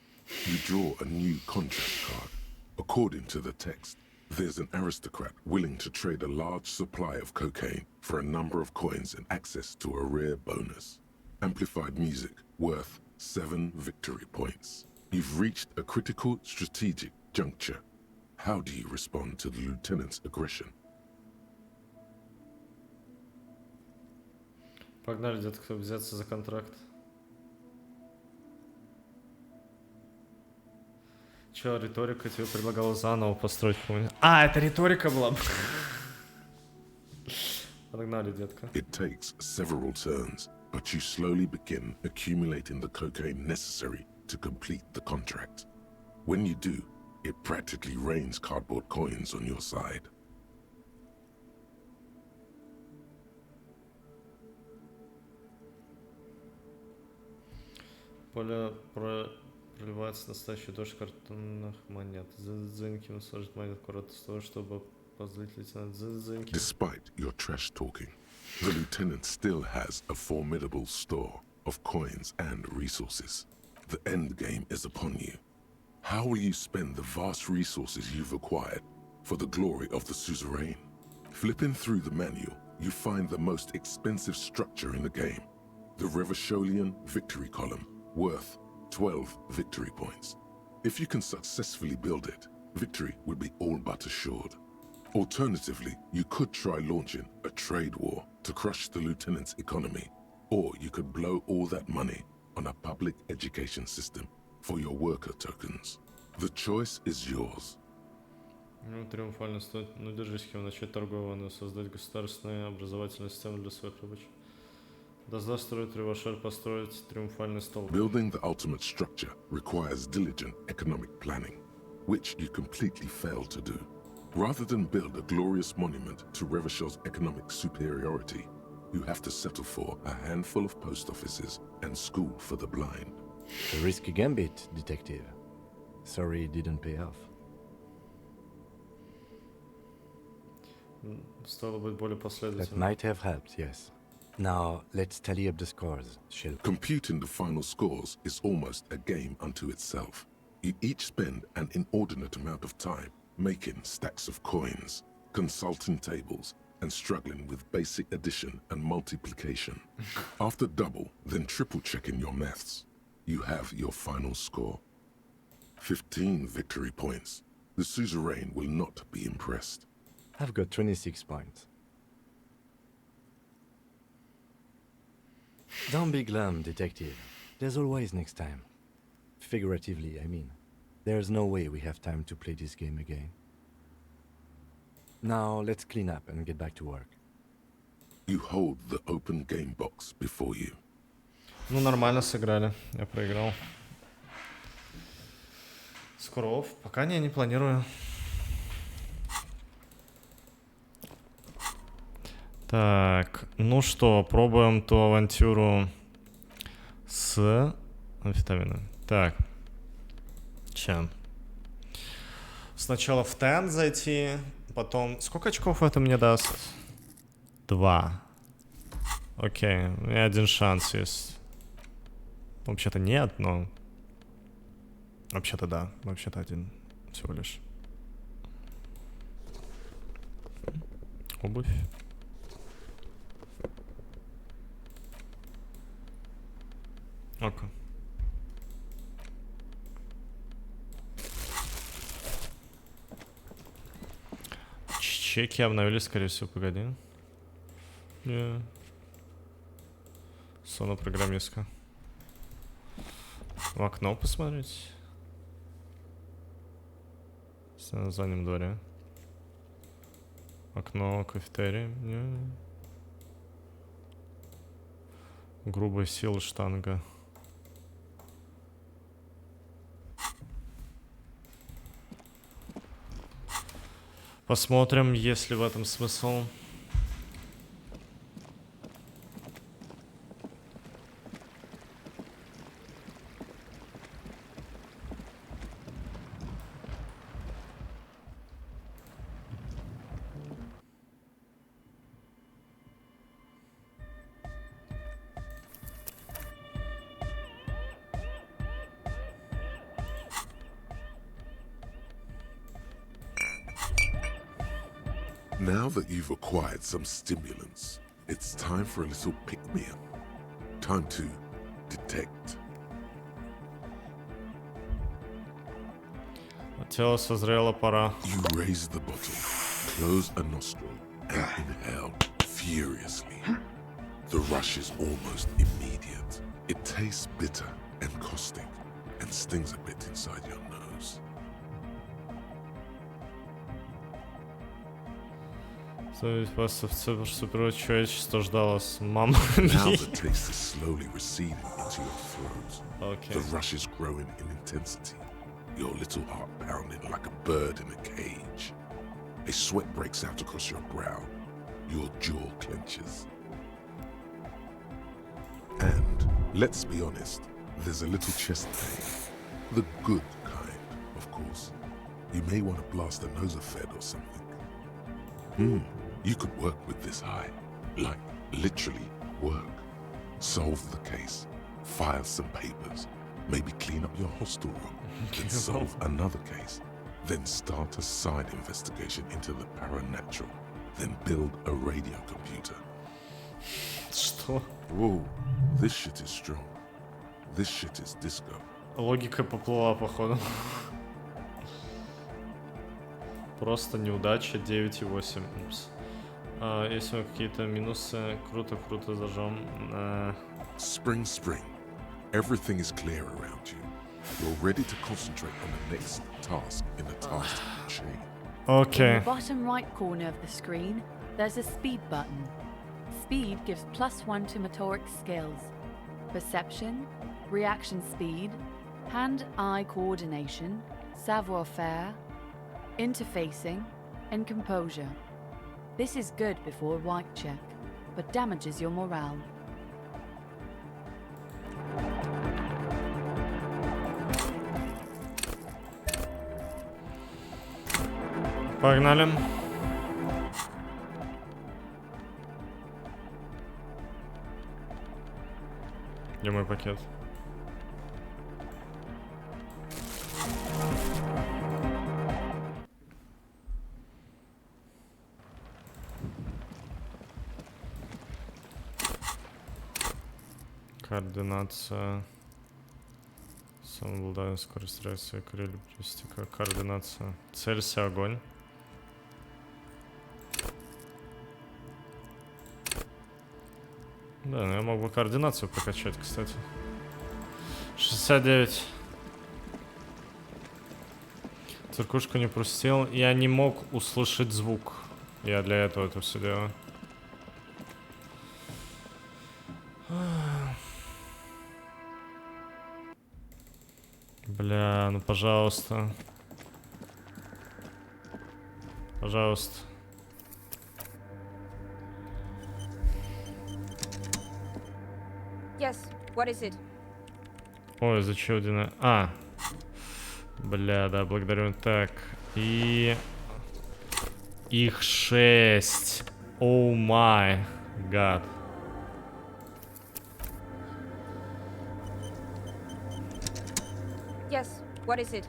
You draw a new contract card. According to the text, there's an aristocrat willing to trade a large supply of cocaine for a number of coins and access to a rare bonus. Amplified music worth 7 victory points. You've reached a critical strategic juncture. How do you respond to the lieutenant's aggression? Погнали, детка, взяться за контракт. Че, риторика тебе предлагала заново построить какую-нибудь... А, это риторика была. Погнали, детка. It takes several turns, but you slowly begin accumulating the cocaine necessary to complete the contract. When you do, it practically rains cardboard coins on your side. Поле проливается настоящий дождь картонных монет. Дзынькин сложит монет аккуратно с того, чтобы позлить лейтенант Дзынькин. Despite your trash talking, the lieutenant still has a formidable store of coins and resources. The end game is upon you. How will you spend the vast resources you've acquired for the glory of the suzerain? Flipping through the manual, you find the most expensive structure in the game, the Revacholian Victory Column, worth 12 victory points. If you can successfully build it, victory would be all but assured. Alternatively, you could try launching a trade war to crush the lieutenant's economy, or you could blow all that money on a public education system for your worker tokens. The choice is yours. Ну, триумфально стоит. Ну, держись, Хим, начать торговую, создать государственную образовательную систему для своих рабочих. Дозда строит Ревашер построить триумфальный столб. Building the ultimate structure requires diligent economic planning, which you completely fail to do. Rather than build a glorious monument to Revachel's economic superiority, you have to settle for a handful of post offices and school for the blind. A risky gambit, detective. Sorry it didn't pay off. Стоило быть более That последовательным. might have helped, yes. Now, let's tally up the scores, shall we? Computing the final scores is almost a game unto itself. You each spend an inordinate amount of time making stacks of coins, consulting tables, and struggling with basic addition and multiplication. After double, then triple checking your maths, you have your final score. 15 victory points. The suzerain will not be impressed. I've got 26 points. Don't be glum, detective. There's always next time. Figuratively, I mean. There's no way we have time to play this game again. Now, let's clean up and get back to work. You hold the open game box before you. Ну, нормально сыграли. Я проиграл. Скоров. Пока не планирую. Так, ну что, пробуем ту авантюру с амфетамином. Так. Чем? Сначала в тент зайти, потом... Сколько очков это мне даст? 2. Окей, у меня один шанс есть. Вообще-то нет, но... Вообще-то да, вообще-то один всего лишь. Обувь. Окей. Чеки обновились, скорее всего, погоди. Сонопрограммистка. В окно посмотреть. На заднем дворе. Окно, кафетерий. Грубая сила штанга. Посмотрим, есть ли в этом смысл. Now that you've acquired some stimulants, it's time for a little pick-me-up. Time to detect. Тело созрело, пора. You raise the bottle, close a nostril, and inhale furiously. The rush is almost immediate. It tastes bitter and caustic, and stings a bit inside your nose. Суперчеловечество ждало с мамой. Now the taste is slowly receding into your throat. Okay. The rush is growing in intensity. Your little heart pounding like a bird in a cage. A sweat breaks out across your brow. Your jaw clenches. And, let's be honest, there's a little chest pain. The good kind, of course. You may want to blast a nosefed or something. You could work with this high. Like, literally work. Solve the case. File some papers. Maybe clean up your hostel room. Then solve another case. Then start a side investigation into the paranatural. Then build a radio computer. Что? Whoa, this shit is strong. This shit is disco. Логика поплыла, походу. Просто неудача 9,8. Упс. Если какие-то минусы, круто зажжем. Spring. Everything is clear around you. You're ready to concentrate on the next task in the task chain. Okay. In the bottom right corner of the screen, there's a speed button. Speed gives +1 to motoric skills. Perception, reaction speed, hand-eye coordination, savoir-faire, interfacing, and composure. This is good before a white check, but damages your morale. Погнали. Где мой пакет? Координация. Самообладание, скорость реакции, эквилибристика, координация. Целься, огонь. Да, ну я мог бы координацию прокачать, кстати. 69. Циркушку не пустил. Я не мог услышать звук. Я для этого это все делаю. Бля, ну пожалуйста. Пожалуйста. Yes, what is it? Ой, зачудено. А. Бля, да, благодарю. Так, и... Их 6. О май гад. Yes, what is it?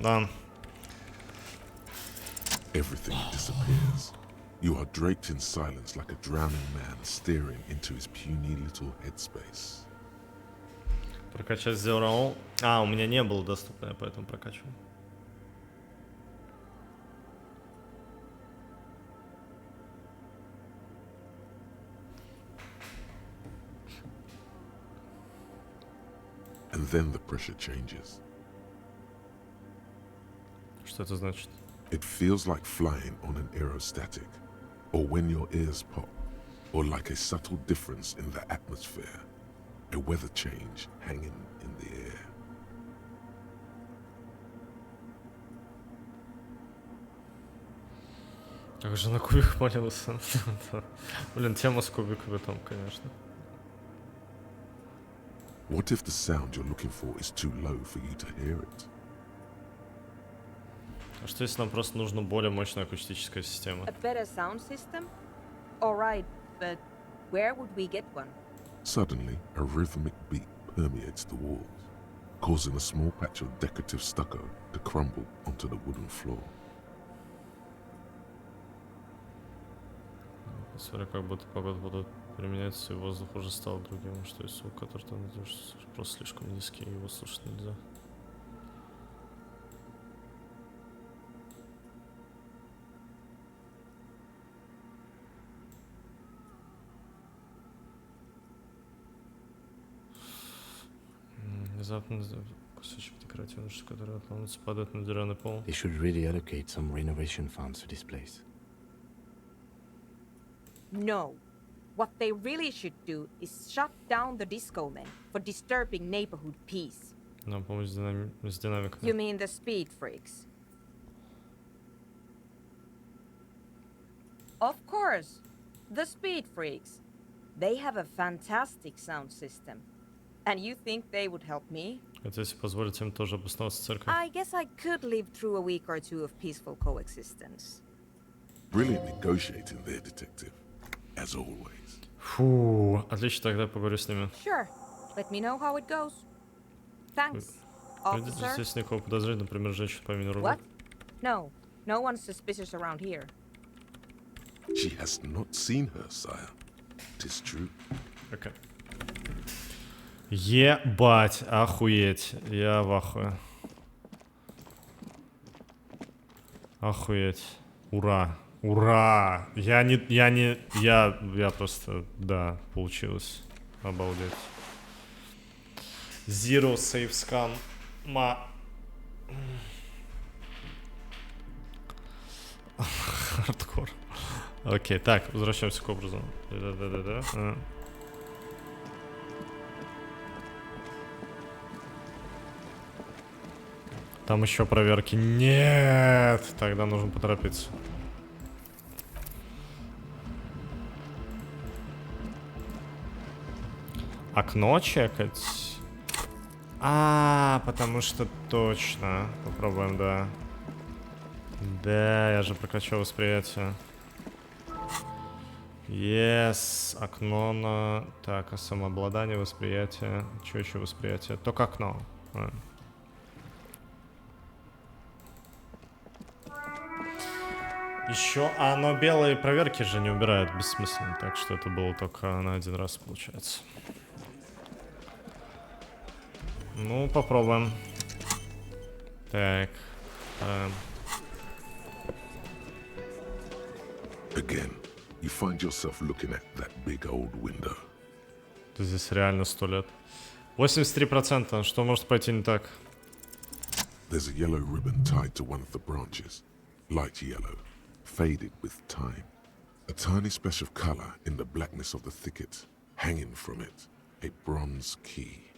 Да. Everything disappears. You are draped in silence like a drowning man staring into his puny little headspace. Прокачать сделал. А, у меня не было доступно, я поэтому прокачивал. And then the pressure changes. Что это значит? It feels like flying on an aerostatic, or when your ears pop, or like a subtle difference in the atmosphere, a weather change hanging in the air. Как же на кубик молился. Блин, тема с кубиками там, конечно. What if the sound you're looking for is too low for you to hear it? А что если нам просто нужна более мощная акустическая система? A better sound system? Alright, but where would we get one? Suddenly, a rhythmic beat permeates the walls, causing a small patch of decorative stucco to crumble onto the wooden floor. Смотря как будто погода будет применяться, и воздух уже стал другим, что есть звук, который там идешь, просто слишком низкий, его слушать нельзя. Внезапно кусочек декоративной штуки, который отламывается, падает на деревянный пол. They should really allocate some renovation funds to this place. No. What they really should do is shut down the disco men for disturbing neighborhood peace. Нам помочь с динамикой. You mean the speed freaks? Of course. The speed freaks. They have a fantastic sound system. And you think they would help me? Это если позволить им тоже обосноваться в церкви. I guess I could live through a week or two of peaceful coexistence. Brilliant negotiating there, detective, as always. Фу, отлично, тогда поговорю с ними. Sure. Let me know how it goes. Thanks, officer. Здесь никакого подозрения, например, женщина по имени Руби. What? No. No one's suspicious around here. She has not seen her, sire. 'Tis true. Okay. Ебать, охуеть. Я в ахуе. Охуеть. Ура. Ура! Я просто, да, получилось. Обалдеть. Zero save scan. Хардкор. Окей, так, возвращаемся к образу. Да. Там еще проверки. Нет! Тогда нужно поторопиться. Окно чекать? Потому что точно. Попробуем, да. Да, я же прокачал восприятие. Yes, окно на... Так, а самообладание, восприятие. Что еще восприятие? Только окно. Еще, но белые проверки же не убирают бессмысленно, так что это было только на один раз, получается. Ну, попробуем. Так. Again, you find yourself looking at that big old window. Здесь реально 100 лет. 83%. Что может пойти не так? There's a yellow ribbon tied to one of the branches. Light yellow, faded with time. A tiny splash of color in the blackness of the thicket. Hanging from it, a bronze key.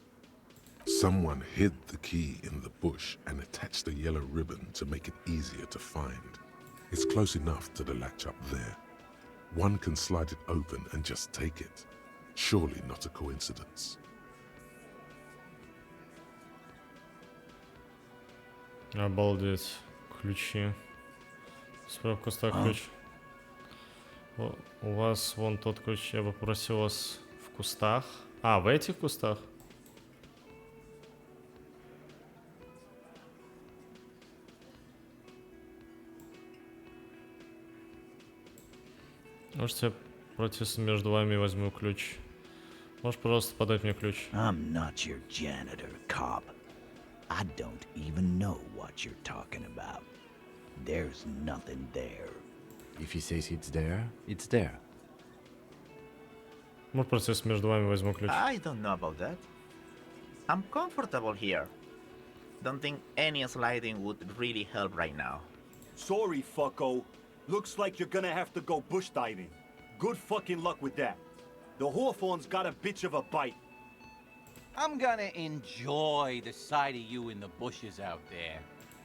Someone hid the key in the bush and attached a yellow ribbon to make it easier to find. It's close enough to the latch up there. One can slide it open and just take it. Surely not a coincidence. Обалдеть. Ключи. Справка ста ключ. У вас вон тот ключ. Я бы попросил вас в кустах. В этих кустах? Может, я протисну между вами и возьму ключ. Можешь, пожалуйста, подать мне ключ? I'm not your janitor, cop. I don't even know what you're talking about. There's nothing there. If he says it's there, it's there. Может, протисну между вами и возьму ключ? I don't know about that. I'm comfortable here. Don't think any sliding would really help right now. Sorry, fucko. Looks like you're gonna have to go bush diving. Good fucking luck with that. The Hawthorne's got a bitch of a bite. I'm gonna enjoy the sight of you in the bushes out there.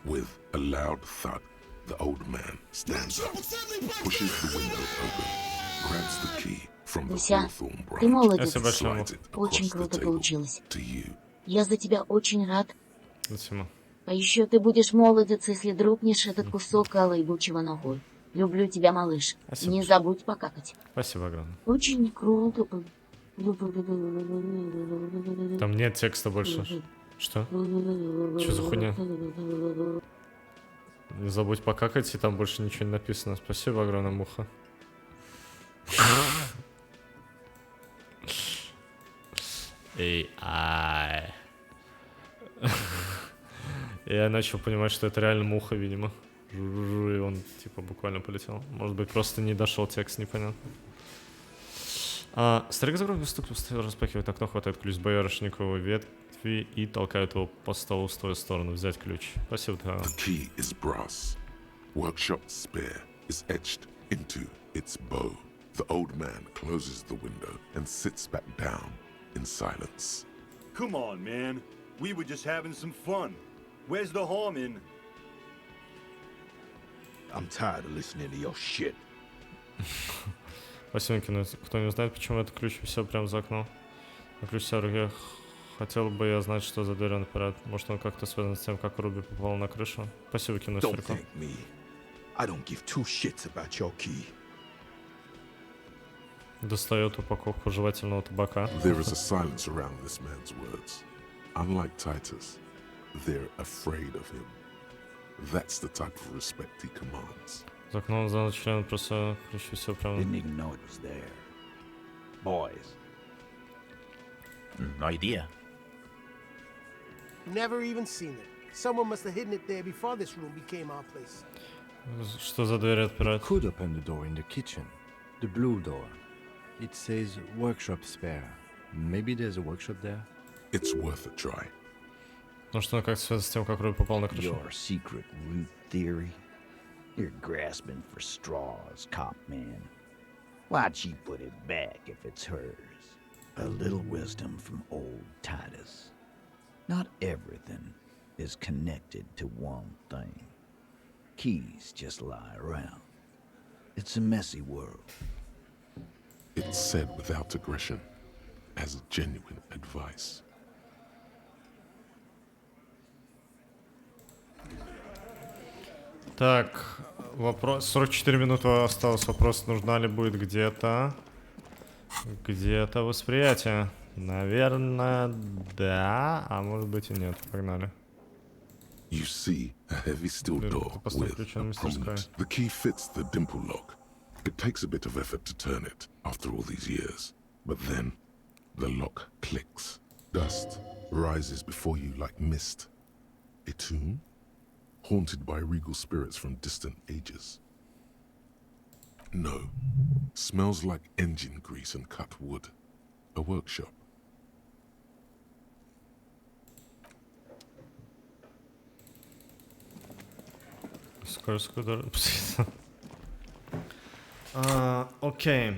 With a loud thud, the old man stands up, pushes the window open, grabs the key, from the Дуся, Hawthorne ты branch молодец. slides it Очень across the круто table получилось. to you. Я за тебя очень рад. Спасибо. А еще ты будешь молодец, если друпнешь этот кусок алой бучего ногой. Люблю тебя, малыш. Спасибо. Не забудь покакать. Спасибо огромное. Очень круто. Там нет текста больше. Что? Что за хуйня? Не забудь покакать, и там больше ничего не написано. Спасибо огромное, муха. Эй, ай. Я начал понимать, что это реально муха, видимо. И он типа буквально полетел. Может быть, просто не дошел текст, непонятно. Старик за громким стуком распахивает окно, хватает ключ с боярышниковой ветви и толкает его по столу в твою сторону. Взять ключ. Спасибо. The key is brass. Workshop spare is etched into its bow. The old man closes the window and sits back down in silence. Come on, man. We were just having some fun. Where's the harm in... I'm tired of listening to your shit. Спасибо, кино. Кто не знает, почему этот ключ висел прямо за окном. А ключ в руке. Хотел бы я знать, что за дверь он отпирает. Может, он как-то связан с тем, как Руби попал на крышу. Спасибо, кино. Don't thank me. I don't give two shits about your key. Достает упаковку жевательного табака. There is a silence around this man's words. Unlike Titus, they're afraid of him. That's the type of respect he commands. За окном за член просто ключ висел прямо. Didn't even know it was there. Boys. No idea. Never even seen it. Someone must have hidden it there before this room became our place. Что за дверь отпирает? Could open the door in the kitchen. The blue door. It says workshop spare. Maybe there's a workshop there. It's worth a try. Ну что, как связано с тем, как Руби попал на крышу? Your secret root theory? You're grasping for straws, cop man. Why'd she put it back if it's hers? A little wisdom from old Titus. Not everything is connected to one thing. Keys just lie around. It's a messy world. It's said without aggression, as genuine advice. Так, вопрос. 44 минуты осталось. Вопрос, нужна ли будет где-то восприятие. Наверное, да, а может быть и нет. Погнали. You see a heavy steel door with a prominence. The key fits the dimple lock. It takes a bit of effort to turn it after all these years. But then, the lock clicks. Dust rises before you like mist. A tomb? Haunted by regal spirits from distant ages. No. Smells like engine grease and cut wood. A workshop. Скользкую дорогу. Окей.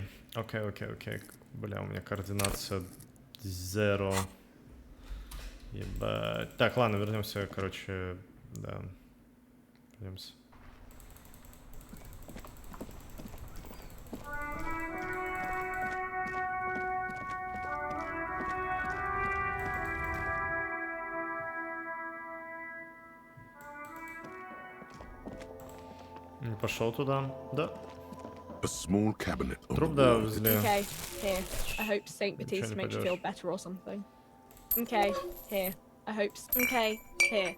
Бля, у меня координация 0. Ебать. Так, ладно, вернемся, короче, да. Вернемся. Не пошел туда, да. A small cabinet on Труп, the да, wall. взяли. Okay, here. I hope Saint Baptiste makes you feel better or something. Okay, here. I hope. Okay, here.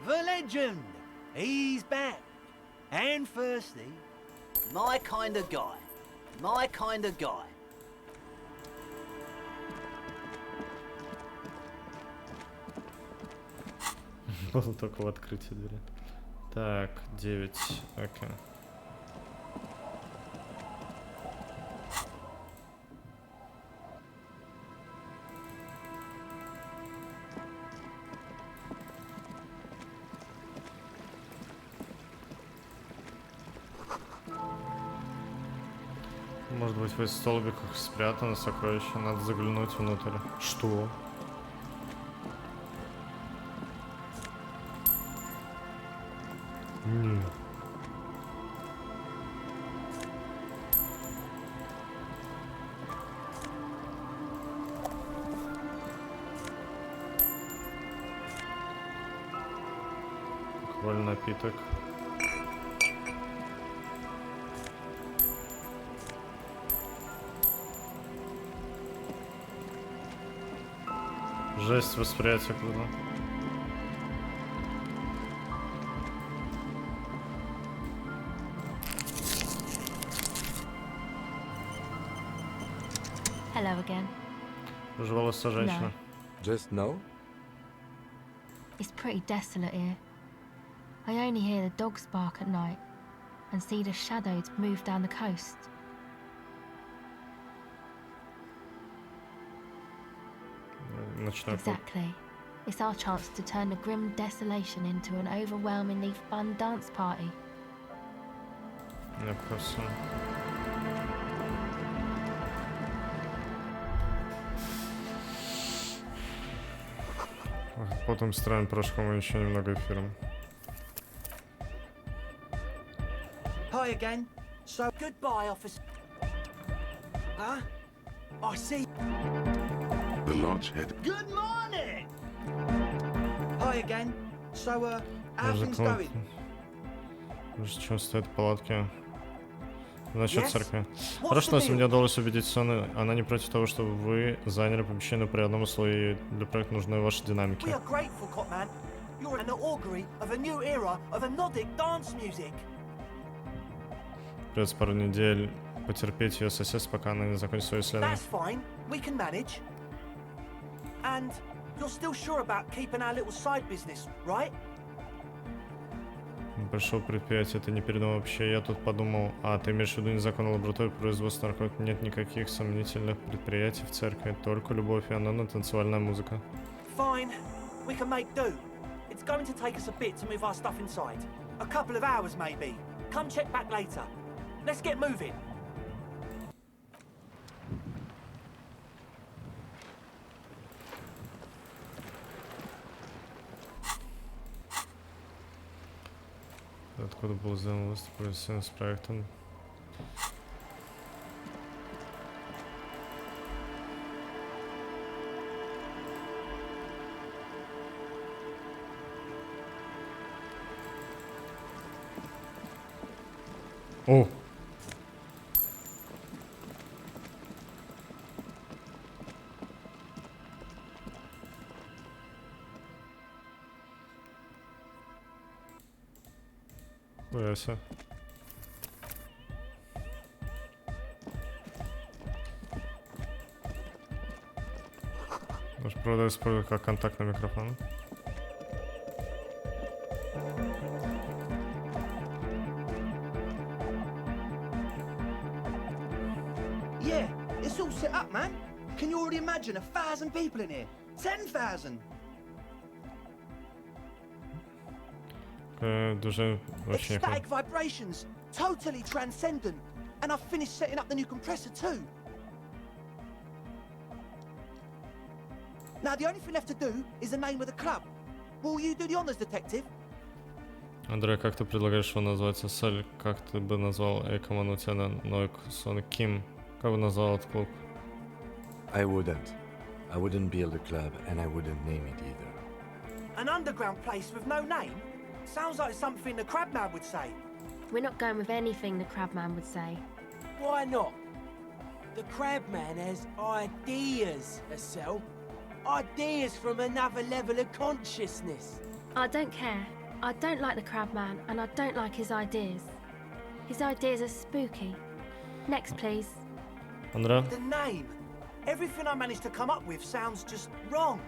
The legend! He's back. And thirsty. My kind of guy. My kind of guy. Было только в открытии двери. Так, 9. Окей. Может быть, в этих столбиках спрятано сокровище, надо заглянуть внутрь. Что? Нет. Алкогольный напиток. Жесть восприятия круто. Hello again. Рыжеволосая женщина. Just now? It's pretty desolate here. I only hear the dogs bark at night and see the shadows move down the coast. Exactly. It's our chance to turn the grim desolation into an overwhelmingly fun dance party. Of course. Потом строим прошлому еще немного эфиром. Hi again. So goodbye, officer. Huh? I see. The large head. Good morning. Hi again. So how things going? Чем стоят палатки? Насчет Yes? церкви. What's Хорошо, the нас deal? мне удалось убедить Сону, она не против того, чтобы вы заняли помещение при одном условии. Для проекта нужны ваши We динамики. are grateful, Copman. You're an augury of a new era of Nordic dance music. Придется пару недель потерпеть ее соседство, пока она не закончит свое исследование. That's fine. We can manage. And you're still sure about keeping our little side business, right? Большое предприятие, это не передано вообще. Я тут подумал, ты имеешь в виду незаконную лабораторию производства наркотиков? Нет никаких сомнительных предприятий в церкви, только любовь и она танцевальная музыка. Fine. We can make do. It's going to take us a bit to move our stuff inside. A couple of hours, maybe. Come check back later. Let's get moving. Откуда был сделан выступ с проектом? О! Хуяся. Наш провод использует как контактный микрофон. Yeah, it's all set up, man. Can you already imagine 1,000 people in here? 10,000. Дуже очень Ecstatic vibrations, totally transcendent. And I've finished setting up the new compressor too. Now the only thing left to do is the name of the club. Will you do the honors, detective? Андрей, как ты предлагаешь его назвать? Саль, как ты бы назвал Экоманутяна Нойк Сон Ким? Как бы назвал этот клуб? I wouldn't build a club and I wouldn't name it either. An underground place with no name? Sounds like something the Crabman would say. We're not going with anything the Crabman would say. Why not? The Crabman has ideas, Estelle. Ideas from another level of consciousness. I don't care. I don't like the Crabman, and I don't like his ideas. His ideas are spooky. Next, please. Andrea? The name. Everything I managed to come up with sounds just wrong.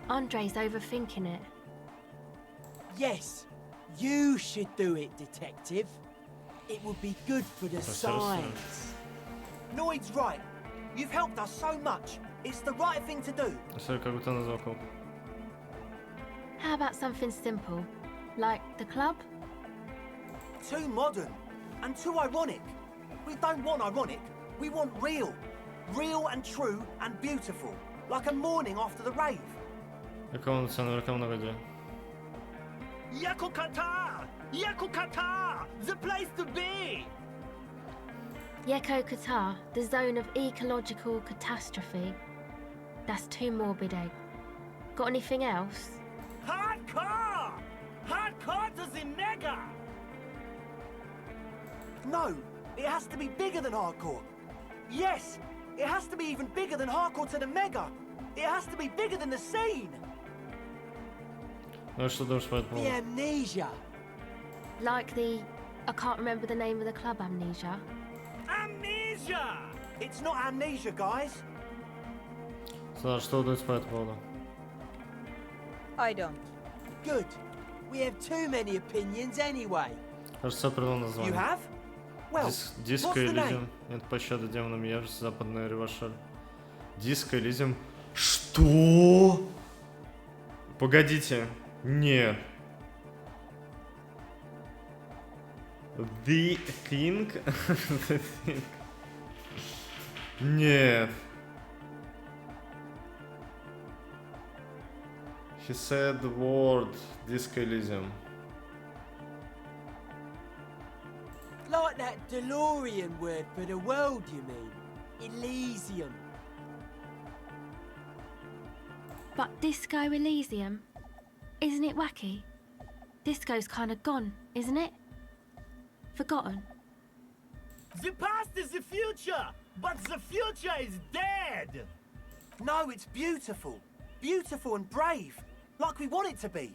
Andre's overthinking it. Yes, you should do it, detective. It would be good for the science. Noid's right. You've helped us so much. It's the right thing to do. Саль, как бы ты назвал клуб? How about something simple, like the club? Too modern and too ironic. We don't want ironic. We want real. Real and true and beautiful. Like a morning after the rave. Yakukata! Yakukata! The place to be! Yeko Qatar, the zone of ecological catastrophe. That's too morbid, Egg. Got anything else? Hardcore! Hardcore to the mega! No, it has to be bigger than hardcore. Yes, it has to be even bigger than hardcore to the mega. It has to be bigger than the scene. The amnesia. Like the... I can't remember the name of the club, Amnesia. Amnesia! It's not amnesia, guys. Что думаешь по этому поводу? I don't. Good. We have too many opinions anyway. Кажется, я придумал название. You have? Well, Диско what's the Elysium. name? Нет пощады демонам ярость, западная ревошаль. Диско Elysium. Что? Погодите. Нет. The Thing? The Thing. Нет. He said the word Disco Elysium. Like that DeLorean word for the world, you mean? Elysium. But Disco Elysium? Isn't it wacky? Disco's kind of gone, isn't it? Forgotten. The past is the future, but the future is dead! No, it's beautiful. Beautiful and brave. Like we want it to be.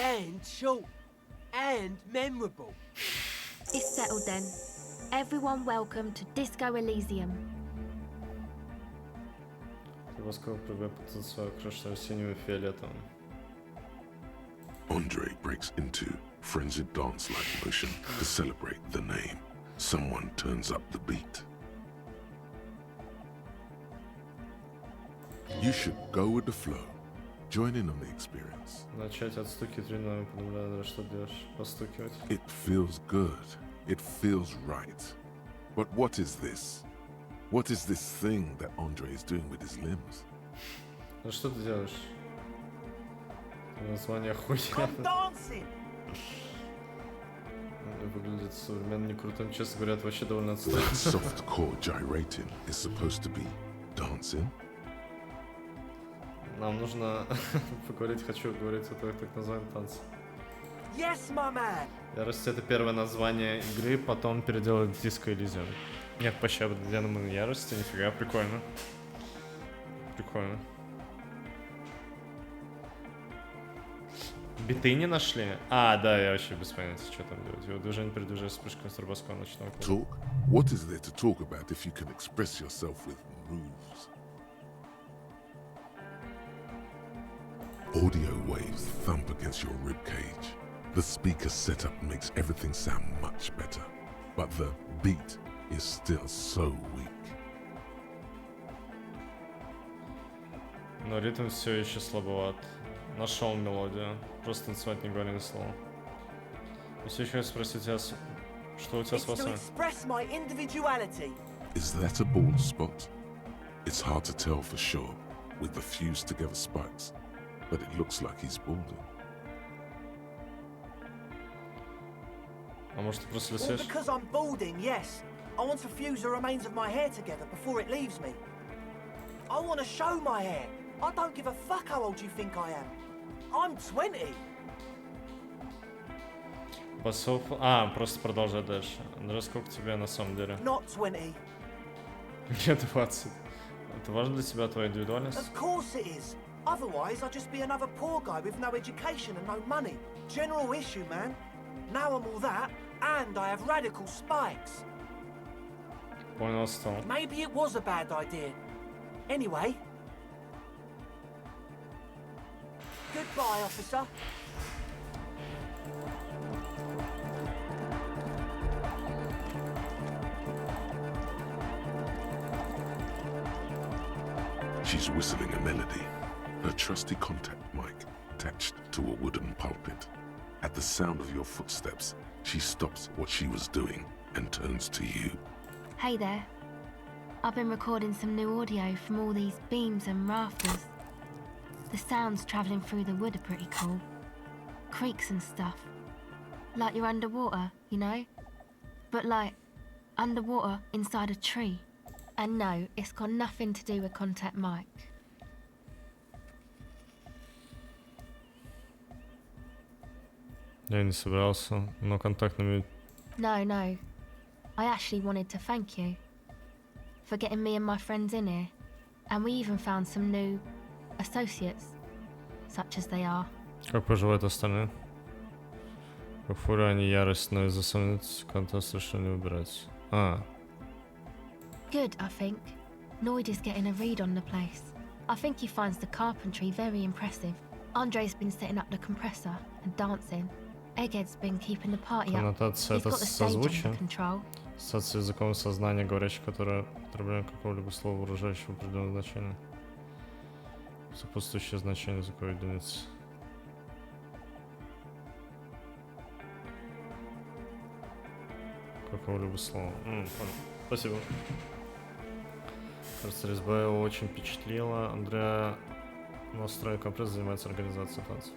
And short. And memorable. It's settled then. Everyone welcome to Disco Elysium. Andre breaks into frenzied dance-like motion to celebrate the name. Someone turns up the beat. You should go with the flow. Join in on the experience. Начать отстукивать рядом, подумать, что делаешь, постукивать. It feels good. It feels right. But what is this? What is this thing that Andre is doing with his limbs? Ну что ты делаешь? Название I'm охуенно. dancing. Выглядит современно не крутым, честно говоря, это вообще довольно отстойно. That soft core gyrating is supposed to be dancing. Нам нужно поговорить, хочу говорить о твоих так называемых танцах. Yes, my man. Ярость — это первое название игры, потом переделают в Disco Elysium. Нет пощады демонам ярости, нифига, прикольно. Прикольно. Биты не нашли? А, да, я вообще без понятия, что там делать. Его движение передвижение вспышкой с турбоском ночного клуба. Talk? What is there to talk about if you can express yourself with moves? Audio waves thump against your ribcage. The speaker setup makes everything sound much better, but the beat is still so weak. Но ритм все еще слабоват. Нашел мелодию. Просто танцевать не говори ни слова. И все еще хочу спросить тебя, что у тебя с It's to волосами? express my individuality. Is that a bald spot? It's hard to tell for sure with the fused together spikes, but it looks like he's balding. А может ты просто Well, лысеешь? because I'm balding, yes. I want to fuse the remains of my hair together before it leaves me. I want to show my hair. I don't give a fuck how old you think I am. I'm 20. Басов... А, просто продолжай дальше. Андрей, сколько тебе на самом деле? Not 20. Мне 20. Это важно для тебя, твоя индивидуальность? Of course it is. Otherwise, I'd just be another poor guy with no education and no money. General issue, man. Now I'm all that, and I have radical spikes. Понял, стал. Maybe it was a bad idea. Anyway. Goodbye, officer. She's whistling a melody, her trusty contact mic attached to a wooden pulpit. At the sound of your footsteps, she stops what she was doing and turns to you. Hey there. I've been recording some new audio from all these beams and rafters. The sounds travelling through the wood are pretty cool. Creaks and stuff. Like you're underwater, you know? But like, underwater inside a tree. And no, it's got nothing to do with Contact Mike. Я не собирался, но контактными... No. I actually wanted to thank you for getting me and my friends in here. And we even found some new associates, such as they are. Как поживают остальные? Как фура они яростно из-за сомнительности контеста решили убирать. Good, I think. Noid is getting a read on the place. I think he finds the carpentry very impressive. Andre's been setting up the compressor and dancing. Egghead's been keeping the party up. Коннотация He's это got the stage созвучие. under control. Ассоциация с языком сознания, говорящий, которое употребление какого-либо слова, выражающего определенное значение. Сопутствующее значение языковой единицы. Какого-либо слова. Понял. Спасибо. Кажется, резьба его очень впечатлила. Андреа настроен компресс, занимается организацией танцев.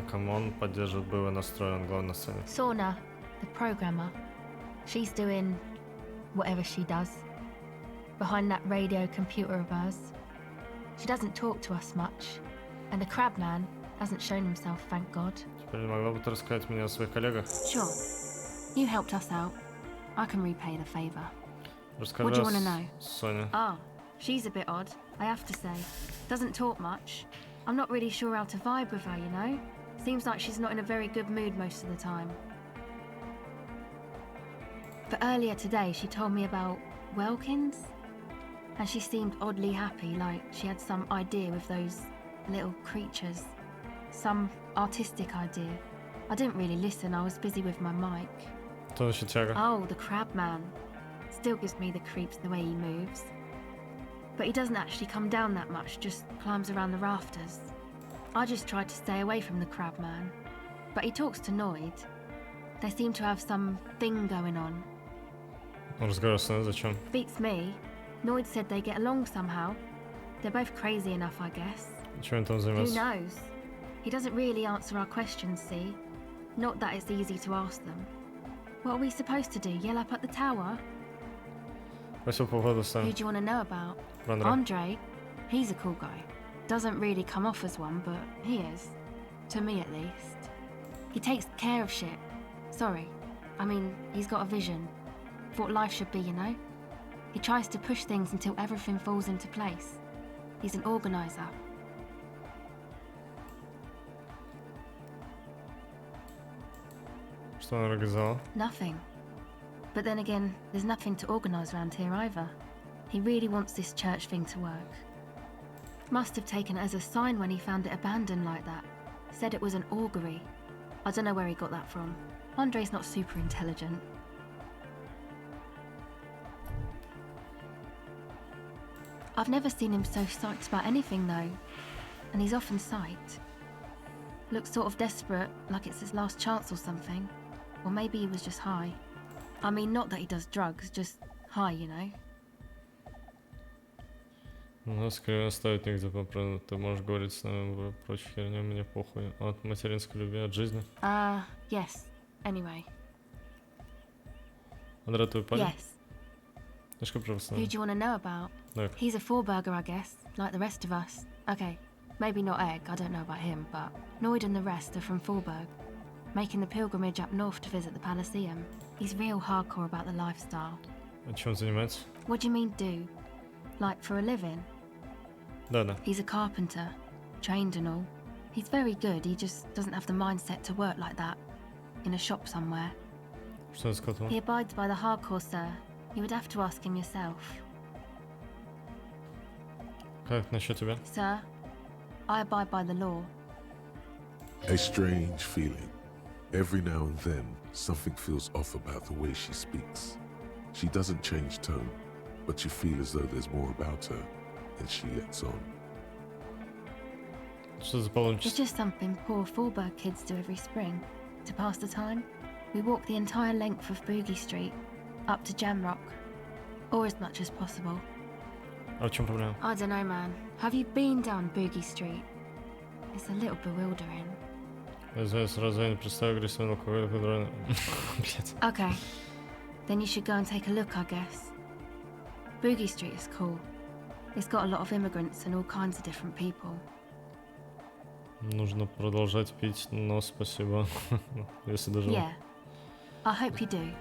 Камон поддерживает боевой настрой, он главный на сцене. Sauna, the programmer. She's doing whatever she does. Behind that radio computer of hers. She doesn't talk to us much. And the crab man hasn't shown himself, thank God. Теперь не могла бы ты рассказать мне о своих коллегах? Sure. You helped us out. I can repay the favor. Расскажи What do you want to know? Соня. She's a bit odd, I have to say. Doesn't talk much. I'm not really sure how to vibe with her, you know? Seems like she's not in a very good mood most of the time. But earlier today she told me about Welkins. And she seemed oddly happy, like she had some idea with those little creatures. Some artistic idea. I didn't really listen, I was busy with my mic. Кто значит тяга? Oh, the crab man. Still gives me the creeps the way he moves. But he doesn't actually come down that much, just climbs around the rafters. I just tried to stay away from the crab man. But he talks to Noid. They seem to have some thing going on. Разговор с ним зачем? Beats me. Noid said they get along somehow. They're both crazy enough, I guess. Чем он там Who занимается? knows? He doesn't really answer our questions, see? Not that it's easy to ask them. What are we supposed to do? Yell up at the tower? Спасибо по поводу Who Сони. do you want to know about? Andre. Andre? He's a cool guy. Doesn't really come off as one, but he is. To me, at least. He takes care of shit. Sorry. I mean, he's got a vision. For what life should be, you know? He tries to push things until everything falls into place. He's an organizer. Что он организовал? Nothing. But then again, there's nothing to organise around here either. He really wants this church thing to work. Must have taken it as a sign when he found it abandoned like that. Said it was an augury. I don't know where he got that from. Andre's not super intelligent. I've never seen him so psyched about anything though. And he's often psyched. Looks sort of desperate, like it's his last chance or something. Or maybe he was just high. I mean, not that he does drugs, just high, you know? Нас скорее оставить нигде попробовать. Ты можешь говорить с нами о прочей херне, мне похуй. От материнской любви, от жизни. Yes. Anyway. Андре, твой парень? Yes. Немножко Who профессионально. do you want to know about? Egg. He's a four-burger, I guess, like the rest of us. Okay, maybe not Egg, I don't know about him, but Noid and the rest are from Forburg, making the pilgrimage up north to visit the Elysium. He's real hardcore about the lifestyle. А чем занимается? What do you mean, do? Like, for a living? Да. He's a carpenter, trained and all. He's very good, he just doesn't have the mindset to work like that, in a shop somewhere. Что это сказал? He abides by the hardcore, sir. You would have to ask him yourself. Как насчет тебя? Sir, I abide by the law. A strange feeling. Every now and then, something feels off about the way she speaks. She doesn't change tone, but you feel as though there's more about her, and she lets on. Что за It's паломничество? just something poor Forburg kids do every spring, to pass the time. We walk the entire length of Boogie Street, up to Jamrock, or as much as possible. А в чем проблема? I don't know, man. Have you been down Boogie Street? It's a little bewildering. Я знаю, сразу я не представляю агрессивного алкоголя, который... Блядь. Okay, then you should go and take a look, I guess. Boogie Street is cool. It's got a lot of immigrants and all kinds of different people. Нужно продолжать пить, но спасибо. Если даже... Yeah, I hope you do.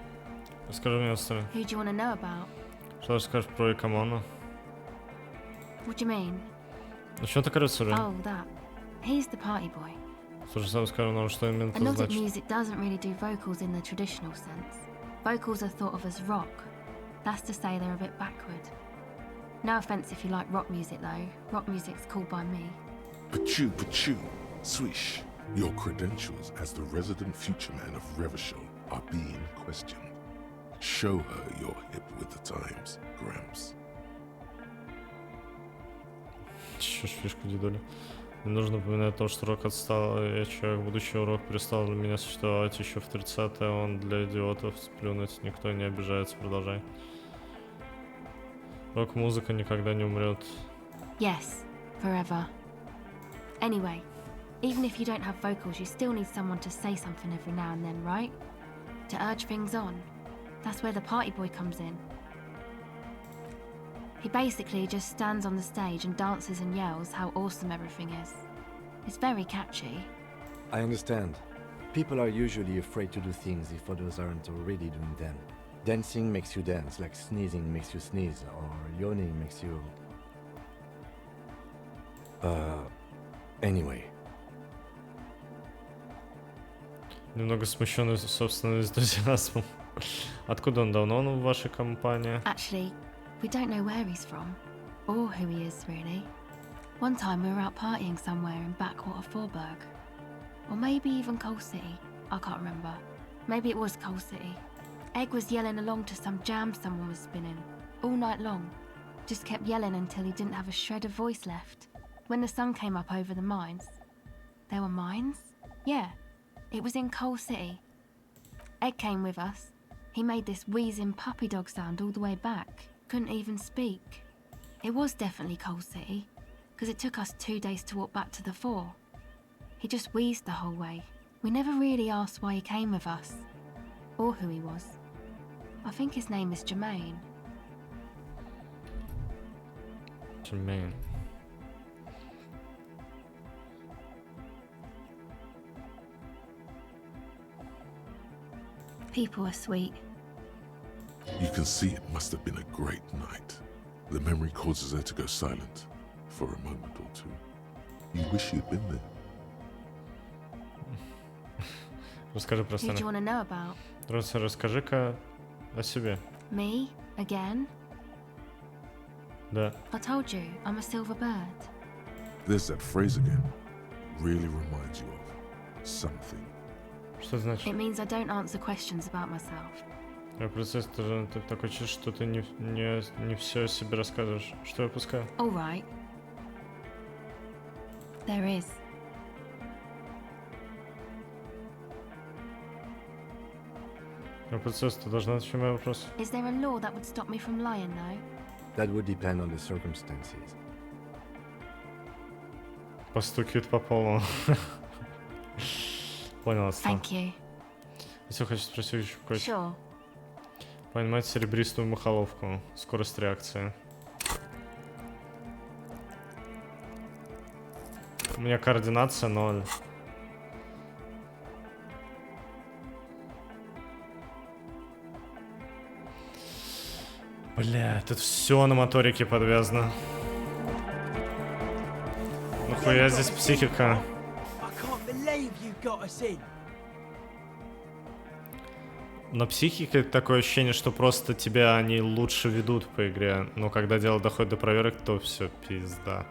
Расскажи мне остальное. Who do you want to know about? Что расскажешь про Икамона? What do you mean? Ну что ты кажется, Oh, that. He's the party boy. Слушай, сам скажу нам, что именно это Melodic значит. music doesn't really do vocals in the traditional sense. Vocals are thought of as rock. That's to say they're a bit backward. No offense if you like rock music though. Rock music's cool by me. Pachu, Swish, your credentials as the resident future man of Revachol are being questioned. Show her you're hip with the times, Gramps. Чё ж фишку дедуля. Не нужно упоминать то, что рок отстал. Я человек будущего, рок перестал для меня существовать еще в 30-е. Он для идиотов сплюнуть. Никто не обижается. Продолжай. Рок-музыка никогда не умрет. Yes, forever. Anyway, even if you don't have vocals, you still need someone to say something every now and then, right? To urge things on. That's where the party boy comes in. He basically just stands on the stage and dances and yells how awesome everything is. It's very catchy. I understand. People are usually afraid to do things if others aren't already doing them. Dancing makes you dance, like sneezing makes you sneeze, or yawning makes you... Anyway. Немного смущенный собственным энтузиазмом. Откуда он? Давно он в вашей компании? Actually, we don't know where he's from, or who he is, really. One time we were out partying somewhere in backwater Forburg. Or maybe even Coal City, I can't remember. Maybe it was Coal City. Egg was yelling along to some jam someone was spinning, all night long. Just kept yelling until he didn't have a shred of voice left. When the sun came up over the mines... There were mines? Yeah, it was in Coal City. Egg came with us. He made this wheezing puppy dog sound all the way back. Couldn't even speak. It was definitely Coal City, because it took us 2 days to walk back to the fort. He just wheezed the whole way. We never really asked why he came with us, or who he was. I think his name is Jermaine. Jermaine. People are sweet. You can see it must have been a great night. The memory causes her to go silent for a moment or two. You wish you'd been there. Расскажи про Who do you сцену. want to know about? Расскажи-ка о себе. Me? Again? Да. I told you, I'm a silver bird. There's that phrase again. Really reminds you of something. Что это значит? It means I don't answer questions about myself. Я процесс, ты такое чувство, что ты не все о себе рассказываешь. Что я пускаю? All right. There is. Я процесс, ты должна отвечать на мой вопрос. Is there a law that would stop me from lying, though? That would depend on the circumstances. Постукивает по полу. Понял, отстал. Thank you. Если хочешь спросить еще кое-что. Sure. Поймать серебристую мухоловку. Скорость реакции. У меня координация 0. Бля, тут все на моторике подвязано. Нахуя здесь психика? I can't believe you got us in. На психике такое ощущение, что просто тебя они лучше ведут по игре. Но когда дело доходит до проверок, то все пизда.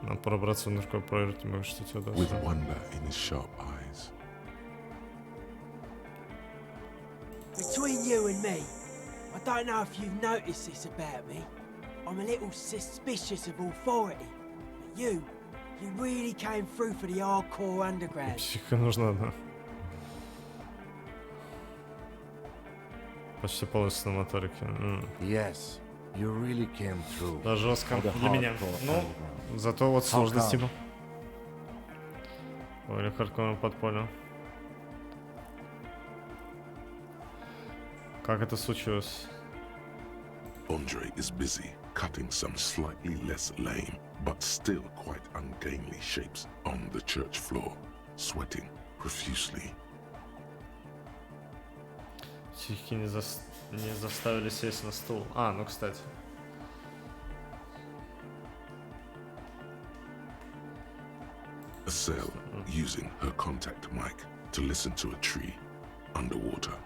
Надо пробраться в наркоту, проверить, не могу, что тебе удастся. With wonder in his sharp eyes. Between you and me, I don't know if you've noticed this about me. I'm a little suspicious of authority. But you really came through for the hardcore underground. Психика нужна, да. Почти полностью на моторике. Yes, you really came through. Да, жестко For the для меня. hardcore Ну, underground. зато вот How сложности. come? Ой, хардкорное подполье. Как это случилось? Andre is busy cutting some slightly less lame, but still quite ungainly shapes on the church floor, sweating profusely. Психики не заставили сесть на стул. А, ну кстати. A cell using her contact mic to listen to a tree underwater.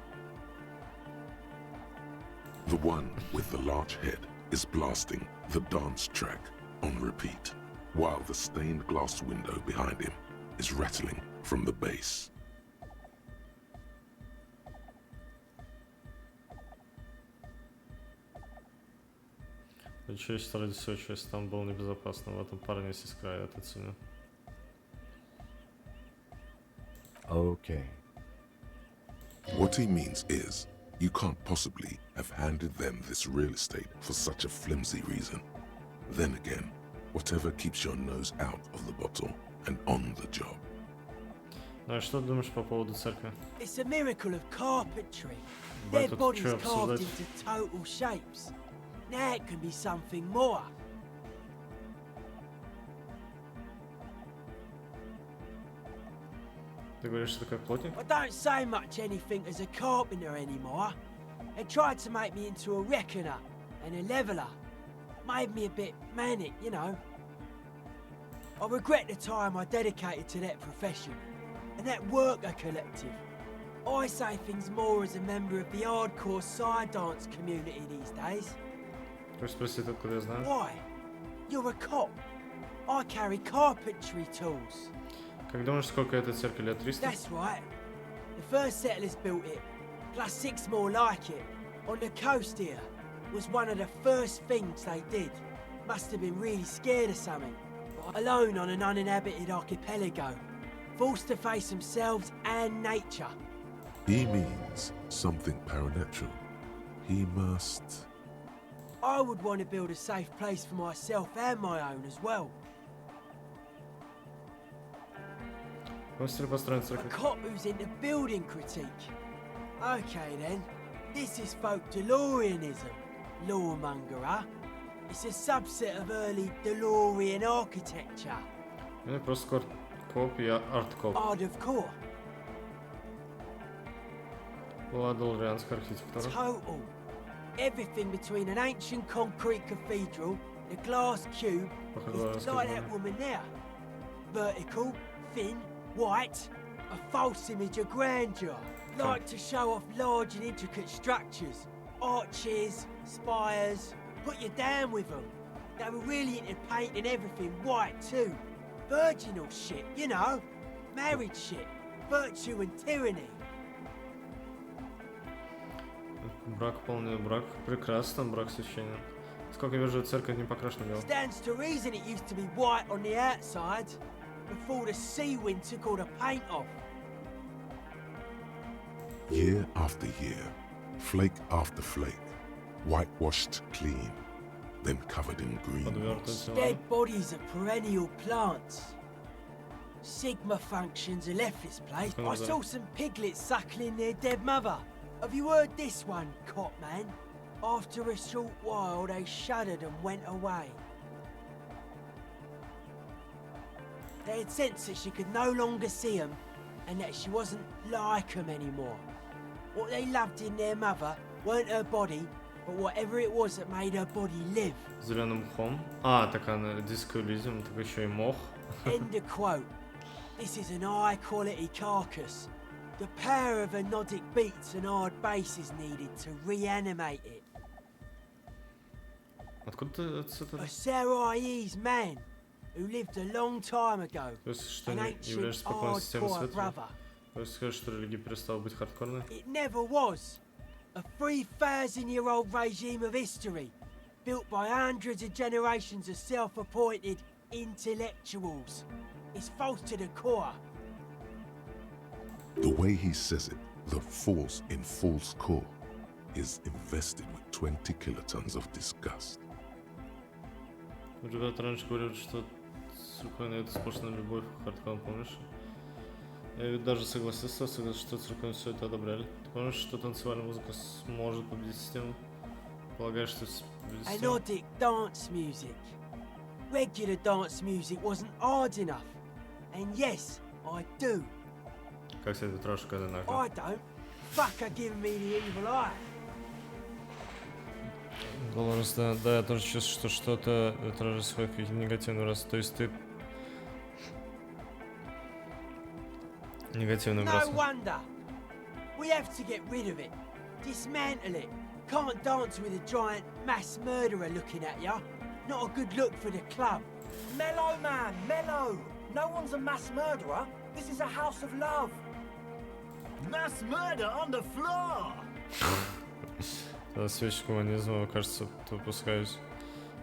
The one with the large head is blasting the dance track on repeat, while the stained glass window behind him is rattling from the bass. Часть ради всего, часть там было небезопасно. В этом парне есть искра, я это ценю. Okay. What he means is, you can't possibly have handed them this real estate for such a flimsy reason. Then again, whatever keeps your nose out of the bottle and on the job. Ну и что ты думаешь по поводу церкви? It's a miracle of carpentry. Бать, Their тут bodies чё carved обсуждать? into total shapes. Now it can be something more. Ты говоришь, что ты как плотник? I don't say much anything as a carpenter anymore. They tried to make me into a reckoner and a leveler. Made me a bit manic, you know. I regret the time I dedicated to that profession and that worker collective. I say things more as a member of the hardcore side dance community these days. Хочешь спросить, откуда я знаю? Why? You're a cop. I carry carpentry tools. Как думаешь, сколько этой церкви лет? 300? That's right. The first settlers built it, plus 6 more like it, on the coast here. Was one of the first things they did. Must have been really scared of something. Alone on an uninhabited archipelago. Forced to face themselves and nature. He means something paranatural. He must... I would want to build a safe place for myself and my own as well. Мастер построен A церковь. cop who's into building critique. Okay then, this is folk DeLoreanism, lawmongerer. It's a subset of early DeLorean architecture. Это просто коп и арт-коп. Art of core. Ладолрианская архитектура. Total. Everything between an ancient concrete cathedral, the glass cube, is like that woman there. Vertical, thin, white, a false image of grandeur. Like to show off large and intricate structures. Arches, spires, put you down with them. They were really into painting everything white too. Virginal shit, you know. Married shit. Virtue and tyranny. Брак полный, брак прекрасно, брак священен. Сколько я вижу, церковь не покрашена белым. Stands to reason it used to be white on the outside before the sea wind took all the paint off. Year after year, flake after flake, whitewashed clean, then covered in green moss. Dead bodies of perennial plants. Sigma functions have left this place. I saw some piglets suckling their dead mother. Have you heard this one, cop man? After a short while, they shuddered and went away. They had sensed that she could no longer see them and that she wasn't like them anymore. What they loved in their mother weren't her body, but whatever it was that made her body live. Зеленым мхом. А, так она диско Elysium, так еще и мох. End of quote. This is an high-quality carcass. The power of anodic beats and hard bass is needed to reanimate it. Откуда ты это? A Sarais man who lived a long time ago. То есть, что An не ancient являешься спокойной системой hardcore света? brother. То есть скажешь, что религия перестала быть хардкорной? It never was. A 3,000-year-old regime of history, built by hundreds of generations of self-appointed intellectuals. It's false to the core. The way he says it, the force in false core, is invested with 20 kilotons of disgust. Ребята раньше говорили, что с рукой на это сплошная любовь, хардкор, помнишь? Я ведь даже согласился, что с рукой все это одобряли. Ты помнишь, что танцевальная музыка сможет победить систему? Полагаешь, что победить систему? Melodic dance music. Regular dance music wasn't hard enough. And yes, I do. Как себе трошка одинаково? I don't. Fuck are giving me the evil eye. Долларс, да, я тоже чувствую, что что-то отражает свой негативный раз. То есть ты негативный No раз. wonder. We have to get rid of it. Dismantle it. Can't dance with a giant mass murderer looking at ya. Not a good look for the club. Mellow, man, mellow. No one's a mass murderer. This is a house of love. Mass murder on the floor! Свечку гуманизма, кажется, выпускаюсь.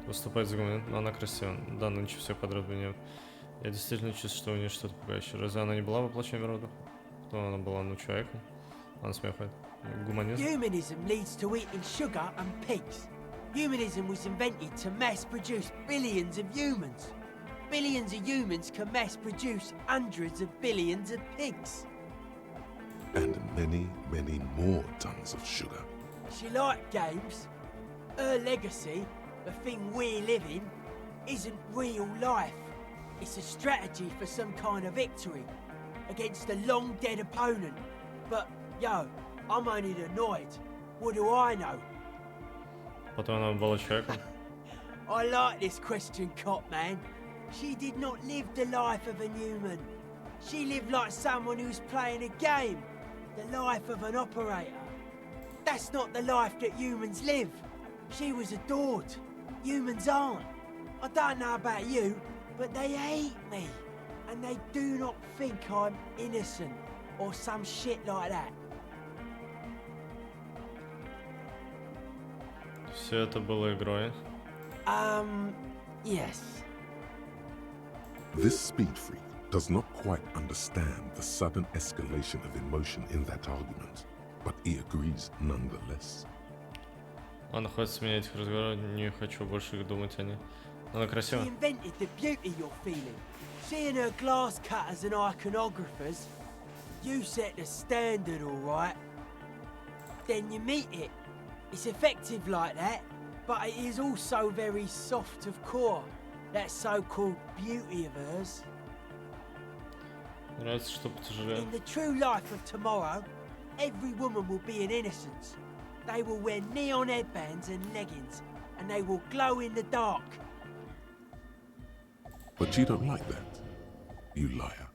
Выступать за гуманизм, но она красива. Да, нынче все подряд меня. Я действительно чувствую, что у нее что-то пугающее. Разве она не была воплощением мира духа? Кто она была? Ну, человеком? Она смехает. Гуманизм? Humanism leads to eating sugar and pigs. Humanism was invented to mass produce billions of humans. Billions of humans can mass produce hundreds of billions of pigs. And many, many more tons of sugar. She liked games. Her legacy, the thing we're living, isn't real life. It's a strategy for some kind of victory against a long dead opponent. But, yo, I'm only annoyed. What do I know? Потом она была человеком. I like this question, Cop Man. She did not live the life of a human. She lived like someone who's playing a game. The life of an operator. That's not the life that humans live. She was adored. Humans aren't. I don't know about you, but they hate me. And they do not think I'm innocent or some shit like that. Все это было игрой. Yes. This speed freak does not quite understand the sudden escalation of emotion in that argument, but he agrees nonetheless. Ладно, хватит с меня этих разговоров, не хочу больше думать о ней. Она красивая. She invented the beauty you're feeling. Seeing her glass cutters and iconographers, you set the standard, all right. Then you meet it. It's effective like that, but it is also very soft of core. That so-called beauty of hers. Нравится, что потяжелее. In the true life of tomorrow, every woman will be an innocence. They will wear neon headbands and leggings, and they will glow in the dark. But you don't like that, you liar.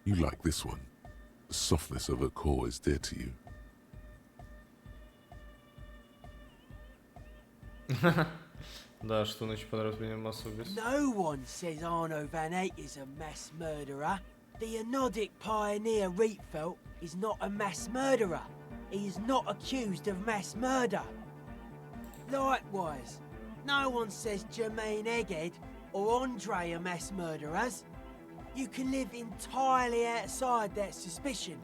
You like this one. The softness of her core is dear to you. Да, что ночью понравилось мне массу убийств. No one says Arno van Eyck is a mass murderer. The Anodic pioneer Rietveld is not a mass murderer. He is not accused of mass murder. Likewise, no one says Jermaine Egghead or Andre are mass murderers. You can live entirely outside that suspicion.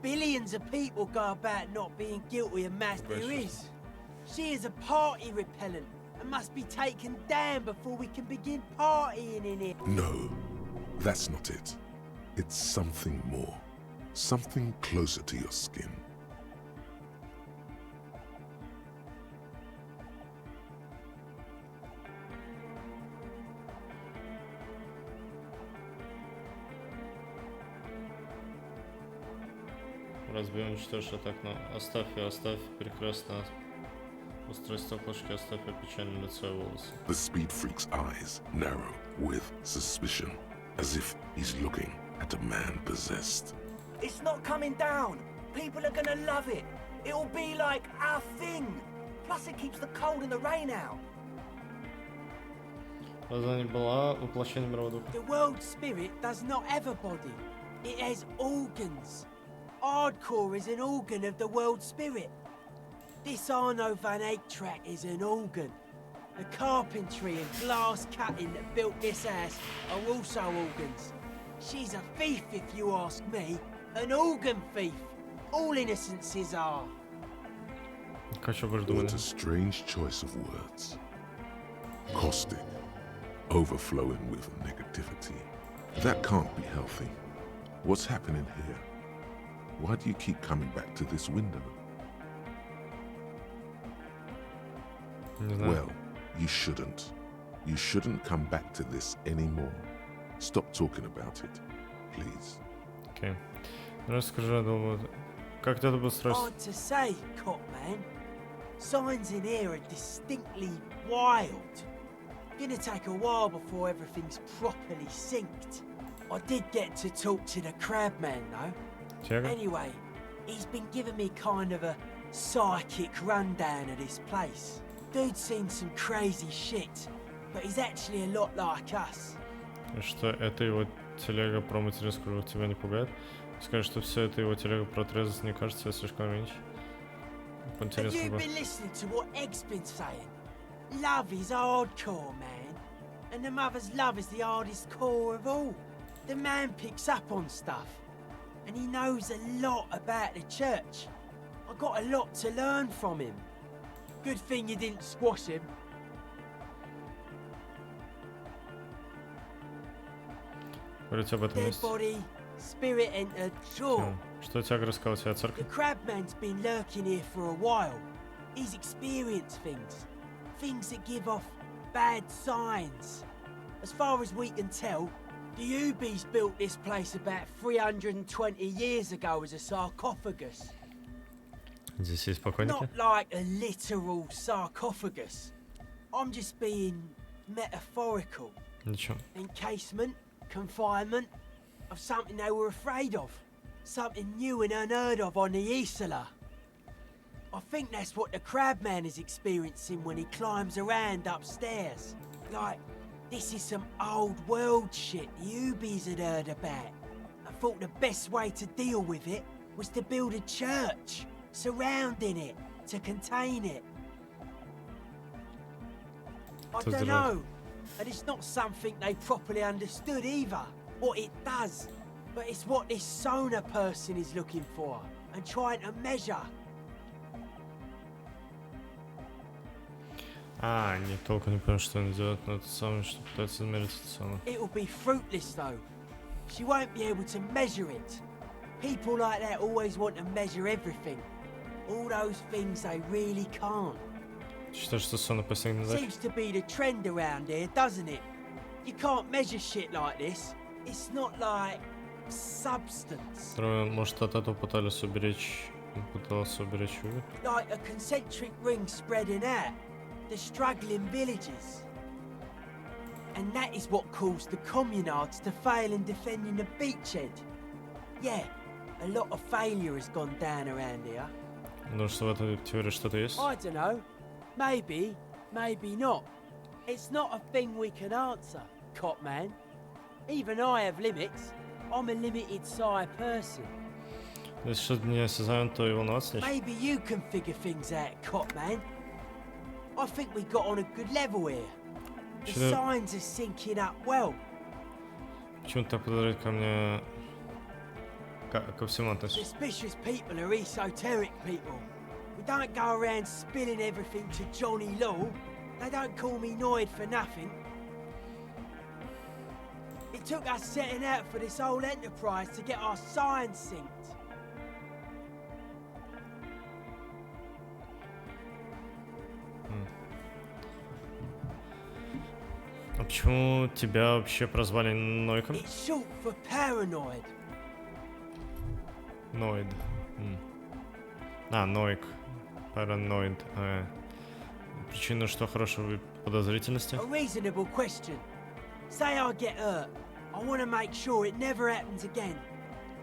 Billions of people go about not being guilty of mass. There is. She is a party repellent and must be taken down before we can begin partying in it. No, that's not it. It's something more. Something closer to your skin. Разбей, уничтожь атаку. Оставь ее, оставь. Прекрасно. Устрой стеклышки, оставь ее печальное лицо и волосы. The speed freak's eyes narrow with suspicion, as if he's looking at a man possessed. It's not coming down. People are gonna love it. It'll be like our thing. Plus it keeps the cold and the rain out. Разве не была воплощением мирового духа? The world spirit does not have a body. It has organs. Hardcore is an organ of the world spirit. This Arno van Eyck track is an organ. The carpentry and glass cutting that built this house are also organs. She's a thief, if you ask me. An organ thief. All innocences are. What a strange choice of words. Caustic, overflowing with negativity. That can't be healthy. What's happening here? Why do you keep coming back to this window? Well, you shouldn't. You shouldn't come back to this anymore. Stop talking about it, please. Okay. Расскажи, думаю, как это будет строиться? Hard to say, cop man. Signs in here are distinctly wild. Gonna take a while before everything's properly synced. I did get to talk to the crab man though. Anyway, he's been giving me kind of a psychic rundown of this place. Dude's seen some crazy shit, but he's actually a lot like us. Что это его телега про материнскую тебя не пугает? Скажи, что все это его телега про трезвость не кажется тебе слишком меньше? Have you been listening to what Egg's been saying? Love is hardcore, man. And the mother's love is the hardest core of all. The man picks up on stuff. And he knows a lot about the church. I got a lot to learn from him. Good thing you didn't squash him. Dead body, spirit entered, sure. Что тебя рассказал тебе о церкви? The crabman's been lurking here for a while. He's experienced things. Things that give off bad signs. As far as we can tell, the Ubies built this place about 320 years ago as a sarcophagus. Здесь есть покойники? Not like a literal sarcophagus. I'm just being metaphorical. Ничего. Encasement, confinement of something they were afraid of. Something new and unheard of on the Isla. I think that's what the crabman is experiencing when he climbs around upstairs. Like, this is some old world shit the Ubies had heard about. I thought the best way to deal with it was to build a church surrounding it to contain it. I don't know, and it's not something they properly understood either, what it does. But it's what this sonar person is looking for and trying to measure. Не толком не понимаю, что он делает, но это самое, что пытается измерить это самое. It'll be fruitless though. She won't be able to measure it. People like that always want to measure everything. All those things they really can't. Считаешь, что сон постигнет задачу? Seems to be the trend around here, doesn't it? You can't measure shit like this. It's not like substance. Может, от этого пытался уберечь Уви? Like a concentric ring spreading out. The struggling villages. And that is what caused the communards to fail in defending the beachhead. Yeah, a lot of failure has gone down around here. Ну что в этой теории что-то есть? I don't know. Maybe, maybe not. It's not a thing we can answer, cop man. Even I have limits. I'm a limited size person. Если что-то неосязаемо, то и волноваться нечего. Maybe you can figure things out, cop man. I think we got on a good level here. The signs are syncing up well. Почему ты так подозреваешь ко мне ко всему относишься? Suspicious people are esoteric people. We don't go around spilling everything to Johnny Law. They don't call me Noid for nothing. It took us setting out for this whole enterprise to get our signs synced. А почему тебя вообще прозвали Нойком? It's short for paranoid. Ноид. Нойк. Параноид. Причина что хорошего подозрительности? A reasonable question. Say I get hurt. I want to make sure it never happens again.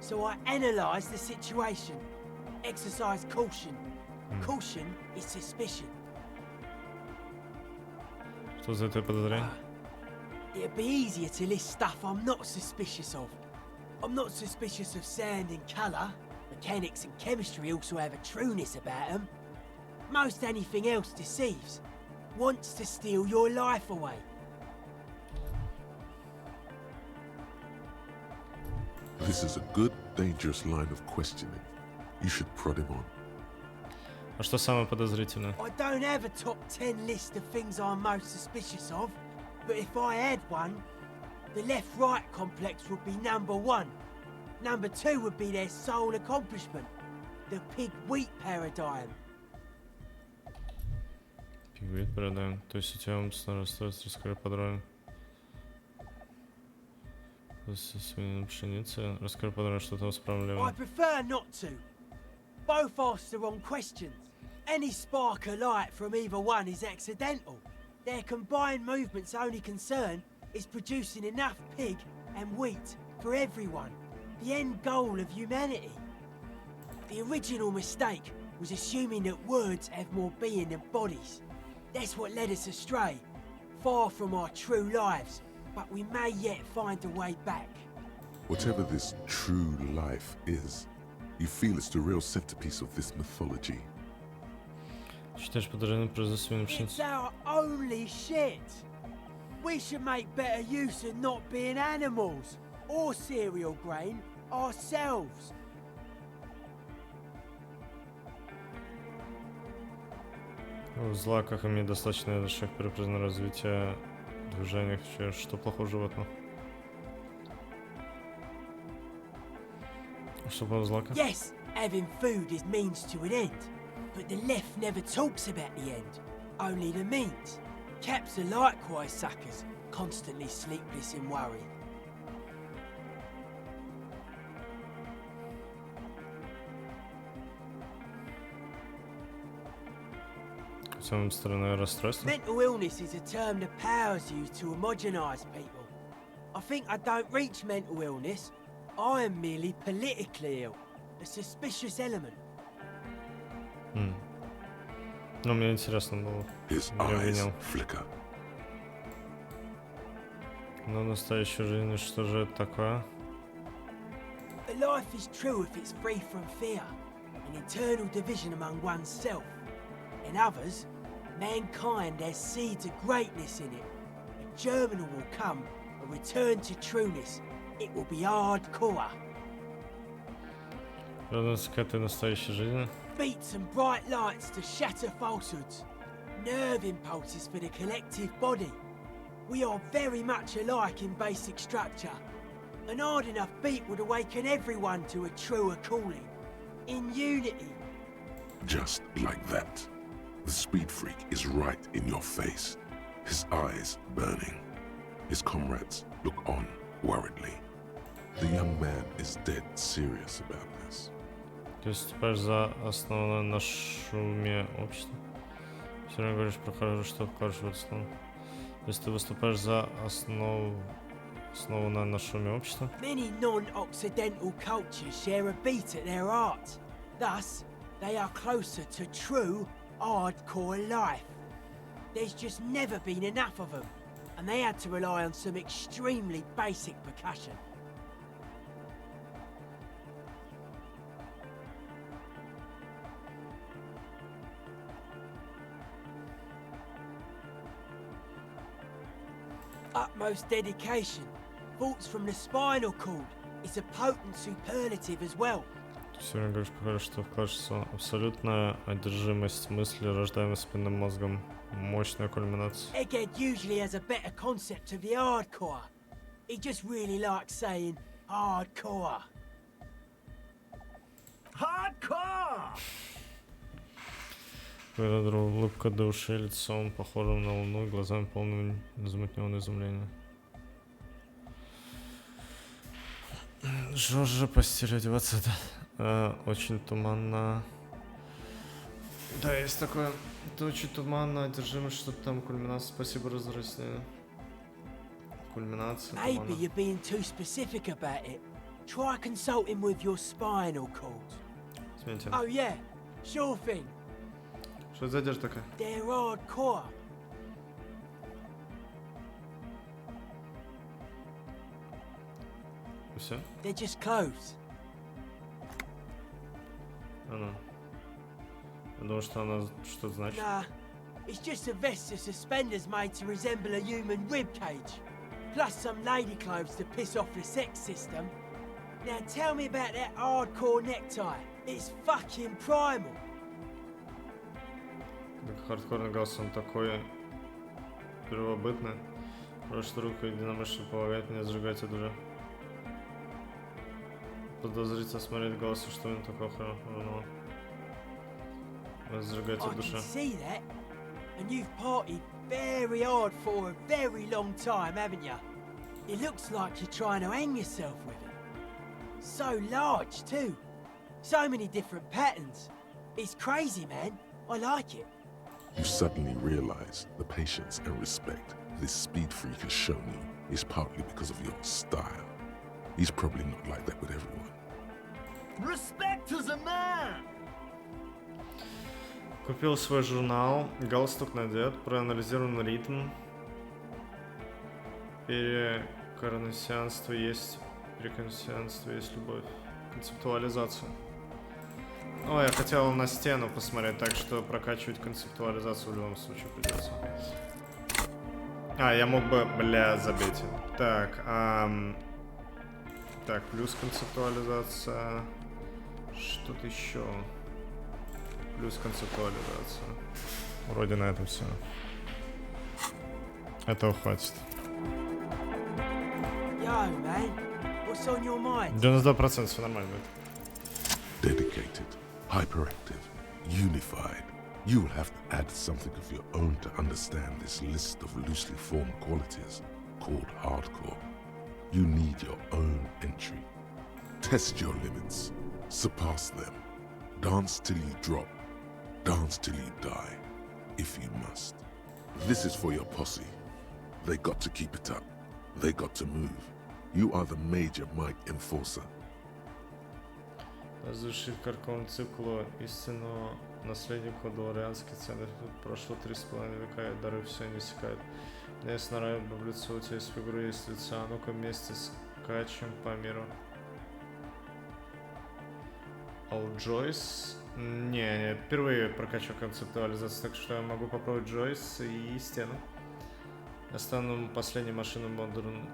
So I analyze the situation. Exercise caution. Caution is suspicion. Что за это подозрение? It'd be easier to list stuff I'm not suspicious of. I'm not suspicious of sound and colour. Mechanics and chemistry also have a trueness about them. Most anything else deceives. Wants to steal your life away. This is a good, dangerous line of questioning. You should prod him on. А что самое подозрительное? I don't have a top 10 list of things I'm most suspicious of, but if I had one, the left-right complex would be number 1. Number 2 would be their sole accomplishment, the pig-wheat paradigm. Пигвит продаем. То есть у тебя умственно расстройство, расскажи подробнее. Свинина пшеница. Расскажи подробнее, что там с I проблемой. prefer not to. Both ask the wrong questions. Any spark of light from either one is accidental. Their combined movement's only concern is producing enough pig and wheat for everyone. The end goal of humanity. The original mistake was assuming that words have more being than bodies. That's what led us astray, far from our true lives, but we may yet find a way back. Whatever this true life is, you feel it's the real centerpiece of this mythology. Считаешь подозрение производства свиной It's пшеницы? our only shit. We should make better use of not being animals or cereal grain ourselves. В злаках имеет достаточно шаг перепрыгнуть развитие движения. Что плохо у животного? Что по злаках? Yes, having food is means to an end, but the left never talks about the end, only the means. Caps are likewise suckers, constantly sleepless in worry. Самым странное расстройство? Mental illness is a term the powers use to homogenize people. I think I don't reach mental illness. I am merely politically ill, a suspicious element. Ну, мне интересно было. His Я eyes обвинял. flicker. Но настоящая жизнь, что же это такое? A life is true if it's free from fear, an eternal division among oneself. In others, mankind has seeds of greatness in it. A germinal will come, a return to trueness. It will be hardcore. Вернуться к этой настоящей жизни. Beats and bright lights to shatter falsehoods. Nerve impulses for the collective body. We are very much alike in basic structure. An hard enough beat would awaken everyone to a truer calling. In unity. Just like that. The speed freak is right in your face. His eyes burning. His comrades look on worriedly. The young man is dead serious about this. Ты выступаешь за основанное на шуме общество. Все время говоришь про хорошее, что вкладываешь в это слово. То есть ты выступаешь за основанное на шуме общество. Many non-Occidental cultures share a beat at their art. Thus, they are closer to true, hardcore life. There's just never been enough of them, and they had to rely on some extremely basic percussion. Utmost dedication, thoughts from the spinal cord, is a potent superlative as well. Ты все время говоришь про что вкладывается абсолютная одержимость мысли, рождаемой спинным мозгом. Мощная кульминация. Egghead usually has a better concept of the hardcore. He just really likes saying hardcore. Hardcore! Вырадру улыбка до ушей, лицом похожим на луну и глазами полными незамутненного изумления. Жоржа постель одеваться, да. Очень туманно. Да, есть такое. Это очень туманно, одержимость, что-то там, кульминация. Спасибо, разроснение. Кульминация, Maybe туманно. you're being too specific about it. Try consulting with your spinal cord. Смотрите. Oh yeah, sure thing. Что это за одежда такая? They're hardcore. И все? They're just clothes. Она. Я думал, что она что-то значит. Nah, it's just a vest of suspenders made to resemble a human rib cage. Plus some lady clothes to piss off the sex system. Now tell me about that hardcore necktie. It's fucking primal. Хардкорный голос, он такой первобытный. Прошлой рукой единомышленник помогает мне сжигать от уже. Подозрительно смотреть голосу, что он такого хорошего. Сжигать от души. See that? And you've partied very hard for a very long time, haven't you? It looks like you're trying to hang yourself with it. So large, too. So many different patterns. It's crazy, man. I like it. You suddenly realize the patience and respect this speed freak has shown you is partly because of your style. He's probably not like that with everyone. Respect to the man! Купил свой журнал, галстук надет, проанализирован ритм. Переконсианство есть любовь. Концептуализацию. О, я хотел на стену посмотреть, так что прокачивать концептуализацию в любом случае придется. А, я мог бы, бля, забить. Так, так, плюс концептуализация. Что-то еще. Плюс концептуализация. Вроде на этом все. Этого хватит. 92% все нормально будет. Dedicated, hyperactive, unified. You will have to add something of your own to understand this list of loosely formed qualities called hardcore. You need your own entry. Test your limits. Surpass them. Dance till you drop. Dance till you die, if you must. This is for your posse. They got to keep it up. They got to move. You are the major mic enforcer. Разрушив карком циклу истинного наследника дуарианский центр. Прошло 3,5 века, и дары все не иссякают. Есть на район в лицо, у тебя есть фигура, есть лица. А ну-ка вместе скачем по миру. Джойс? Не, впервые прокачу концептуализацию, так что я могу попробовать Джойс и стену. Я стану последней машиной модерн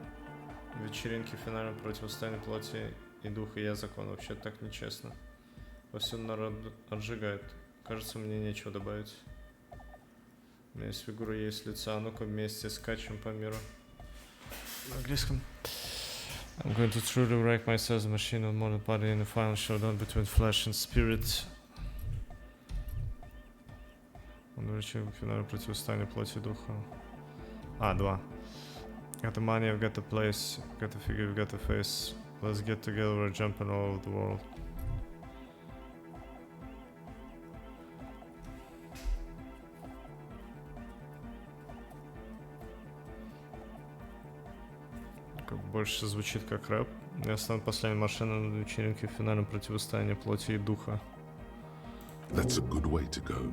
вечеринки финального противостояния плоти и духа. Я закон. Вообще так нечестно. Во всем народ отжигает. Кажется, мне нечего добавить. У меня есть фигура, есть лица. А ну-ка вместе скачем по миру. На английском. I'm going to truly wreck myself as a machine of modern body in the final showdown between flesh and spirit. Он вручил финальное противостояние плоти и духа. А, 2. Got the money, I've got the place, got the figure, I've got the face. Let's get together, we're jumping all over the world. Больше звучит как рэп. Я стану последней машиной на вечеринке в финальном противостоянии плоти и духа. That's a good way to go.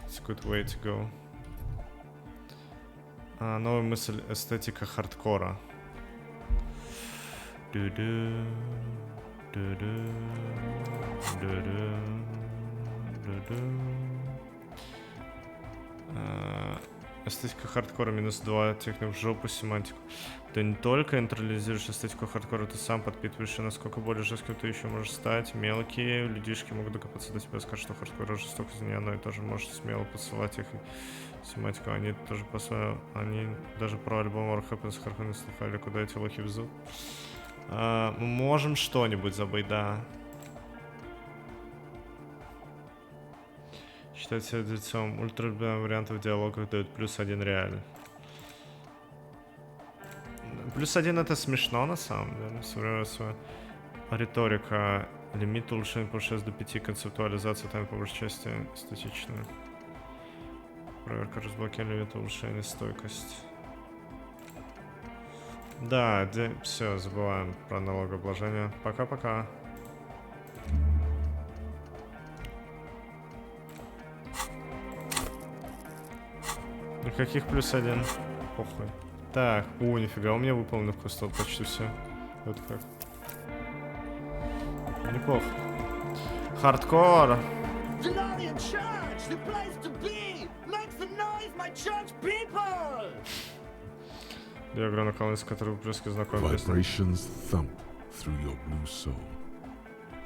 It's a good way to go. Новая мысль, эстетика хардкора. Эстетика хардкора -2, техник в жопу, семантику. Ты не только интернализируешь эстетику хардкора, ты сам подпитываешь, и насколько более жестким ты еще можешь стать. Мелкие людишки могут докопаться до тебя, скажут, что хардкор жестокость не одно и то же, можешь смело посылать их. Семантику, они тоже посылают, они даже про альбом War Happens хардкор не слыхали, куда эти лохи везут. Мы можем что-нибудь забыть, да. Считать себя дельцом. Ультралюбимых вариантов диалогов дают +1 реально. +1 это смешно на самом деле. Риторика. Лимит улучшения повышается до 5. Концептуализация там по большей части эстетичная. Проверка разблокирования лимита улучшения стойкость. Да, все, забываем про налогообложение. Пока-пока. Никаких +1. Похуй. Так, нифига, у меня выполнено просто почти все. Вот как. Неплохо. Хардкор. Диаграмма колонии, которую близко знакомы. Vibrations thump through your blue soul.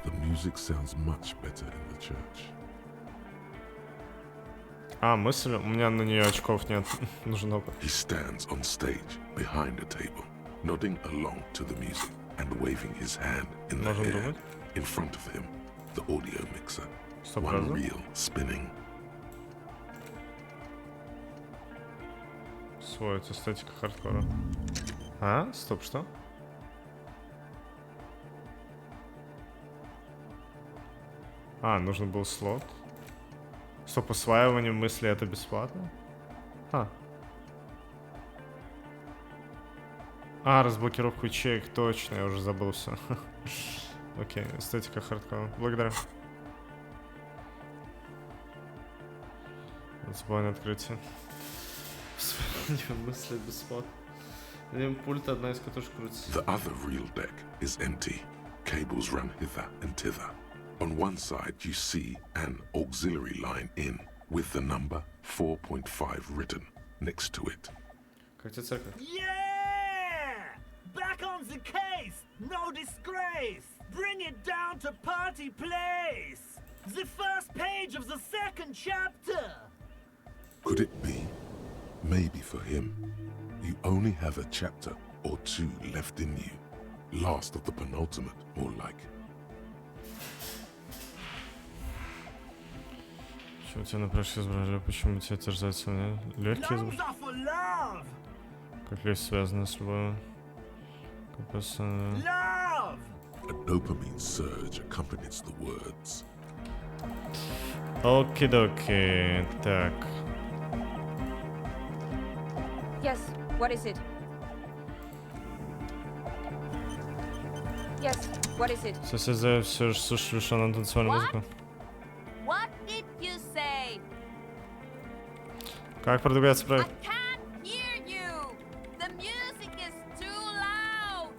The music sounds much better in the church. А, мысль? У меня на нее очков нет. Нужен опыт. He stands on stage behind a table, nodding along to the music and waving his hand in the Можем air. думать. In front of him, the audio mixer. Стоп, One разве? reel spinning. Сводится эстетика хардкора. А? Стоп, что? А, нужен был слот. Стоп, усваивание мысли это бесплатно? А, разблокировку ячеек, точно, я уже забыл все. Окей, эстетика хардкора. Благодарю. Забавное открытие. Мысли бесплатно. Пульт одна из катушек крутится. The other reel deck is empty. Cables run hither and thither. On one side, you see an auxiliary line in with the number 4.5 written next to it. Yeah! Back on the case! No disgrace! Bring it down to party place! The first page of the second chapter! Could it be? Maybe for him, you only have a chapter or two left in you. Last of the penultimate, more like. Почему тебя напрашивается изображение? Почему тебя терзается мне? Легкие изображения? Как легкие связаны с любовью? A dopamine surge accompanies the words. Оки-доки. Так. Yes, what is it? Yes, what is it? Соседи все же слушали, что нам танцевальную музыку. What did you say? Как продвигается проект? Can't hear you. The music is too loud.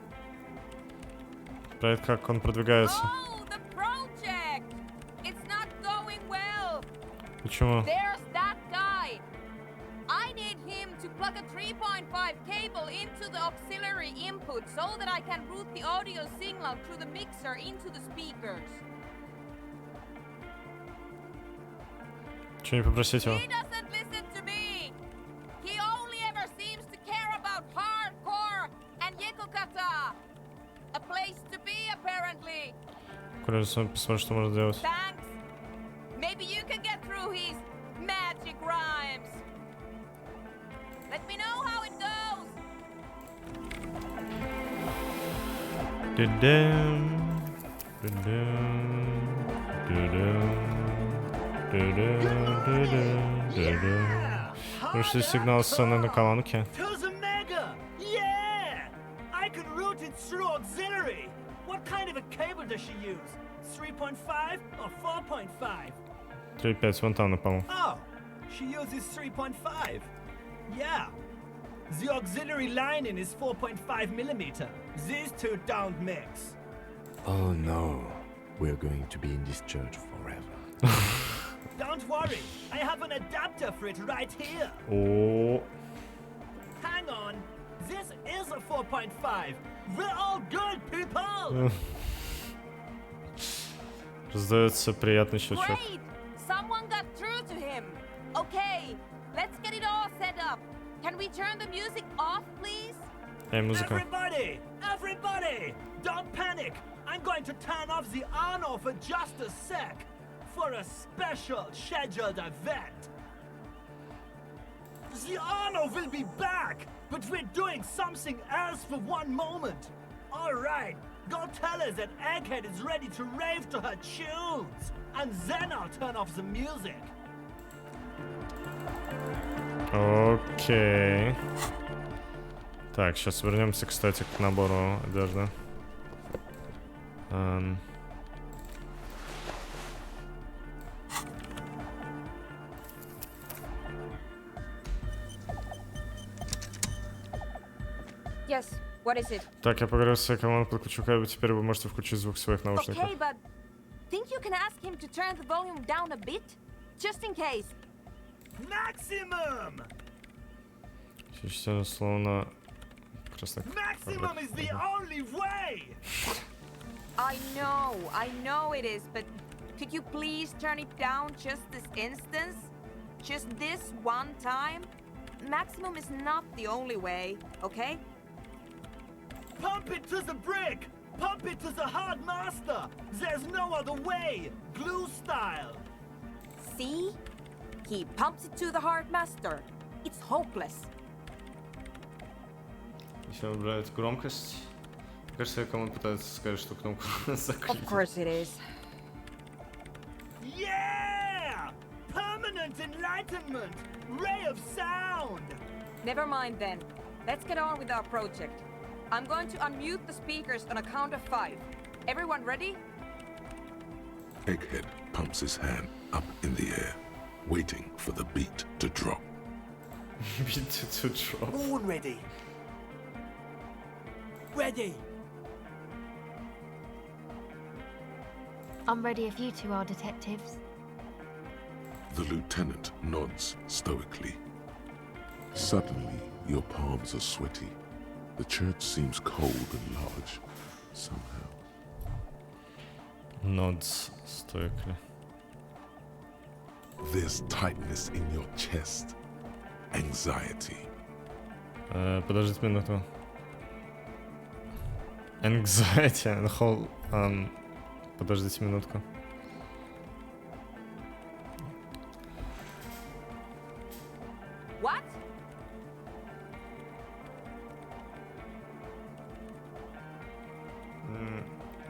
Проект, как он продвигается? Oh, the project. It's not going well. Почему? There's that guy. I need him to plug a 3.5 cable into the auxiliary input so that I can route the audio signal through the mixer into the speakers. Чего не попросить его? He doesn't listen to me. He only ever seems to care about hardcore and Yekukata. A place to be, apparently. Курильство, посмотри, что можно делать. Thanks. Maybe you can get through his magic rhymes. Let me know how it goes. Дидам, дидам, дидам, дидам. Пришли сигнал сцены на колонке. To the mega! Yeah! I can route it through auxiliary. What kind of a cable does she use? 3.5 or 4.5? 3.5, вон там на полу. Oh, she uses 3.5. Yeah. The auxiliary lining is 4.5 millimeter. These two don't mix. Oh no, we're going to be in this church forever. Don't worry, I have an adapter for it right here. Oh. Hang on, this is a 4.5. We're all good, people. Раздается приятный щелчок. Great! Someone got through to him. Okay, let's get it all set up. Can we turn the music off, please? Эй, музыка. Everybody, everybody, don't panic. I'm going to turn off the Arno for just a sec. For a special scheduled event. The Arno will be back, but we're doing something else for one moment. All right, go tell her that Egghead is ready to rave to her tunes, and then I'll turn off the music. Окей. Так, сейчас вернемся, кстати, к набору одежды. Yes, what is it? Так, я поговорил с своей командой, подключу кабель, теперь вы можете включить звук своих наушников. Okay, but think you can ask him to turn the volume down a bit? Just in case. Maximum! Сейчас словно... Maximum is the only way! I know it is, but could you please turn it down just this instance? Just this one time. Maximum is not the only way, okay? Pump it to the brick! Pump it to the hard master! There's no other way! Glue style! See? He pumps it to the hard master. It's hopeless. Еще убирают громкость. Кажется, кому пытается сказать, что кнопку закрыть. Of course it is. Yeah! Permanent enlightenment! Ray of sound! Never mind then. Let's get on with our project. I'm going to unmute the speakers on a count of 5. Everyone ready? Egghead pumps his hand up in the air, waiting for the beat to drop. Beat to drop. Born ready. Ready. I'm ready if you two are detectives. The lieutenant nods stoically. Suddenly, your palms are sweaty. The church seems cold and large, somehow. Nods stoically. There's tightness in your chest. Anxiety. Подождите минуту. Anxiety and whole... подождите минутку. What?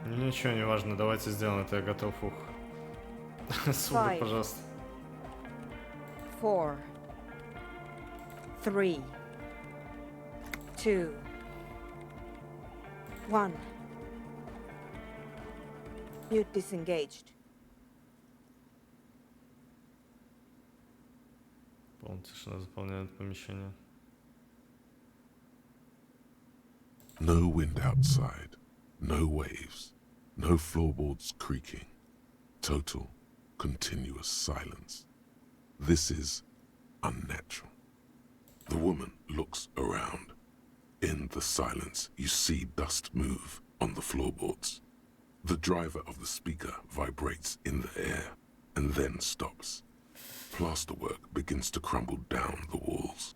Ничего не важно, давайте сделаем это, я готов, ух. Супер, пожалуйста. 4, 3, 2, 1. Mute disengaged. Полная тишина заполняет помещение. No wind outside, no waves, no floorboards creaking. Total, continuous silence. This is unnatural. The woman looks around. In the silence, you see dust move on the floorboards. The driver of the speaker vibrates in the air and then stops. Plasterwork begins to crumble down the walls.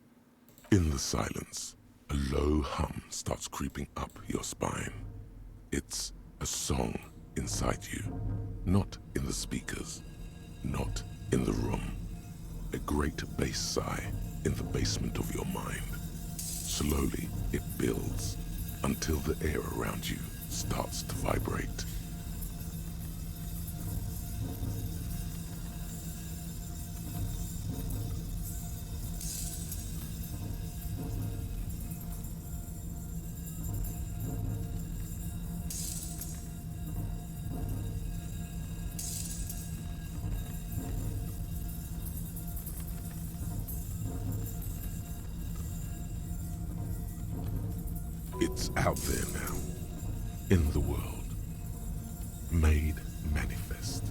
In the silence, a low hum starts creeping up your spine. It's a song inside you, not in the speakers, not in the room. A great bass sigh in the basement of your mind. Slowly, it builds until the air around you starts to vibrate. It's out there now, in the world, made manifest.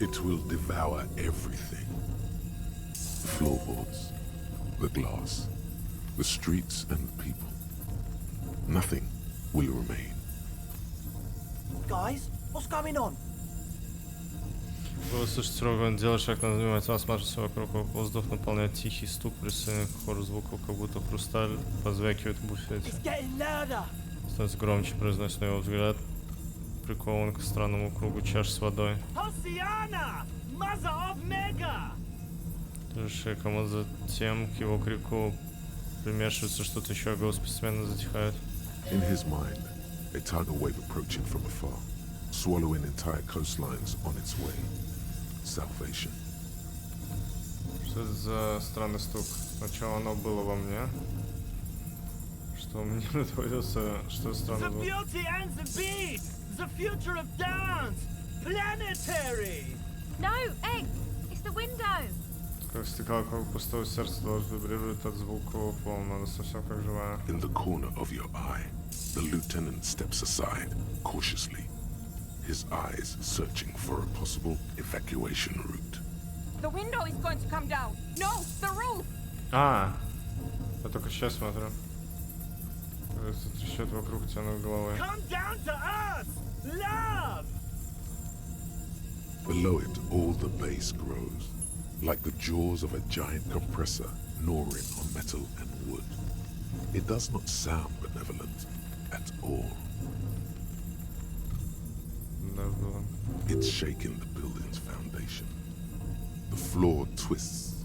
It will devour everything. The floorboards, the glass, the streets and people. Nothing will remain. Guys, what's going on? Вы слышите строго, он делает шаг назад, внимательно осматривается вокруг, воздух наполняет тихий стук, присоединенный к хору звуков, как будто хрусталь позвякивает в буфете. Становится громче, произносит на его взгляд, прикован к странному кругу чаш с водой. Шейком, затем к его крику примешивается что-то еще, а голос постепенно затихает. In his mind, a tidal wave approaching from afar, swallowing entire coastlines on its way. Salvation. Что это за странный стук? Сначала оно было во мне. Что мне доводится, что странно было. The beauty and the beat! The future of dance! Planetary! No, Egg! It's the window! Как стекало круг пустого сердца, должно вибрировать от звуков волн, она совсем как живая. In the corner of your eye, the lieutenant steps aside, cautiously. His eyes searching for a possible evacuation route. The window is going to come down. No, the roof. Я только сейчас смотрю. Кажется, трещит вокруг тебя над головой. Come down to us, love. Below it, all the bass grows. like the jaws of a giant compressor gnawing on metal and wood. It does not sound benevolent at all. It's shaking the building's foundation. The floor twists.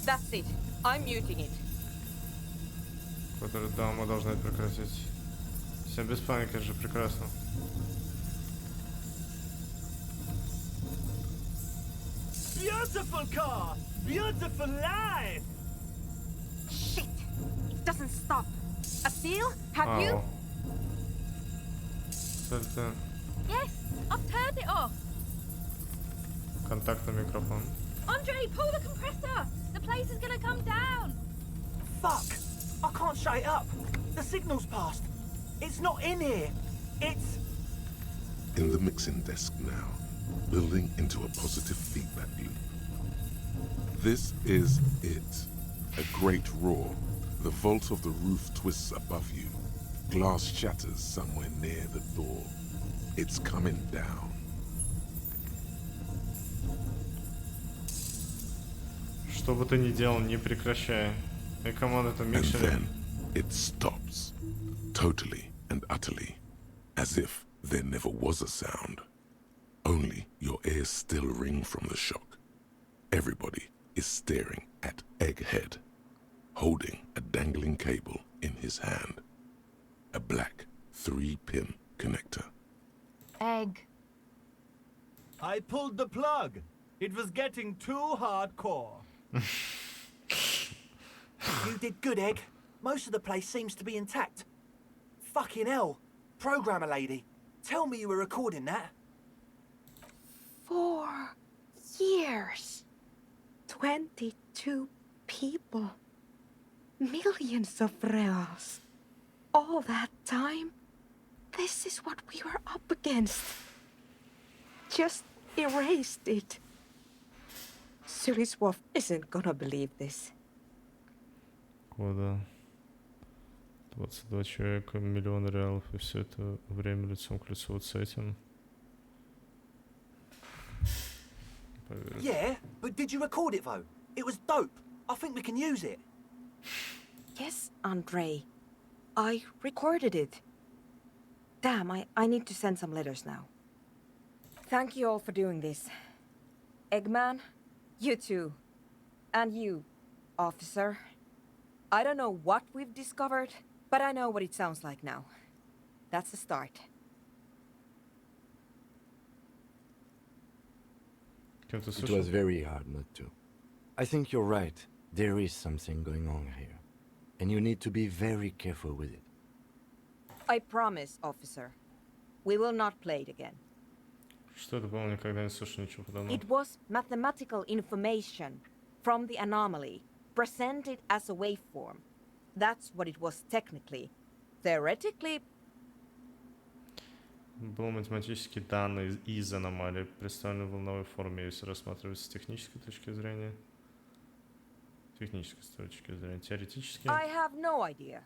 That's it. I'm muting it. Который, да, мы должны это прекратить. Всем без паники, это же прекрасно. Beautiful car! Beautiful life! Shit! It doesn't stop. A seal? Have you? Yes, I've turned it off. Контактный микрофон. Andre, pull the compressor! The place is gonna come down! Fuck! I can't shut it up! The signal's passed! It's not in here! It's... In the mixing desk now, building into a positive feedback loop. This is it. A great roar. The vault of the roof twists above you. Glass shatters somewhere near the door. It's coming down. Что бы ты ни делал, не прекращай. И команда это микшере. And then it stops. Totally and utterly. As if there never was a sound. Only your ears still ring from the shock. Everybody is staring at Egghead, holding a dangling cable in his hand. A black 3-pin connector. Egg. I pulled the plug. It was getting too hardcore. You did good, Egg. Most of the place seems to be intact. Fucking hell. Programmer lady, tell me you were recording that. 4 years. 22 people. Millions of reals. All that time? This is what we were up against. Just erased it. UselessMouth isn't gonna believe this. Года. 22 человека, миллион реалов, и все это время лицом к лицу вот с этим. Yeah, but did you record it though? It was dope. I think we can use it. Yes, Andre. I recorded it. Damn, I need to send some letters now. Thank you all for doing this. Eggman, you too. And you, officer. I don't know what we've discovered, but I know what it sounds like now. That's the start. It was very hard not to. I think you're right. There is something going on here. And you need to be very careful with it. I promise, officer. We will not play it again. Что это было? Никогда не слышал ничего подобного. It was mathematical information from the anomaly, presented as a waveform. That's what it was technically. Theoretically... Были математические данные из аномалии, представлены в волновой форме, если рассматривать с технической точки зрения. Технической точки зрения. Теоретически... I have no idea.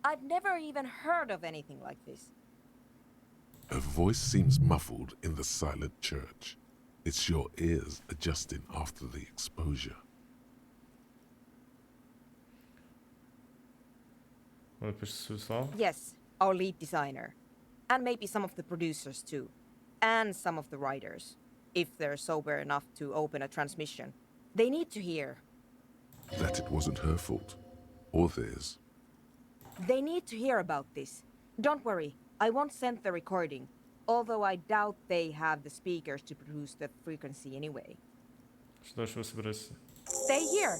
I've never even heard of anything like this. A voice seems muffled in the silent church. It's your ears adjusting after the exposure. Yes, our lead designer. And maybe some of the producers too. And some of the writers. If they're sober enough to open a transmission. They need to hear. That it wasn't her fault. Or theirs. They need to hear about this. Don't worry, I won't send the recording. Although I doubt they have the speakers to produce the frequency anyway. Что ж вы собираетесь? Stay here.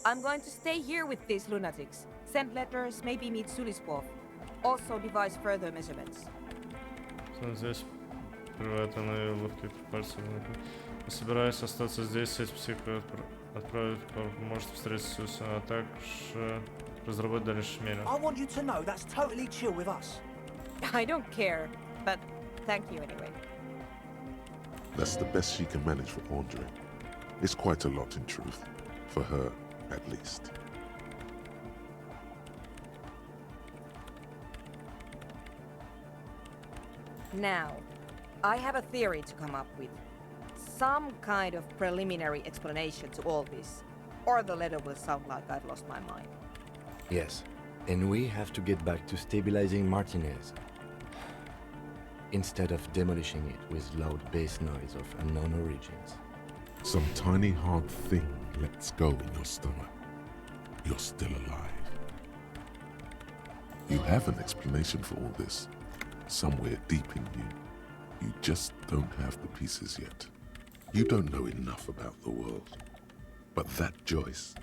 I'm going to stay here with these lunatics. Send letters, maybe meet UselessMouth. Also devise further measurements. Здесь приватные ловкие пальцы. Собираюсь остаться здесь, с этим психом отправить, может встретиться с а также разработать дальше меры. I want you to know that's totally chill with us. I don't care, but thank you anyway. That's the best she can manage for Andre. It's quite a lot in truth. For her, at least. Now, I have a theory to come up with. Some kind of preliminary explanation to all this. Or the letter will sound like I've lost my mind. Yes, and we have to get back to stabilizing Martinez. Instead of demolishing it with loud bass noise of unknown origins. Some tiny hard thing lets go in your stomach. You're still alive. You have an explanation for all this. Somewhere deep in you. You just don't have the pieces yet. You don't know enough about the world. But that Joyce,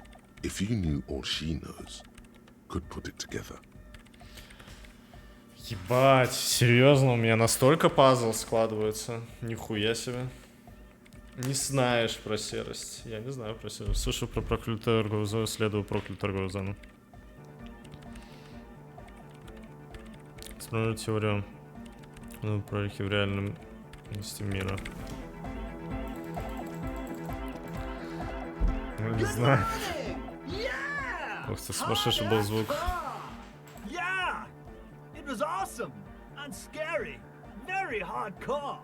if you knew all she knows, could put it together. Ебать, серьезно, у меня настолько пазл складывается. Нихуя себе. Не знаешь про серость. Я не знаю про серость. Слышу про проклятую торговую зону, следую проклятую торговую зону. Смотрю теорию прорехи в реальном месте мира. Ну, не знаю. Ух ты, сумасшедший был звук. Yeah! It was awesome and scary. Very hardcore.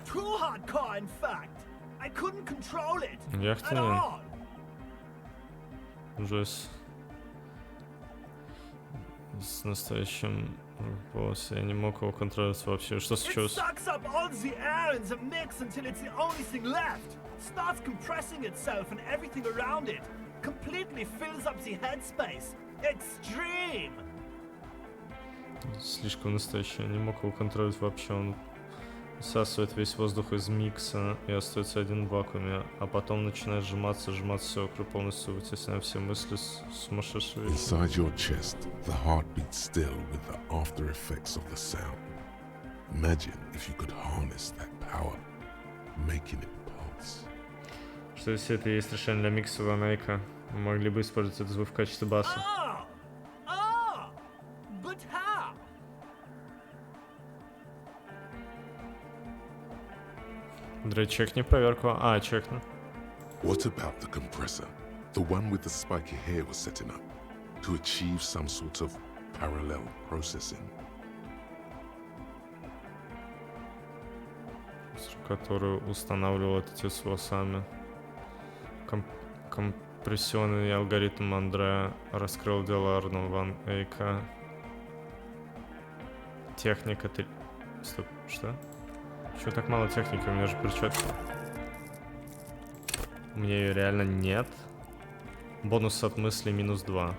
Too hardcore, in fact. I couldn't control it at all. Ужас. С настоящим босс. Я не мог его контролировать вообще. Что случилось? It sucks up all the air in the mix until it's the only thing left. Starts compressing itself and everything around it. Completely fills up the headspace. Extreme. Слишком настоящий. Я не мог его контролировать вообще. Он всасывает весь воздух из микса и остается один в вакууме, а потом начинает сжиматься все вокруг, полностью вытесняя все мысли сумасшедшие. Inside your chest, the heart beats still with the after effects of the sound. Imagine if you could harness that power, making it pulse. Что если это и есть решение для миксового мейка, мы могли бы использовать этот звук в качестве баса. But how? Андрей, чекни проверку. А, чекну. What about the compressor? The one with the spiky hair was setting up to achieve some sort of parallel processing. Который устанавливал эти с волосами. Компрессионный алгоритм Андрея раскрыл дело Арно Ван Эйка. Техника... Стоп, что? Чего так мало техники? У меня же перчатки. У меня ее реально нет. Бонус от мысли -2.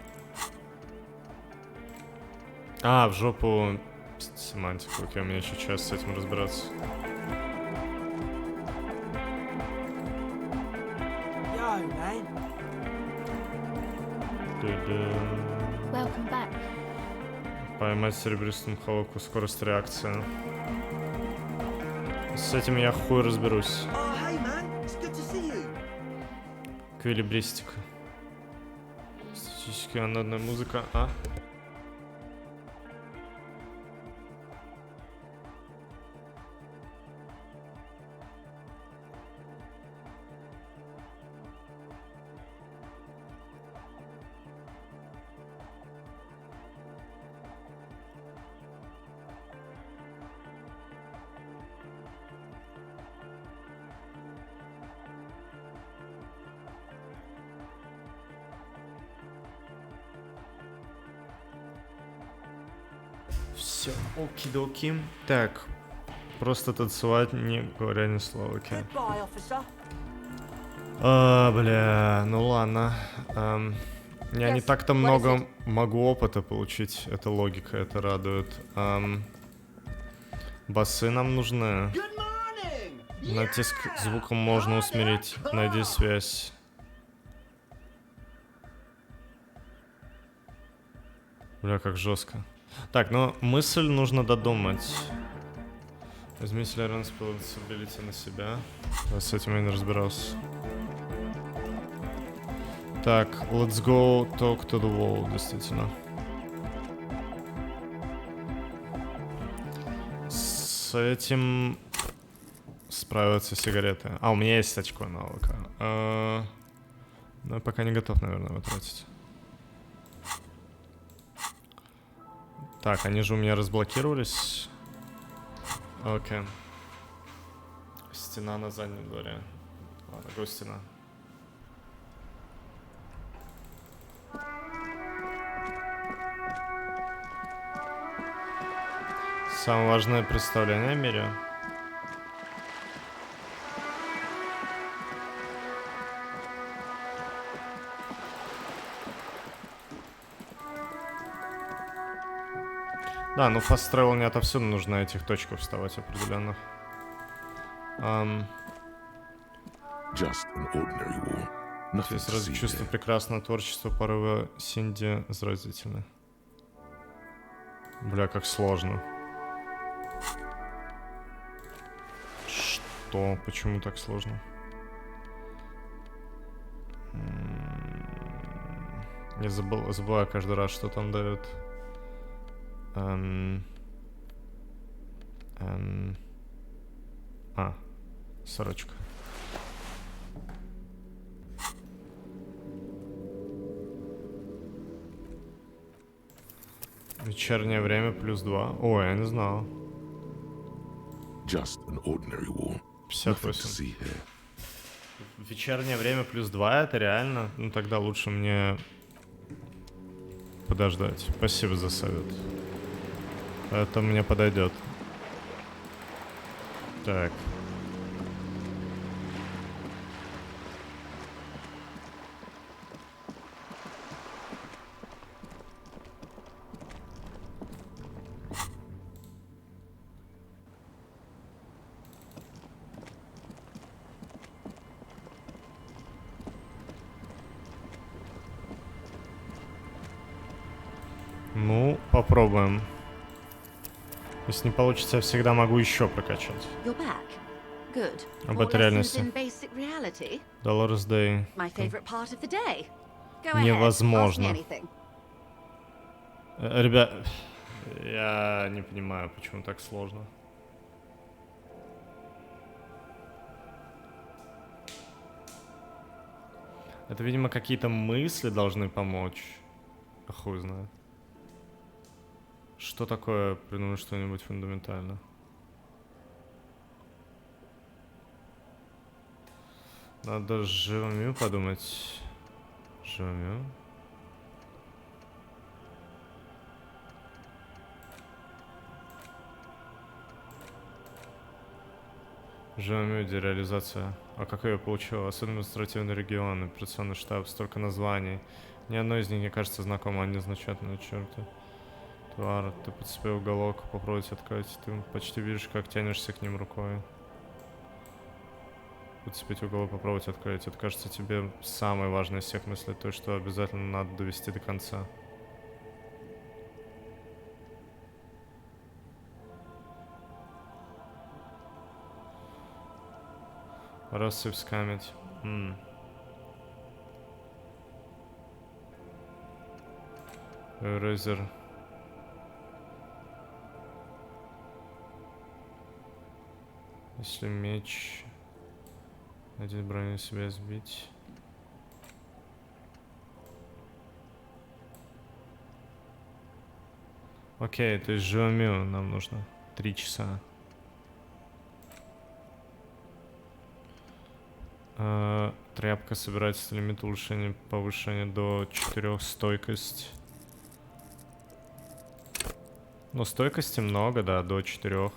А, в жопу семантику. Окей, у меня еще час с этим разбираться. Welcome back. Поймать серебристым холоку скорость реакции. С этим я хуй разберусь. Эквилибристика. Статически анодная музыка. А? Все, оки-доки. Так, просто танцевать, не говоря ни слова, окей. Бля, ну ладно. Я не так-то много могу опыта получить, это логика, это радует. Басы нам нужны. Натиск звуком можно усмирить, найди связь. Бля, как жестко. Так, ну мысль нужно додумать. Возьми responsibility на себя. С этим я не разбирался. Так, let's go talk to the wall, действительно. С этим справятся сигареты. А, у меня есть очко навыка. Но я пока не готов, наверное, его тратить. Так, они же у меня разблокировались. Окей. Стена на заднем дворе. Ладно, какая стена? Самое важное представление о мире. Да, ну fast travel не отовсюду нужно на этих точках вставать определенных. Just an ordinary war. Nothing Здесь to разве see чувство there. прекрасного творчества порыва Синди заразительно. Бля, как сложно. Что? Почему так сложно? Я забываю каждый раз, что там дают. Сорочка. Вечернее время +2. Ой, я не знал. Just an ordinary war. 58. Вечернее время +2, это реально? Ну тогда лучше мне подождать. Спасибо за совет. Это мне подойдет. Так. Ну, попробуем. Если не получится, я всегда могу еще прокачать. You're back. Good. Об More этой lessons реальности. in basic reality. Dolores Day. My favorite part of the day. Go ahead. Невозможно. Ask me anything. Ребят, я не понимаю, почему так сложно. Это, видимо, какие-то мысли должны помочь. А хуй знает. Что такое придумать что-нибудь фундаментально? Надо с живыми подумать. Живыми. Живыми, дереализация. А как я ее получил? Административный регион, операционный штаб, столько названий. Ни одно из них не кажется знакомым, они значительные черты. Твар, ты подцепил уголок, попробуйте открыть. Ты почти видишь, как тянешься к ним рукой. Подцепить уголок, попробовать открыть. Это кажется тебе самое важное из всех мыслей, то, что обязательно надо довести до конца. Рассыпь скамить. Эрейзер. Если меч... Один броню себя сбить. Окей, то есть живомю нам нужно 3 часа. Тряпка собирается, лимит улучшения, повышения до 4, стойкость. Ну, стойкости много, да, до 4.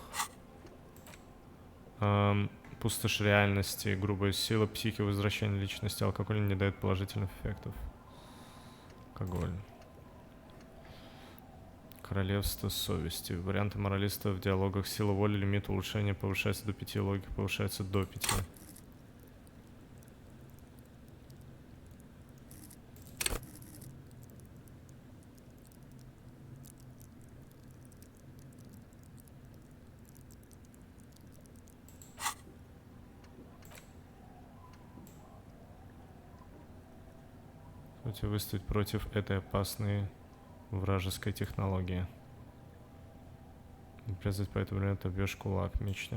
Пустошь реальности, грубая сила, психи, возвращение личности, алкоголь не дает положительных эффектов. Алкоголь. Королевство совести. Варианты моралиста в диалогах. Сила воли, лимит улучшения повышается до 5, логика повышается до 5. Выстоять против этой опасной вражеской технологии. Призывать по этому времени отобьешь кулак, мечта.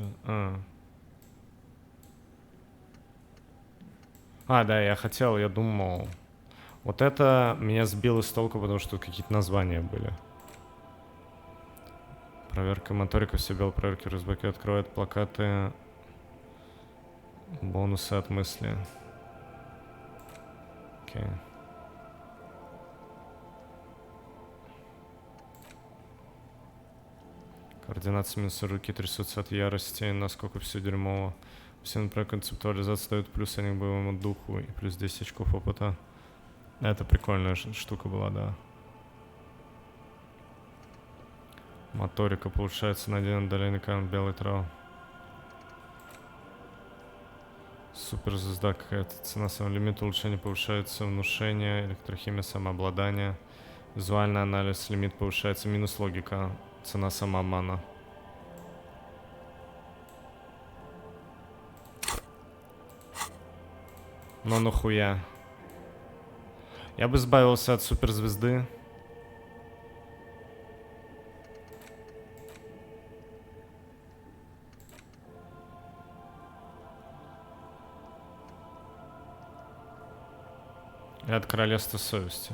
Да, я думал. Вот это меня сбило с толку, потому что тут какие-то названия были. Проверка моторика, все белопроверки, рюкзаки открывают плакаты, бонусы от мысли. Окей. Координация минуса, руки трясутся от ярости, насколько все дерьмово. Все, например, концептуализация дают плюс 1 к боевому духу и плюс 10 очков опыта. Это прикольная штука была, да. Моторика повышается на 1 отдаление камень, белый трав. Суперзвезда какая-то. Цена самого лимита улучшения повышается, внушение, электрохимия, самообладание. Визуальный анализ, лимит повышается, минус логика. Цена самообмана. Но нахуя? Я бы избавился от суперзвезды. И от королевства совести.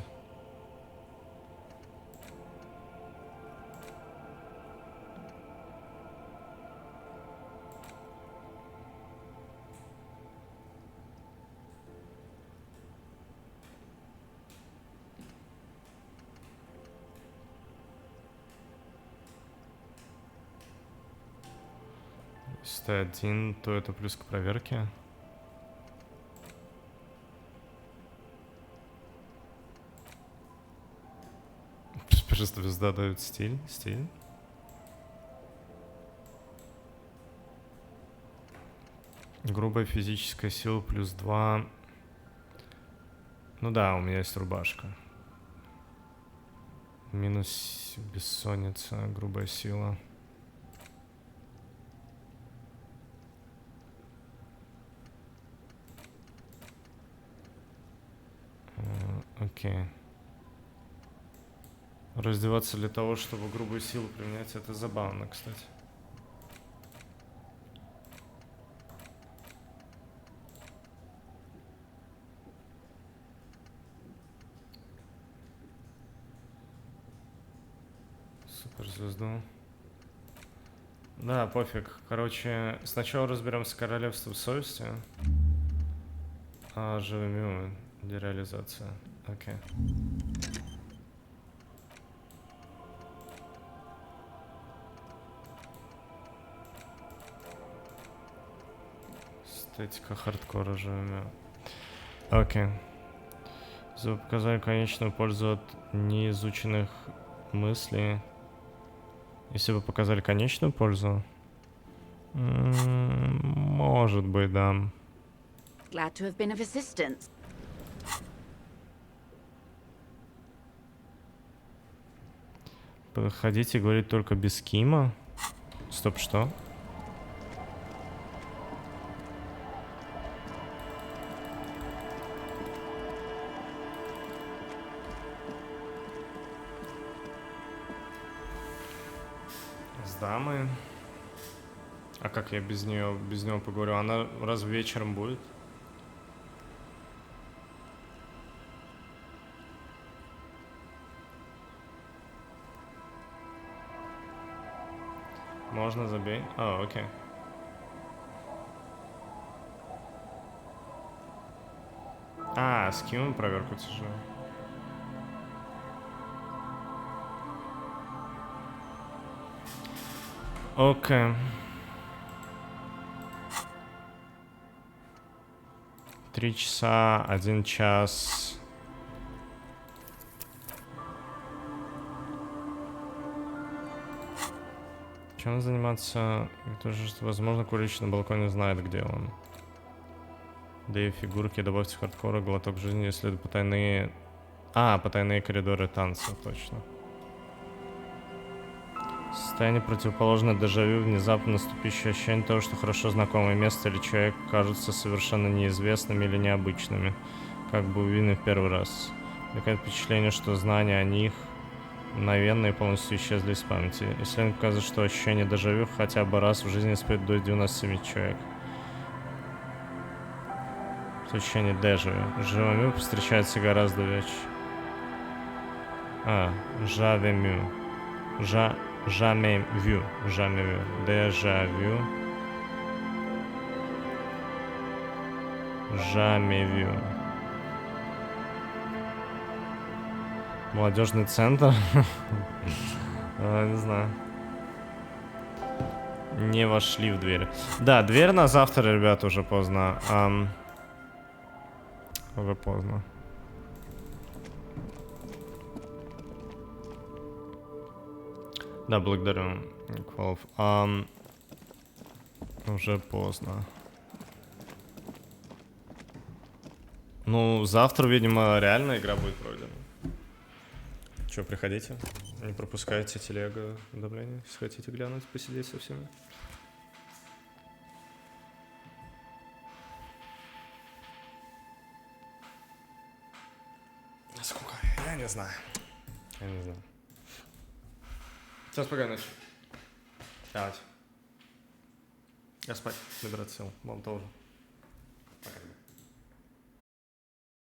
Если один, то это плюс к проверке. Суперзвезда дает стиль. Грубая физическая сила плюс 2. Ну да, у меня есть рубашка. Минус бессонница, грубая сила. Окей. Раздеваться для того, чтобы грубую силу применять, это забавно, кстати. Суперзвезду. Да, пофиг. Короче, сначала разберемся с королевством совести. А живыми дереализация. Окей. Эстетика хардкора живыми. Окей. За показали конечную пользу от неизученных мыслей. Если бы показали конечную пользу, может быть, да. Glad to have been of assistance. Подходите и говорить только без Кима. Стоп, что? С дамой. А как я без него поговорю? Она раз вечером будет? Можно забей? А, окей. А, с кем проверку тяжело. Окей. 3 часа, 1 час. Чем заниматься? Тоже, что, возможно, курильщик на балконе знает, где он. Да и фигурки, добавьте хардкора, глоток жизни, исследуй потайные... А, потайные коридоры танца, точно. Состояние противоположное дежавю, внезапно наступившее ощущение того, что хорошо знакомое место или человек кажутся совершенно неизвестными или необычными, как бы увиденные в первый раз. Такое впечатление, что знания о них мгновенно и полностью исчезли из памяти. Исследование показывает, что ощущение дежавю хотя бы раз в жизни испытывает до 97 человек. Ощущение дежавю. Живому встречается гораздо чаще. А, жавемю. Jamais vu. Jamais vu. Déjà vu. Jamais vu. Молодежный центр. Не знаю. Не вошли в дверь. Да, дверь на завтра, ребята, уже поздно. Уже поздно. Да, благодарю, Квалов. Уже поздно. Ну, завтра, видимо, реально игра будет пройдена. Че, приходите. Не пропускайте телега уведомления, если хотите глянуть, посидеть со всеми. Сколько? Я не знаю. Я не знаю. Сейчас пока ночью. Давайте. Я спать, набирать сил. Вам тоже.